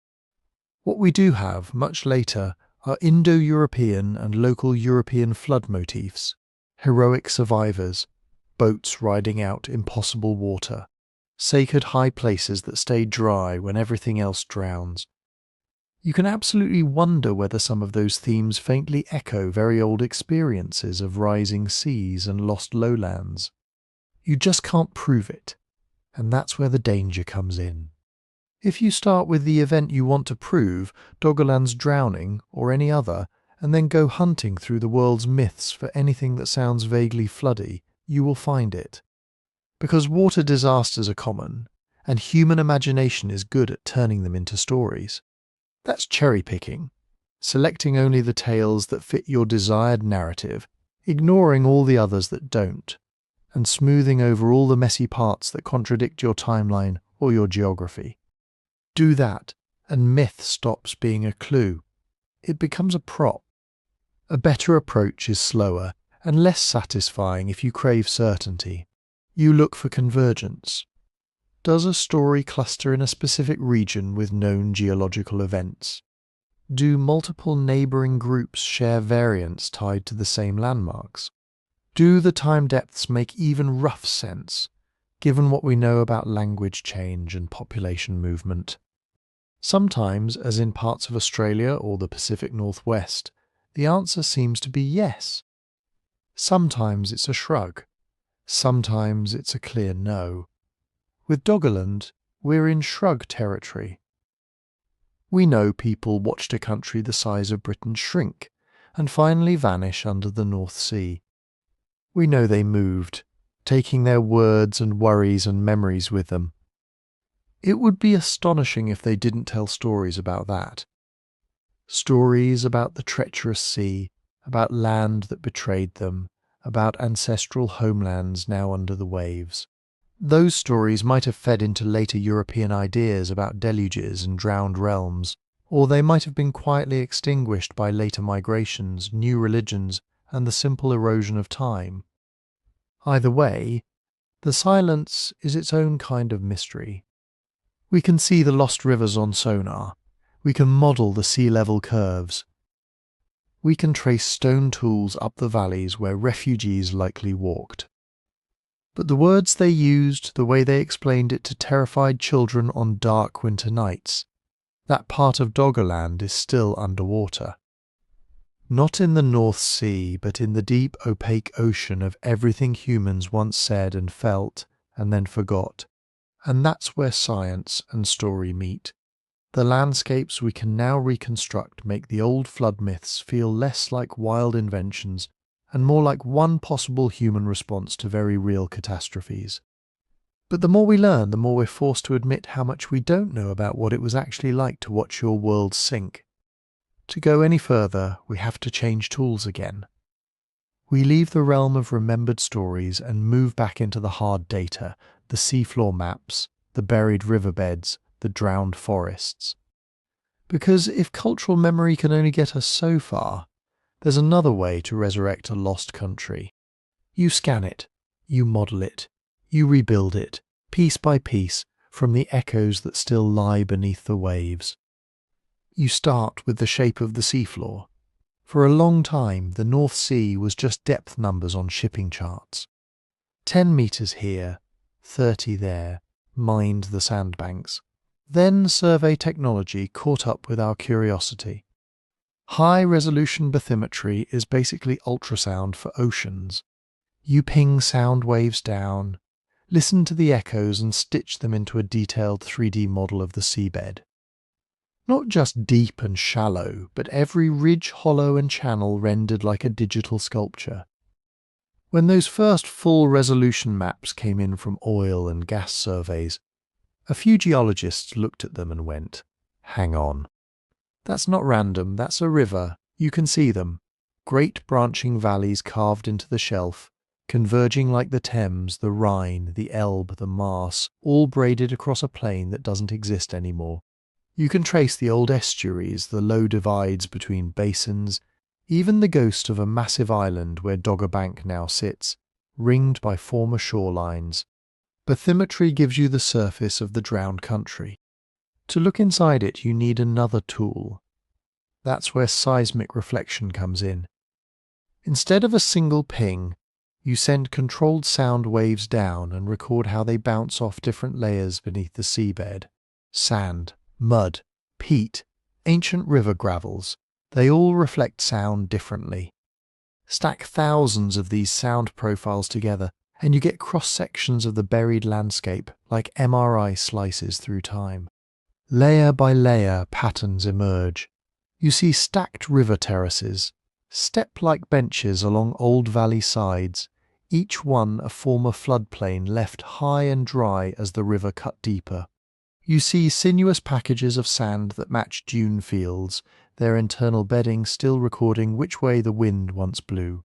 What we do have, much later, are Indo-European and local European flood motifs, heroic survivors, boats riding out impossible water, sacred high places that stay dry when everything else drowns. You can absolutely wonder whether some of those themes faintly echo very old experiences of rising seas and lost lowlands. You just can't prove it, and that's where the danger comes in. If you start with the event you want to prove, Doggerland's drowning or any other, and then go hunting through the world's myths for anything that sounds vaguely floody, you will find it. Because water disasters are common, and human imagination is good at turning them into stories. That's cherry-picking, selecting only the tales that fit your desired narrative, ignoring all the others that don't, and smoothing over all the messy parts that contradict your timeline or your geography. Do that, and myth stops being a clue. It becomes a prop. A better approach is slower and less satisfying if you crave certainty. You look for convergence. Does a story cluster in a specific region with known geological events? Do multiple neighbouring groups share variants tied to the same landmarks? Do the time depths make even rough sense, given what we know about language change and population movement? Sometimes, as in parts of Australia or the Pacific Northwest, the answer seems to be yes. Sometimes it's a shrug. Sometimes it's a clear no. With Doggerland, we're in shrug territory. We know people watched a country the size of Britain shrink and finally vanish under the North Sea. We know they moved, taking their words and worries and memories with them. It would be astonishing if they didn't tell stories about that. Stories about the treacherous sea, about land that betrayed them, about ancestral homelands now under the waves. Those stories might have fed into later European ideas about deluges and drowned realms, or they might have been quietly extinguished by later migrations, new religions, and the simple erosion of time. Either way, the silence is its own kind of mystery. We can see the lost rivers on sonar. We can model the sea level curves. We can trace stone tools up the valleys where refugees likely walked. But the words they used, the way they explained it to terrified children on dark winter nights, that part of Doggerland is still underwater. Not in the North Sea, but in the deep, opaque ocean of everything humans once said and felt, and then forgot. And that's where science and story meet. The landscapes we can now reconstruct make the old flood myths feel less like wild inventions and more like one possible human response to very real catastrophes. But the more we learn, the more we're forced to admit how much we don't know about what it was actually like to watch your world sink. To go any further, we have to change tools again. We leave the realm of remembered stories and move back into the hard data, the seafloor maps, the buried riverbeds, the drowned forests. Because if cultural memory can only get us so far, there's another way to resurrect a lost country. You scan it, you model it, you rebuild it, piece by piece, from the echoes that still lie beneath the waves. You start with the shape of the seafloor. For a long time, the North Sea was just depth numbers on shipping charts. 10 metres here, 30 there, mined the sandbanks. Then survey technology caught up with our curiosity. High-resolution bathymetry is basically ultrasound for oceans. You ping sound waves down, listen to the echoes and stitch them into a detailed 3D model of the seabed. Not just deep and shallow, but every ridge, hollow and channel rendered like a digital sculpture. When those first full-resolution maps came in from oil and gas surveys, a few geologists looked at them and went, "Hang on. That's not random, that's a river. You can see them. Great branching valleys carved into the shelf, converging like the Thames, the Rhine, the Elbe, the Maas, all braided across a plain that doesn't exist anymore. You can trace the old estuaries, the low divides between basins, even the ghost of a massive island where Doggerbank now sits, ringed by former shorelines. Bathymetry gives you the surface of the drowned country. To look inside it, you need another tool. That's where seismic reflection comes in. Instead of a single ping, you send controlled sound waves down and record how they bounce off different layers beneath the seabed. Sand, mud, peat, ancient river gravels, they all reflect sound differently. Stack thousands of these sound profiles together and you get cross-sections of the buried landscape like MRI slices through time. Layer by layer, patterns emerge. You see stacked river terraces, step-like benches along old valley sides, each one a former floodplain left high and dry as the river cut deeper. You see sinuous packages of sand that match dune fields, their internal bedding still recording which way the wind once blew.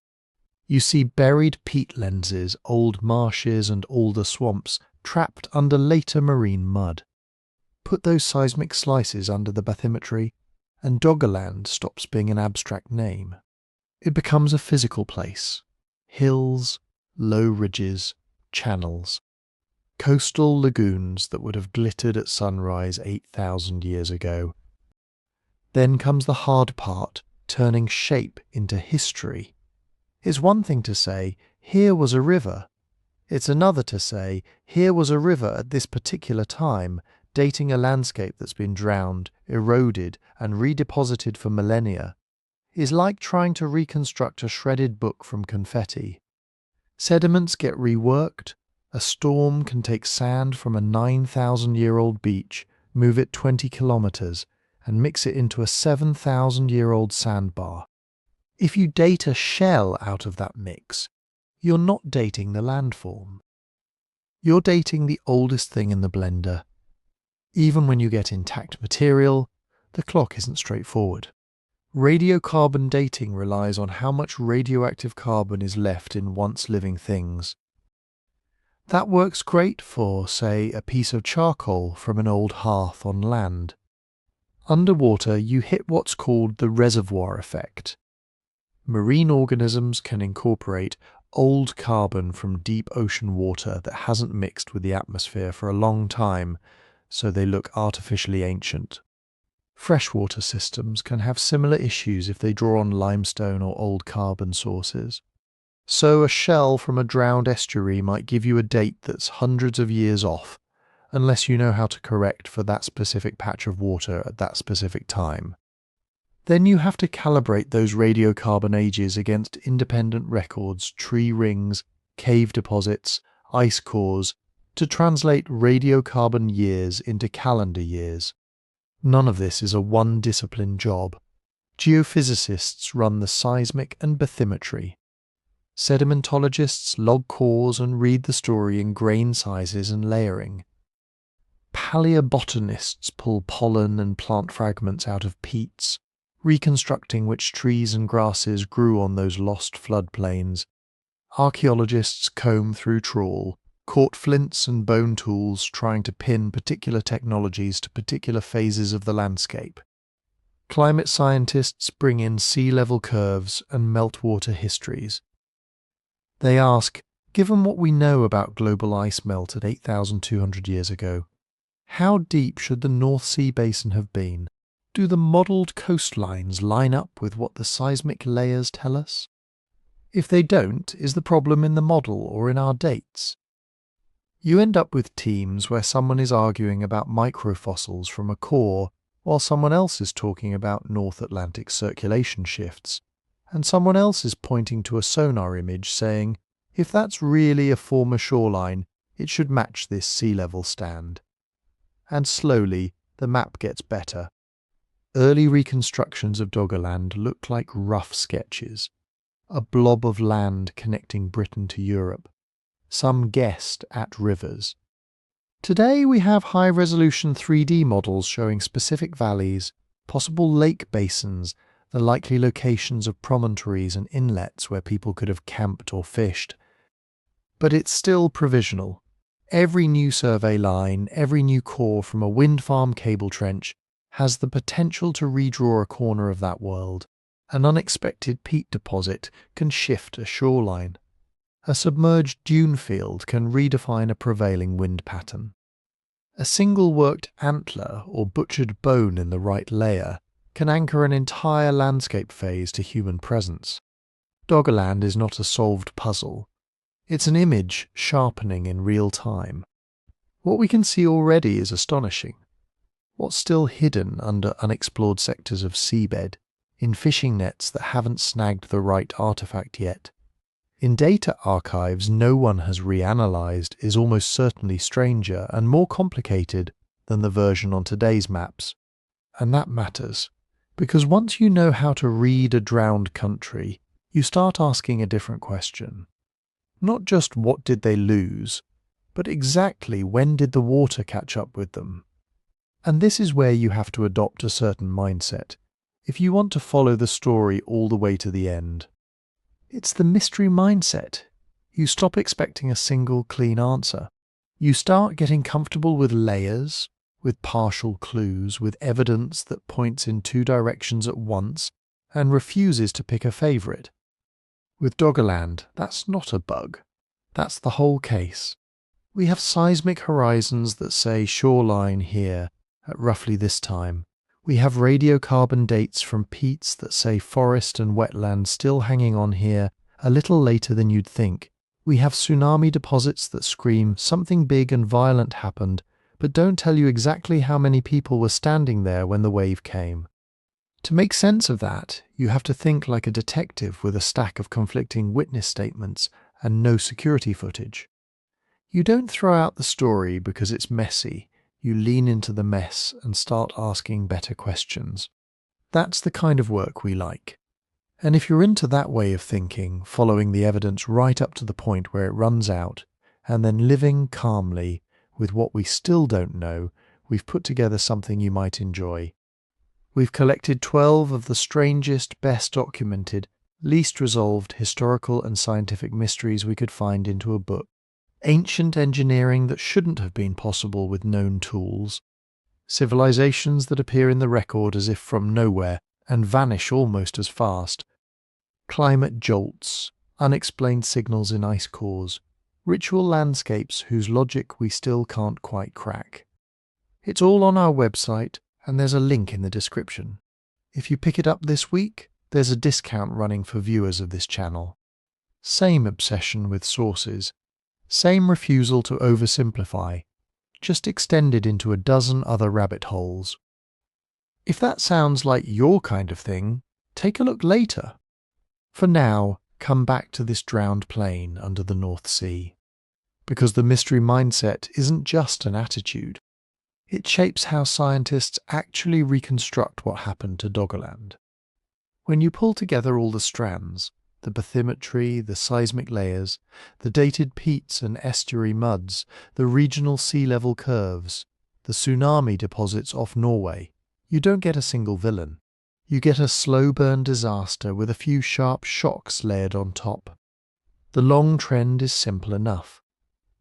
You see buried peat lenses, old marshes and alder swamps trapped under later marine mud. Put those seismic slices under the bathymetry, and Doggerland stops being an abstract name. It becomes a physical place. Hills, low ridges, channels. Coastal lagoons that would have glittered at sunrise 8,000 years ago. Then comes the hard part, turning shape into history. It's one thing to say, here was a river. It's another to say, here was a river at this particular time, dating a landscape that's been drowned, eroded, and redeposited for millennia. Is like trying to reconstruct a shredded book from confetti. Sediments get reworked. A storm can take sand from a 9,000-year-old beach, move it 20 kilometers, and mix it into a 7,000-year-old sandbar. If you date a shell out of that mix, you're not dating the landform. You're dating the oldest thing in the blender. Even when you get intact material, the clock isn't straightforward. Radiocarbon dating relies on how much radioactive carbon is left in once living things. That works great for, say, a piece of charcoal from an old hearth on land. Underwater, you hit what's called the reservoir effect. Marine organisms can incorporate old carbon from deep ocean water that hasn't mixed with the atmosphere for a long time, so they look artificially ancient. Freshwater systems can have similar issues if they draw on limestone or old carbon sources. So a shell from a drowned estuary might give you a date that's hundreds of years off, unless you know how to correct for that specific patch of water at that specific time. Then you have to calibrate those radiocarbon ages against independent records, tree rings, cave deposits, ice cores, to translate radiocarbon years into calendar years. None of this is a one-discipline job. Geophysicists run the seismic and bathymetry. Sedimentologists log cores and read the story in grain sizes and layering. Paleobotanists pull pollen and plant fragments out of peats, reconstructing which trees and grasses grew on those lost floodplains. Archaeologists comb through trawl, caught flints and bone tools trying to pin particular technologies to particular phases of the landscape. Climate scientists bring in sea level curves and meltwater histories. They ask, given what we know about global ice melt at 8,200 years ago, how deep should the North Sea basin have been? Do the modelled coastlines line up with what the seismic layers tell us? If they don't, is the problem in the model or in our dates? You end up with teams where someone is arguing about microfossils from a core, while someone else is talking about North Atlantic circulation shifts, and someone else is pointing to a sonar image saying, if that's really a former shoreline, it should match this sea level stand. And slowly, the map gets better. Early reconstructions of Doggerland look like rough sketches. A blob of land connecting Britain to Europe. Some guessed at rivers. Today we have high-resolution 3D models showing specific valleys, possible lake basins, the likely locations of promontories and inlets where people could have camped or fished. But it's still provisional. Every new survey line, every new core from a wind farm cable trench has the potential to redraw a corner of that world. An unexpected peat deposit can shift a shoreline. A submerged dune field can redefine a prevailing wind pattern. A single worked antler or butchered bone in the right layer can anchor an entire landscape phase to human presence. Doggerland is not a solved puzzle. It's an image sharpening in real time. What we can see already is astonishing. What's still hidden under unexplored sectors of seabed, in fishing nets that haven't snagged the right artifact yet. In data archives no one has reanalyzed is almost certainly stranger and more complicated than the version on today's maps. And that matters, because once you know how to read a drowned country, you start asking a different question. Not just what did they lose, but exactly when did the water catch up with them? And this is where you have to adopt a certain mindset, if you want to follow the story all the way to the end. It's the mystery mindset. You stop expecting a single clean answer. You start getting comfortable with layers, with partial clues, with evidence that points in two directions at once and refuses to pick a favourite. With Doggerland, that's not a bug. That's the whole case. We have seismic horizons that say shoreline here at roughly this time. We have radiocarbon dates from peats that say forest and wetland still hanging on here a little later than you'd think. We have tsunami deposits that scream something big and violent happened, but don't tell you exactly how many people were standing there when the wave came. To make sense of that, you have to think like a detective with a stack of conflicting witness statements and no security footage. You don't throw out the story because it's messy. You lean into the mess and start asking better questions. That's the kind of work we like. And if you're into that way of thinking, following the evidence right up to the point where it runs out, and then living calmly with what we still don't know, we've put together something you might enjoy. We've collected 12 of the strangest, best documented, least resolved historical and scientific mysteries we could find into a book. Ancient engineering that shouldn't have been possible with known tools. Civilizations that appear in the record as if from nowhere and vanish almost as fast. Climate jolts, unexplained signals in ice cores, ritual landscapes whose logic we still can't quite crack. It's all on our website, and there's a link in the description. If you pick it up this week, there's a discount running for viewers of this channel. Same obsession with sources, same refusal to oversimplify, just extended into a dozen other rabbit holes. If that sounds like your kind of thing, take a look later. For now, come back to this drowned plain under the North Sea. Because the mystery mindset isn't just an attitude. It shapes how scientists actually reconstruct what happened to Doggerland. When you pull together all the strands, the bathymetry, the seismic layers, the dated peats and estuary muds, the regional sea level curves, the tsunami deposits off Norway, you don't get a single villain. You get a slow burn disaster with a few sharp shocks layered on top. The long trend is simple enough.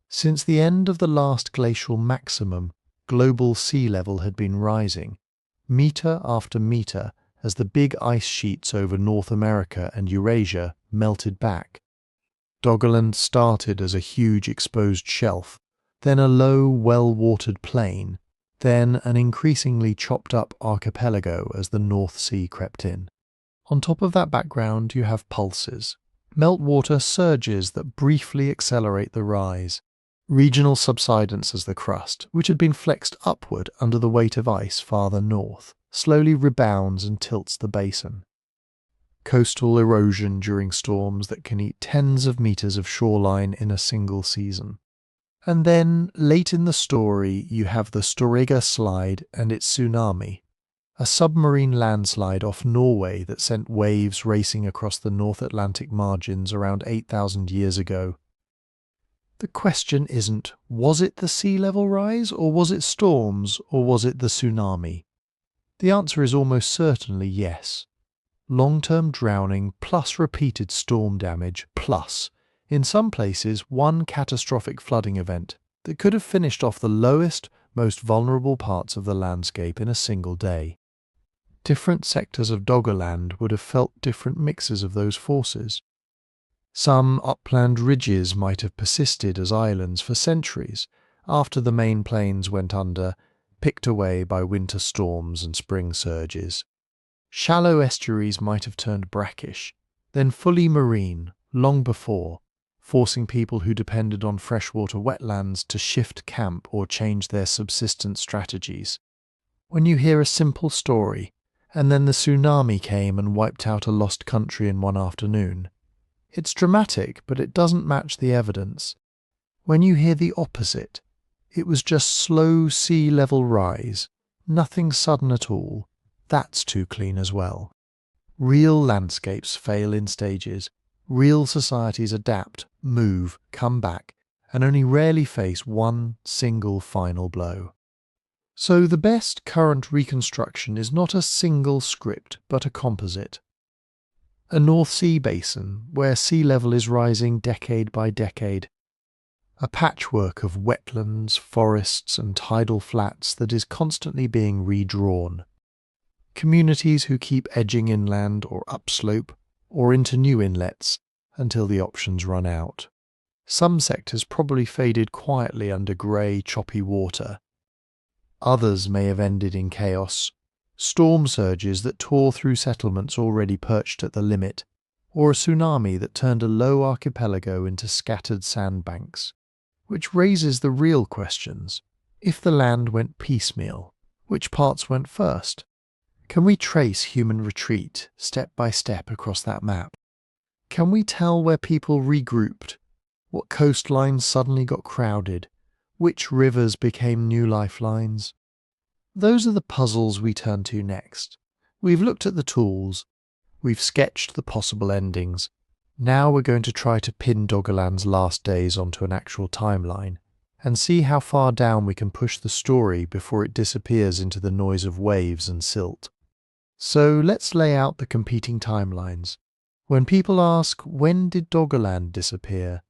Since the end of the last glacial maximum, global sea level had been rising, metre after metre, as the big ice sheets over North America and Eurasia melted back. Doggerland started as a huge exposed shelf, then a low, well-watered plain, then an increasingly chopped-up archipelago as the North Sea crept in. On top of that background you have pulses, meltwater surges that briefly accelerate the rise, regional subsidence as the crust, which had been flexed upward under the weight of ice farther north, slowly rebounds and tilts the basin. Coastal erosion during storms that can eat tens of meters of shoreline in a single season. And then, late in the story, you have the Storegga slide and its tsunami, a submarine landslide off Norway that sent waves racing across the North Atlantic margins around 8,000 years ago. The question isn't, was it the sea level rise, or was it storms, or was it the tsunami? The answer is almost certainly yes. Long-term drowning plus repeated storm damage plus, in some places, one catastrophic flooding event that could have finished off the lowest, most vulnerable parts of the landscape in a single day. Different sectors of Doggerland would have felt different mixes of those forces. Some upland ridges might have persisted as islands for centuries after the main plains went under, picked away by winter storms and spring surges. Shallow estuaries might have turned brackish, then fully marine, long before, forcing people who depended on freshwater wetlands to shift camp or change their subsistence strategies. When you hear a simple story, and then the tsunami came and wiped out a lost country in one afternoon, it's dramatic, but it doesn't match the evidence. When you hear the opposite, it was just slow sea level rise, nothing sudden at all, that's too clean as well. Real landscapes fail in stages. Real societies adapt, move, come back, and only rarely face one single final blow. So the best current reconstruction is not a single script, but a composite. A North Sea basin where sea level is rising decade by decade. A patchwork of wetlands, forests, and tidal flats that is constantly being redrawn. Communities who keep edging inland or upslope, or into new inlets, until the options run out. Some sectors probably faded quietly under grey, choppy water. Others may have ended in chaos, storm surges that tore through settlements already perched at the limit, or a tsunami that turned a low archipelago into scattered sandbanks. Which raises the real questions. If the land went piecemeal, which parts went first? Can we trace human retreat, step by step, across that map? Can we tell where people regrouped, what coastlines suddenly got crowded, which rivers became new lifelines? Those are the puzzles we turn to next. We've looked at the tools, we've sketched the possible endings. Now we're going to try to pin Doggerland's last days onto an actual timeline, and see how far down we can push the story before it disappears into the noise of waves and silt. So let's lay out the competing timelines. When people ask, when did Doggerland disappear?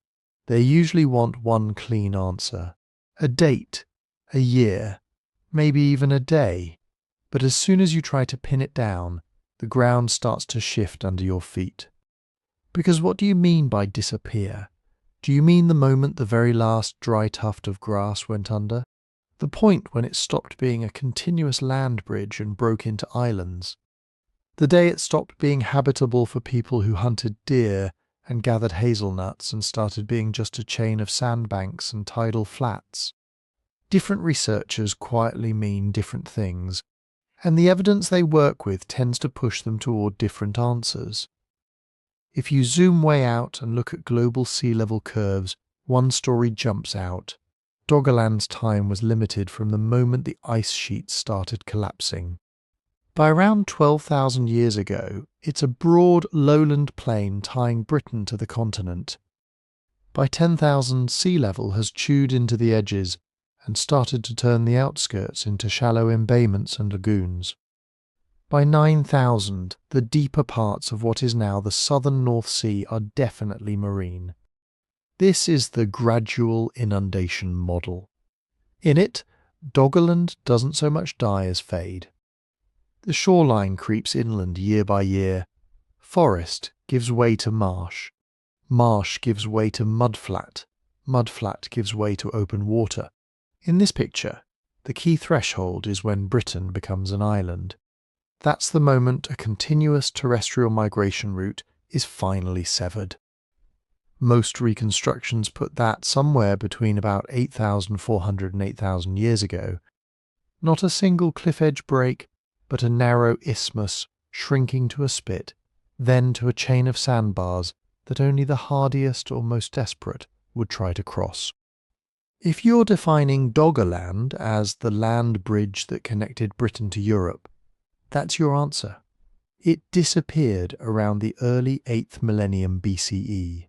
They usually want one clean answer. A date, a year, maybe even a day. But as soon as you try to pin it down, the ground starts to shift under your feet. Because what do you mean by disappear? Do you mean the moment the very last dry tuft of grass went under? The point when it stopped being a continuous land bridge and broke into islands? The day it stopped being habitable for people who hunted deer and gathered hazelnuts and started being just a chain of sandbanks and tidal flats? Different researchers quietly mean different things, and the evidence they work with tends to push them toward different answers. If you zoom way out and look at global sea level curves, one story jumps out. Doggerland's time was limited from the moment the ice sheets started collapsing. By around 12,000 years ago, it's a broad lowland plain tying Britain to the continent. By 10,000, sea level has chewed into the edges and started to turn the outskirts into shallow embayments and lagoons. By 9,000, the deeper parts of what is now the southern North Sea are definitely marine. This is the gradual inundation model. In it, Doggerland doesn't so much die as fade. The shoreline creeps inland year by year. Forest gives way to marsh. Marsh gives way to mudflat. Mudflat gives way to open water. In this picture, the key threshold is when Britain becomes an island. That's the moment a continuous terrestrial migration route is finally severed. Most reconstructions put that somewhere between about 8,400 and 8,000 years ago. Not a single cliff edge break, but a narrow isthmus shrinking to a spit, then to a chain of sandbars that only the hardiest or most desperate would try to cross. If you're defining Doggerland as the land bridge that connected Britain to Europe, that's your answer. It disappeared around the early 8th millennium BCE.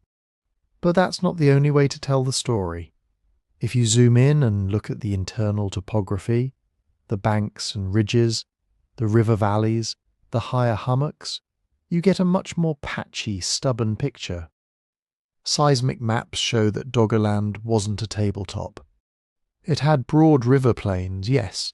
But that's not the only way to tell the story. If you zoom in and look at the internal topography, the banks and ridges, the river valleys, the higher hummocks, you get a much more patchy, stubborn picture. Seismic maps show that Doggerland wasn't a tabletop. It had broad river plains, yes,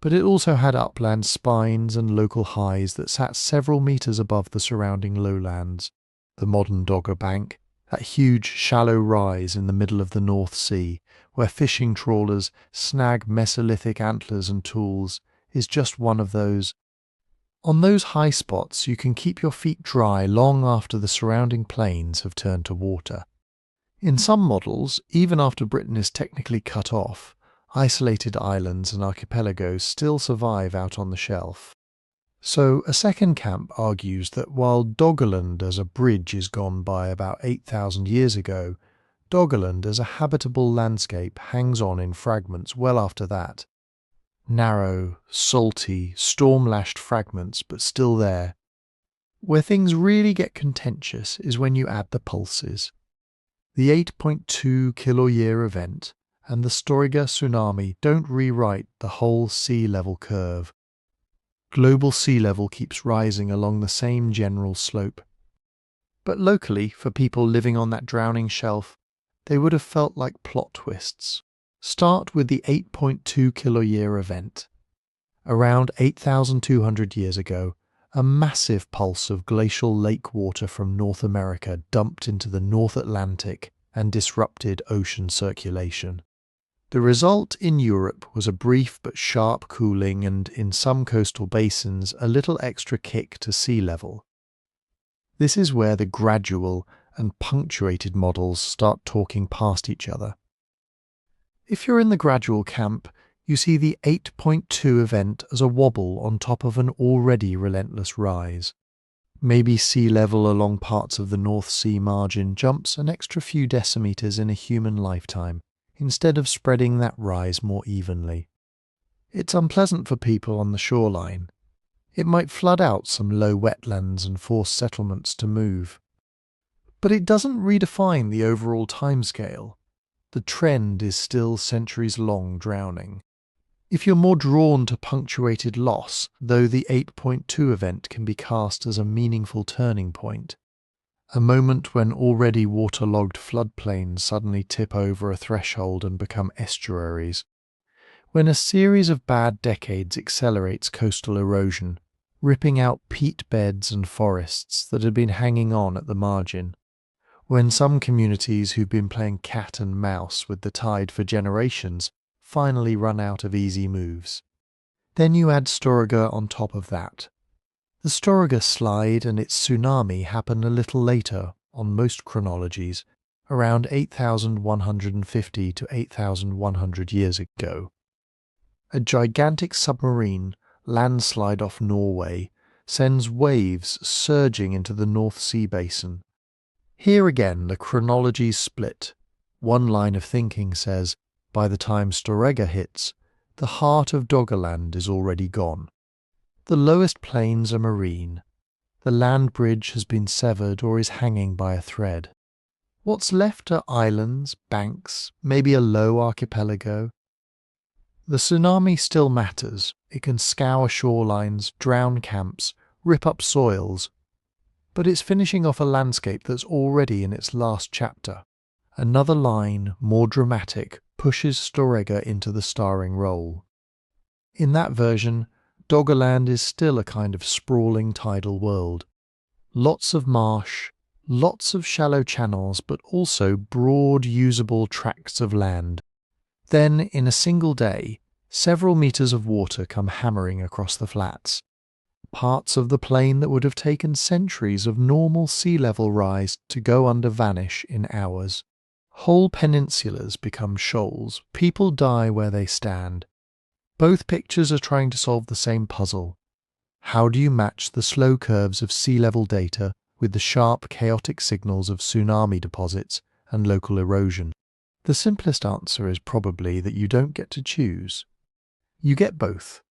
but it also had upland spines and local highs that sat several metres above the surrounding lowlands. The modern Dogger Bank, that huge shallow rise in the middle of the North Sea, where fishing trawlers snag Mesolithic antlers and tools, is just one of those. On those high spots you can keep your feet dry long after the surrounding plains have turned to water. In some models, even after Britain is technically cut off, isolated islands and archipelagos still survive out on the shelf. So a second camp argues that while Doggerland as a bridge is gone by about 8,000 years ago, Doggerland as a habitable landscape hangs on in fragments well after that. Narrow, salty, storm-lashed fragments, but still there. Where things really get contentious is when you add the pulses. The 8.2 kiloyear event and the Storegga tsunami don't rewrite the whole sea level curve. Global sea level keeps rising along the same general slope. But locally, for people living on that drowning shelf, they would have felt like plot twists. Start with the 8.2 kiloyear event. Around 8,200 years ago, a massive pulse of glacial lake water from North America dumped into the North Atlantic and disrupted ocean circulation. The result in Europe was a brief but sharp cooling and, in some coastal basins, a little extra kick to sea level. This is where the gradual and punctuated models start talking past each other. If you're in the gradual camp, you see the 8.2 event as a wobble on top of an already relentless rise. Maybe sea level along parts of the North Sea margin jumps an extra few decimeters in a human lifetime, instead of spreading that rise more evenly. It's unpleasant for people on the shoreline. It might flood out some low wetlands and force settlements to move. But it doesn't redefine the overall timescale. The trend is still centuries-long drowning. If you're more drawn to punctuated loss, though the 8.2 event can be cast as a meaningful turning point, a moment when already waterlogged floodplains suddenly tip over a threshold and become estuaries, when a series of bad decades accelerates coastal erosion, ripping out peat beds and forests that had been hanging on at the margin, when some communities who've been playing cat and mouse with the tide for generations finally run out of easy moves. Then you add Storegga on top of that. The Storegga slide and its tsunami happen a little later on most chronologies, around 8,150 to 8,100 years ago. A gigantic submarine landslide off Norway sends waves surging into the North Sea basin. Here again the chronologies split. One line of thinking says, by the time Storegga hits, the heart of Doggerland is already gone. The lowest plains are marine. The land bridge has been severed or is hanging by a thread. What's left are islands, banks, maybe a low archipelago. The tsunami still matters. It can scour shorelines, drown camps, rip up soils. But it's finishing off a landscape that's already in its last chapter. Another line, more dramatic, pushes Storegga into the starring role. In that version, Doggerland is still a kind of sprawling tidal world. Lots of marsh, lots of shallow channels, but also broad, usable tracts of land. Then, in a single day, several meters of water come hammering across the flats. Parts of the plain that would have taken centuries of normal sea level rise to go under vanish in hours. Whole peninsulas become shoals. People die where they stand. Both pictures are trying to solve the same puzzle. How do you match the slow curves of sea level data with the sharp, chaotic signals of tsunami deposits and local erosion? The simplest answer is probably that you don't get to choose. You get both.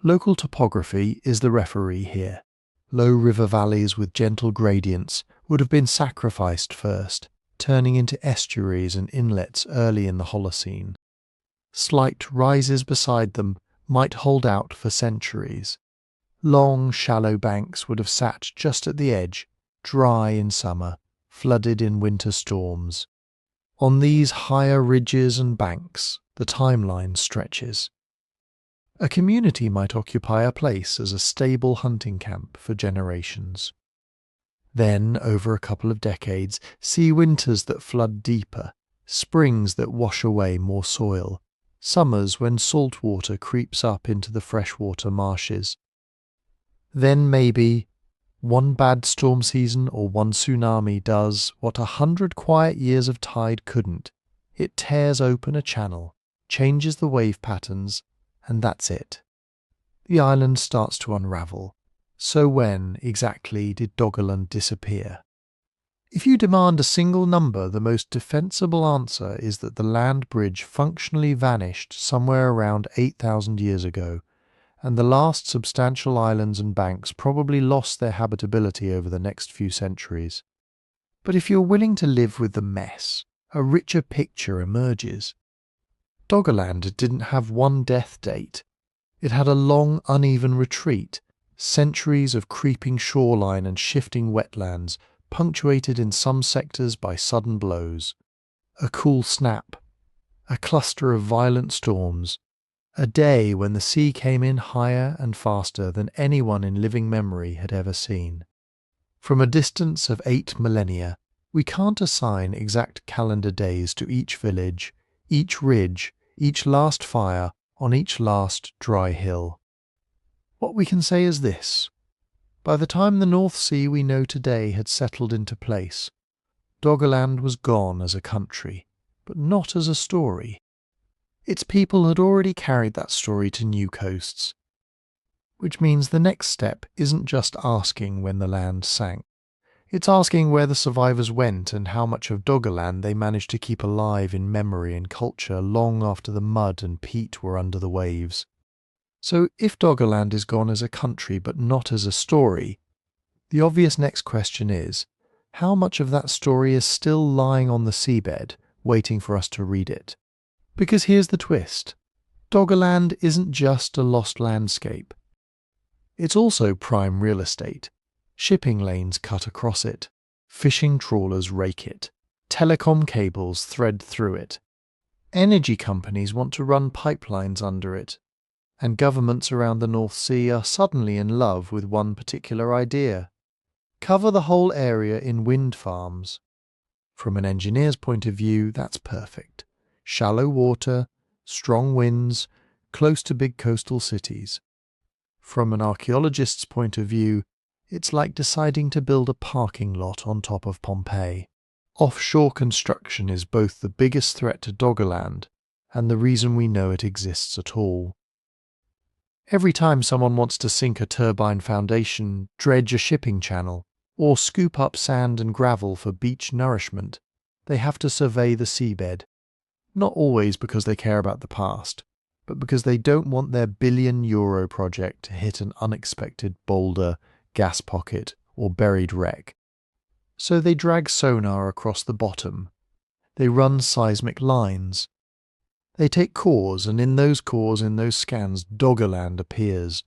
Local topography is the referee here. Low river valleys with gentle gradients would have been sacrificed first, turning into estuaries and inlets early in the Holocene. Slight rises beside them might hold out for centuries. Long, shallow banks would have sat just at the edge, dry in summer, flooded in winter storms. On these higher ridges and banks, the timeline stretches. A community might occupy a place as a stable hunting camp for generations. Then, over a couple of decades, see winters that flood deeper, springs that wash away more soil, summers when salt water creeps up into the freshwater marshes. Then maybe one bad storm season or one tsunami does what 100 quiet years of tide couldn't. It tears open a channel, changes the wave patterns, and that's it. The island starts to unravel. So when, exactly, did Doggerland disappear? If you demand a single number, the most defensible answer is that the land bridge functionally vanished somewhere around 8,000 years ago, and the last substantial islands and banks probably lost their habitability over the next few centuries. But if you're willing to live with the mess, a richer picture emerges. Doggerland didn't have one death date. It had a long, uneven retreat, centuries of creeping shoreline and shifting wetlands, punctuated in some sectors by sudden blows. A cool snap, a cluster of violent storms, a day when the sea came in higher and faster than anyone in living memory had ever seen. From a distance of 8 millennia, we can't assign exact calendar days to each village, each ridge, each last fire on each last dry hill. What we can say is this. By the time the North Sea we know today had settled into place, Doggerland was gone as a country, but not as a story. Its people had already carried that story to new coasts, which means the next step isn't just asking when the land sank. It's asking where the survivors went and how much of Doggerland they managed to keep alive in memory and culture long after the mud and peat were under the waves. So if Doggerland is gone as a country but not as a story, the obvious next question is, how much of that story is still lying on the seabed, waiting for us to read it? Because here's the twist. Doggerland isn't just a lost landscape. It's also prime real estate. Shipping lanes cut across it. Fishing trawlers rake it. Telecom cables thread through it. Energy companies want to run pipelines under it. And governments around the North Sea are suddenly in love with one particular idea. Cover the whole area in wind farms. From an engineer's point of view, that's perfect. Shallow water, strong winds, close to big coastal cities. From an archaeologist's point of view, it's like deciding to build a parking lot on top of Pompeii. Offshore construction is both the biggest threat to Doggerland and the reason we know it exists at all. Every time someone wants to sink a turbine foundation, dredge a shipping channel, or scoop up sand and gravel for beach nourishment, they have to survey the seabed. Not always because they care about the past, but because they don't want their billion-euro project to hit an unexpected boulder, gas pocket, or buried wreck. So they drag sonar across the bottom. They run seismic lines. They take cores, and in those cores, in those scans, Doggerland appears.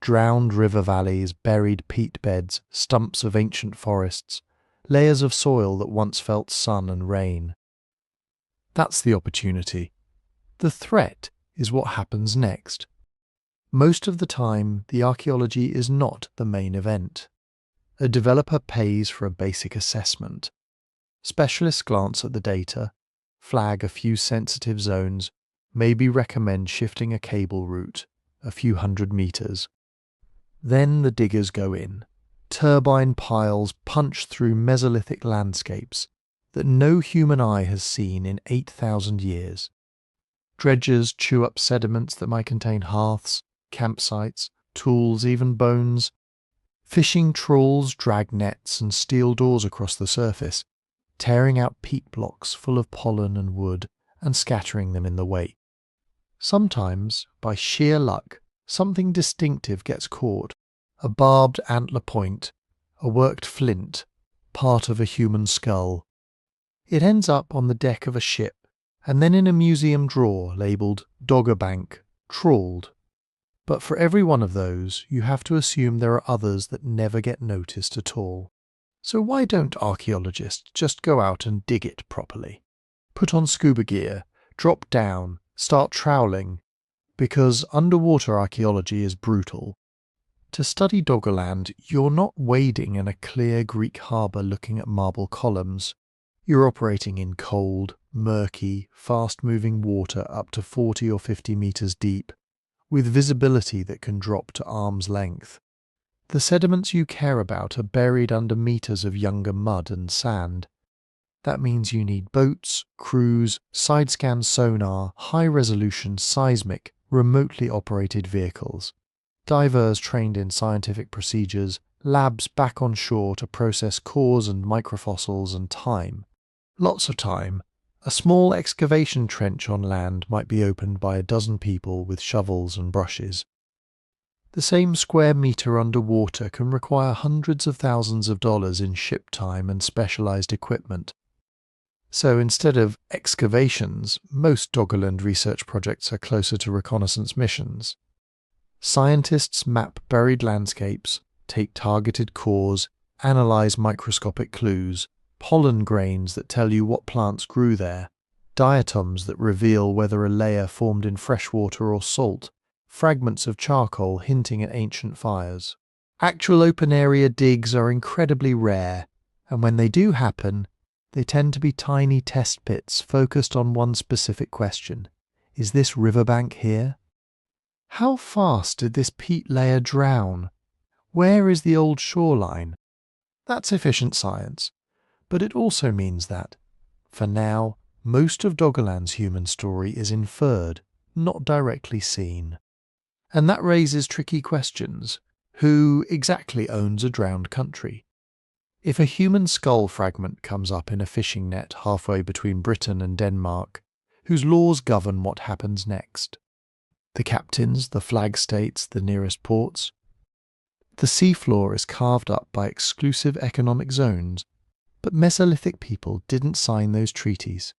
Drowned river valleys, buried peat beds, stumps of ancient forests, layers of soil that once felt sun and rain. That's the opportunity. The threat is what happens next. Most of the time, the archaeology is not the main event. A developer pays for a basic assessment. Specialists glance at the data, flag a few sensitive zones, maybe recommend shifting a cable route a few hundred meters. Then the diggers go in. Turbine piles punch through Mesolithic landscapes that no human eye has seen in 8,000 years. Dredgers chew up sediments that might contain hearths, campsites, tools, even bones. Fishing trawls drag nets and steel doors across the surface, tearing out peat blocks full of pollen and wood and scattering them in the wake. Sometimes, by sheer luck, something distinctive gets caught. A barbed antler point, a worked flint, part of a human skull. It ends up on the deck of a ship, and then in a museum drawer labelled Doggerbank, trawled. But for every one of those, you have to assume there are others that never get noticed at all. So why don't archaeologists just go out and dig it properly? Put on scuba gear, drop down, start troweling, because underwater archaeology is brutal. To study Doggerland, you're not wading in a clear Greek harbour looking at marble columns. You're operating in cold, murky, fast-moving water up to 40 or 50 metres deep, with visibility that can drop to arm's length. The sediments you care about are buried under metres of younger mud and sand. That means you need boats, crews, side-scan sonar, high-resolution seismic, remotely operated vehicles, divers trained in scientific procedures, labs back on shore to process cores and microfossils and time. Lots of time. A small excavation trench on land might be opened by a dozen people with shovels and brushes. The same square metre underwater can require hundreds of thousands of dollars in ship time and specialised equipment. So instead of excavations, most Doggerland research projects are closer to reconnaissance missions. Scientists map buried landscapes, take targeted cores, analyse microscopic clues, pollen grains that tell you what plants grew there, diatoms that reveal whether a layer formed in freshwater or salt, fragments of charcoal hinting at ancient fires. Actual open-area digs are incredibly rare, and when they do happen, they tend to be tiny test pits focused on one specific question. Is this riverbank here? How fast did this peat layer drown? Where is the old shoreline? That's efficient science, but it also means that, for now, most of Doggerland's human story is inferred, not directly seen. And that raises tricky questions. Who exactly owns a drowned country? If a human skull fragment comes up in a fishing net halfway between Britain and Denmark, whose laws govern what happens next? The captains, the flag states, the nearest ports? The seafloor is carved up by exclusive economic zones, but Mesolithic people didn't sign those treaties.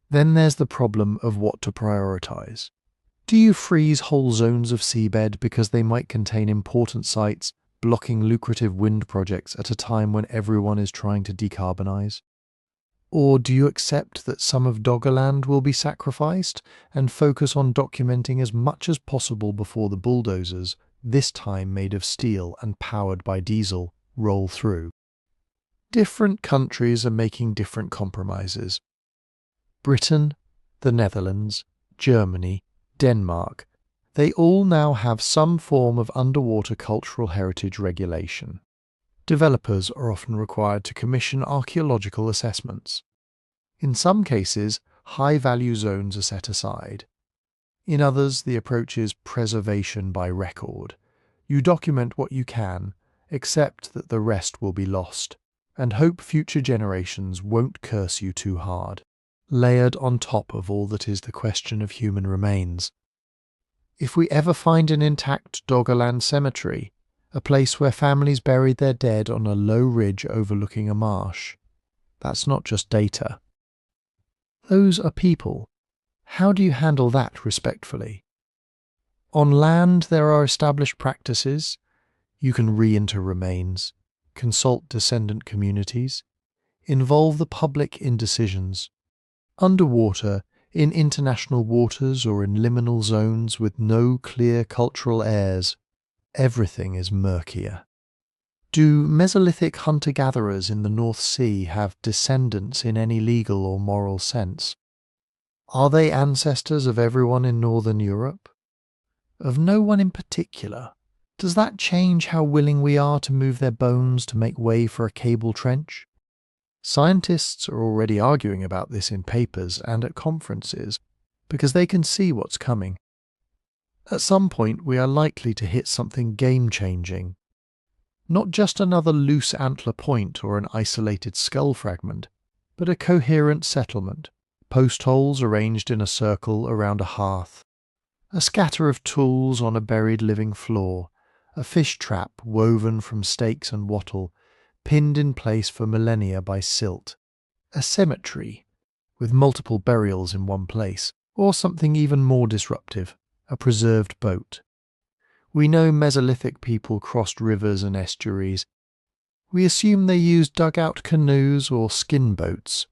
Then there's the problem of what to prioritise. Do you freeze whole zones of seabed because they might contain important sites, blocking lucrative wind projects at a time when everyone is trying to decarbonise? Or do you accept that some of Doggerland will be sacrificed and focus on documenting as much as possible before the bulldozers, this time made of steel and powered by diesel, roll through? Different countries are making different compromises. Britain, the Netherlands, Germany, Denmark, they all now have some form of underwater cultural heritage regulation. Developers are often required to commission archaeological assessments. In some cases, high-value zones are set aside. In others, the approach is preservation by record. You document what you can, accept that the rest will be lost, and hope future generations won't curse you too hard. Layered on top of all that is the question of human remains, If we ever find an intact Doggerland cemetery, a place where families buried their dead on a low ridge overlooking a marsh, that's not just data. Those are people. How do you handle that respectfully? On land, there are established practices. You can re-inter remains, consult descendant communities, involve the public in decisions. Underwater, in international waters or in liminal zones with no clear cultural heirs, everything is murkier. Do Mesolithic hunter-gatherers in the North Sea have descendants in any legal or moral sense? Are they ancestors of everyone in Northern Europe? Of no one in particular? Does that change how willing we are to move their bones to make way for a cable trench? Scientists are already arguing about this in papers and at conferences because they can see what's coming. At some point we are likely to hit something game-changing. Not just another loose antler point or an isolated skull fragment, but a coherent settlement, post holes arranged in a circle around a hearth, a scatter of tools on a buried living floor, a fish trap woven from stakes and wattle, pinned in place for millennia by silt, a cemetery with multiple burials in one place, or something even more disruptive, a preserved boat. We know Mesolithic people crossed rivers and estuaries. We assume they used dugout canoes or skin boats.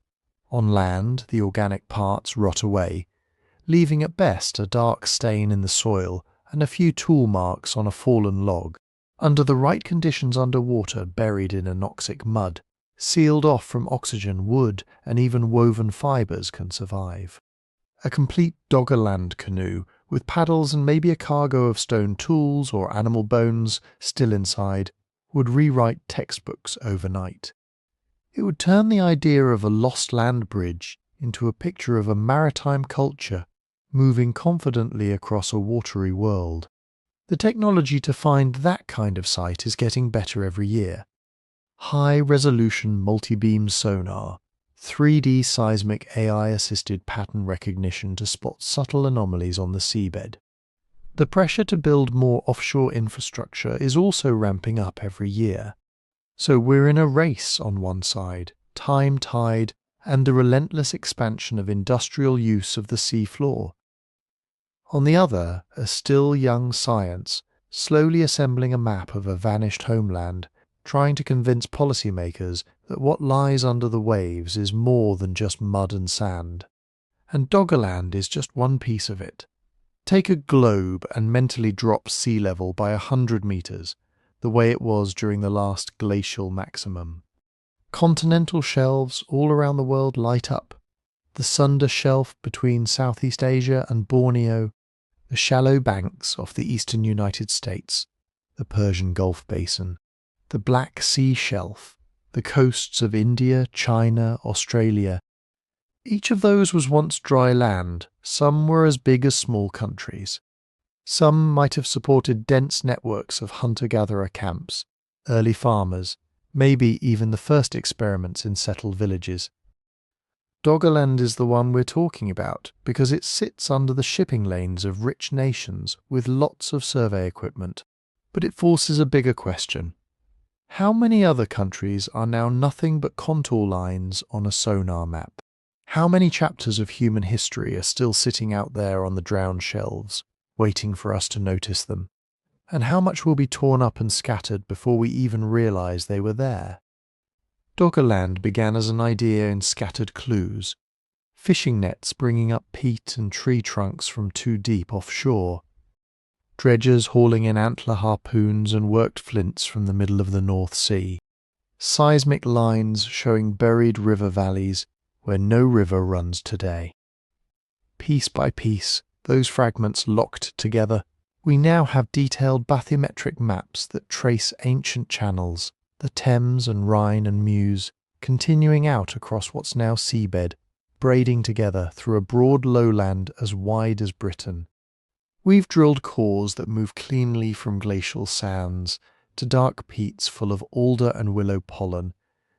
On land, the organic parts rot away, leaving at best a dark stain in the soil and a few tool marks on a fallen log. Under the right conditions underwater, buried in anoxic mud, sealed off from oxygen, wood and even woven fibres can survive. A complete Doggerland canoe with paddles and maybe a cargo of stone tools or animal bones still inside would rewrite textbooks overnight. It would turn the idea of a lost land bridge into a picture of a maritime culture moving confidently across a watery world. The technology to find that kind of site is getting better every year. High-resolution multi-beam sonar, 3D seismic AI-assisted pattern recognition to spot subtle anomalies on the seabed. The pressure to build more offshore infrastructure is also ramping up every year. So we're in a race on one side, time tide, and the relentless expansion of industrial use of the seafloor. On the other, a still young science, slowly assembling a map of a vanished homeland, trying to convince policymakers that what lies under the waves is more than just mud and sand. And Doggerland is just one piece of it. Take a globe and mentally drop sea level by 100 meters, the way it was during the last glacial maximum. Continental shelves all around the world light up. The Sunda Shelf between Southeast Asia and Borneo, the shallow banks off the eastern United States, the Persian Gulf Basin, the Black Sea Shelf, the coasts of India, China, Australia. Each of those was once dry land. Some were as big as small countries. Some might have supported dense networks of hunter-gatherer camps, early farmers, maybe even the first experiments in settled villages. Doggerland is the one we're talking about because it sits under the shipping lanes of rich nations with lots of survey equipment. But it forces a bigger question. How many other countries are now nothing but contour lines on a sonar map? How many chapters of human history are still sitting out there on the drowned shelves, waiting for us to notice them? And how much will be torn up and scattered before we even realize they were there? Doggerland began as an idea in scattered clues, fishing nets bringing up peat and tree trunks from too deep offshore, dredgers hauling in antler harpoons and worked flints from the middle of the North Sea, seismic lines showing buried river valleys where no river runs today. Piece by piece, those fragments locked together, we now have detailed bathymetric maps that trace ancient channels, the Thames and Rhine and Meuse, continuing out across what's now seabed, braiding together through a broad lowland as wide as Britain. We've drilled cores that move cleanly from glacial sands, to dark peats full of alder and willow pollen,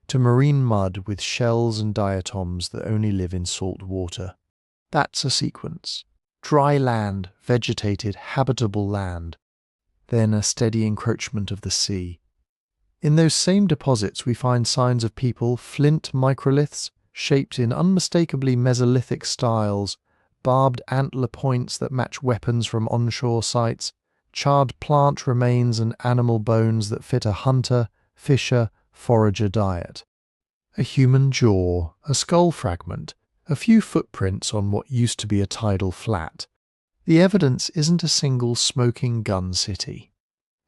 to marine mud with shells and diatoms that only live in salt water. That's a sequence. Dry land, vegetated, habitable land. Then a steady encroachment of the sea. In those same deposits we find signs of people, flint microliths, shaped in unmistakably Mesolithic styles, barbed antler points that match weapons from onshore sites, charred plant remains and animal bones that fit a hunter, fisher, forager diet. A human jaw, a skull fragment, a few footprints on what used to be a tidal flat. The evidence isn't a single smoking gun city.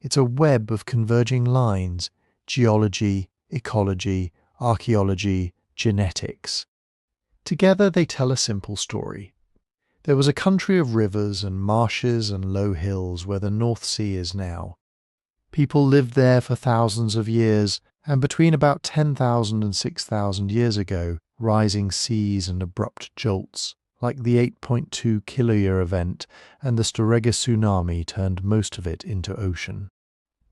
It's a web of converging lines: geology, ecology, archaeology, genetics. Together they tell a simple story. There was a country of rivers and marshes and low hills where the North Sea is now. People lived there for thousands of years, and between about 10,000 and 6,000 years ago, rising seas and abrupt jolts, like the 8.2 kiloyear event and the Storegga tsunami, turned most of it into ocean.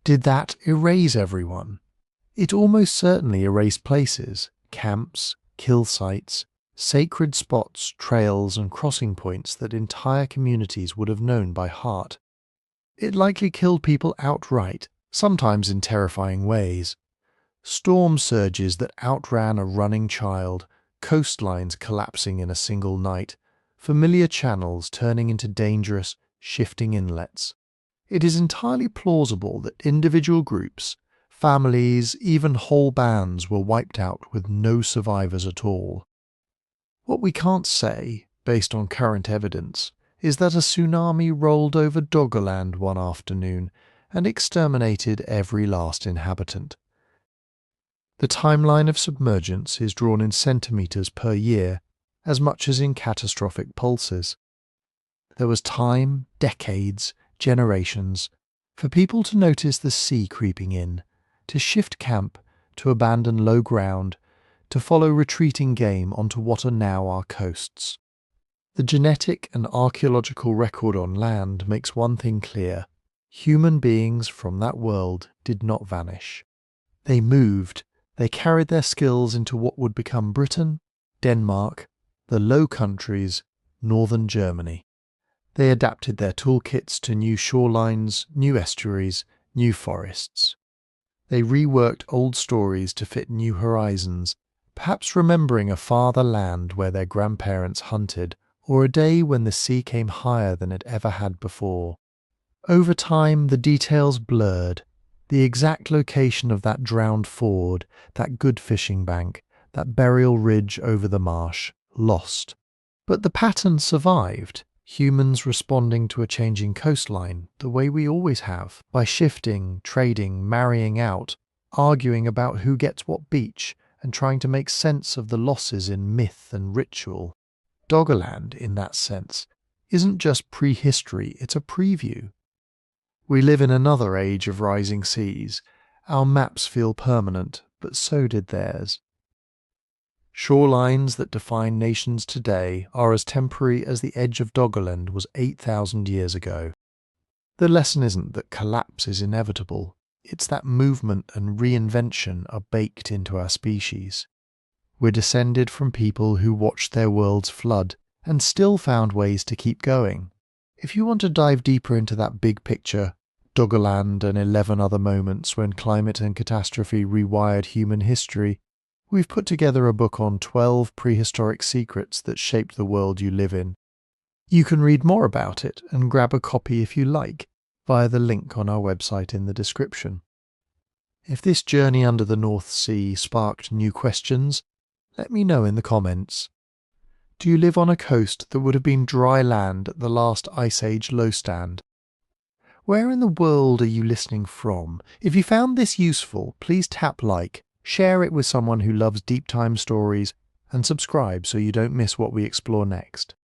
Did that erase everyone? It almost certainly erased places, camps, kill sites, sacred spots, trails and crossing points that entire communities would have known by heart. It likely killed people outright, sometimes in terrifying ways. Storm surges that outran a running child, coastlines collapsing in a single night, familiar channels turning into dangerous, shifting inlets. It is entirely plausible that individual groups, families, even whole bands were wiped out with no survivors at all. What we can't say, based on current evidence, is that a tsunami rolled over Doggerland one afternoon and exterminated every last inhabitant. The timeline of submergence is drawn in centimetres per year, as much as in catastrophic pulses. There was time, decades, generations, for people to notice the sea creeping in, to shift camp, to abandon low ground, to follow retreating game onto what are now our coasts. The genetic and archaeological record on land makes one thing clear: human beings from that world did not vanish. They moved, they carried their skills into what would become Britain, Denmark, the Low Countries, northern Germany. They adapted their toolkits to new shorelines, new estuaries, new forests. They reworked old stories to fit new horizons, perhaps remembering a farther land where their grandparents hunted, or a day when the sea came higher than it ever had before. Over time, the details blurred. The exact location of that drowned ford, that good fishing bank, that burial ridge over the marsh, lost. But the pattern survived, humans responding to a changing coastline the way we always have, by shifting, trading, marrying out, arguing about who gets what beach, and trying to make sense of the losses in myth and ritual. Doggerland, in that sense, isn't just prehistory, it's a preview. We live in another age of rising seas. Our maps feel permanent, but so did theirs. Shorelines that define nations today are as temporary as the edge of Doggerland was 8,000 years ago. The lesson isn't that collapse is inevitable, it's that movement and reinvention are baked into our species. We're descended from people who watched their worlds flood and still found ways to keep going. If you want to dive deeper into that big picture, Doggerland and 11 other moments when climate and catastrophe rewired human history, we've put together a book on 12 prehistoric secrets that shaped the world you live in. You can read more about it and grab a copy if you like, via the link on our website in the description. If this journey under the North Sea sparked new questions, let me know in the comments. Do you live on a coast that would have been dry land at the last Ice Age low stand? Where in the world are you listening from? If you found this useful, please tap like, share it with someone who loves deep time stories, and subscribe so you don't miss what we explore next.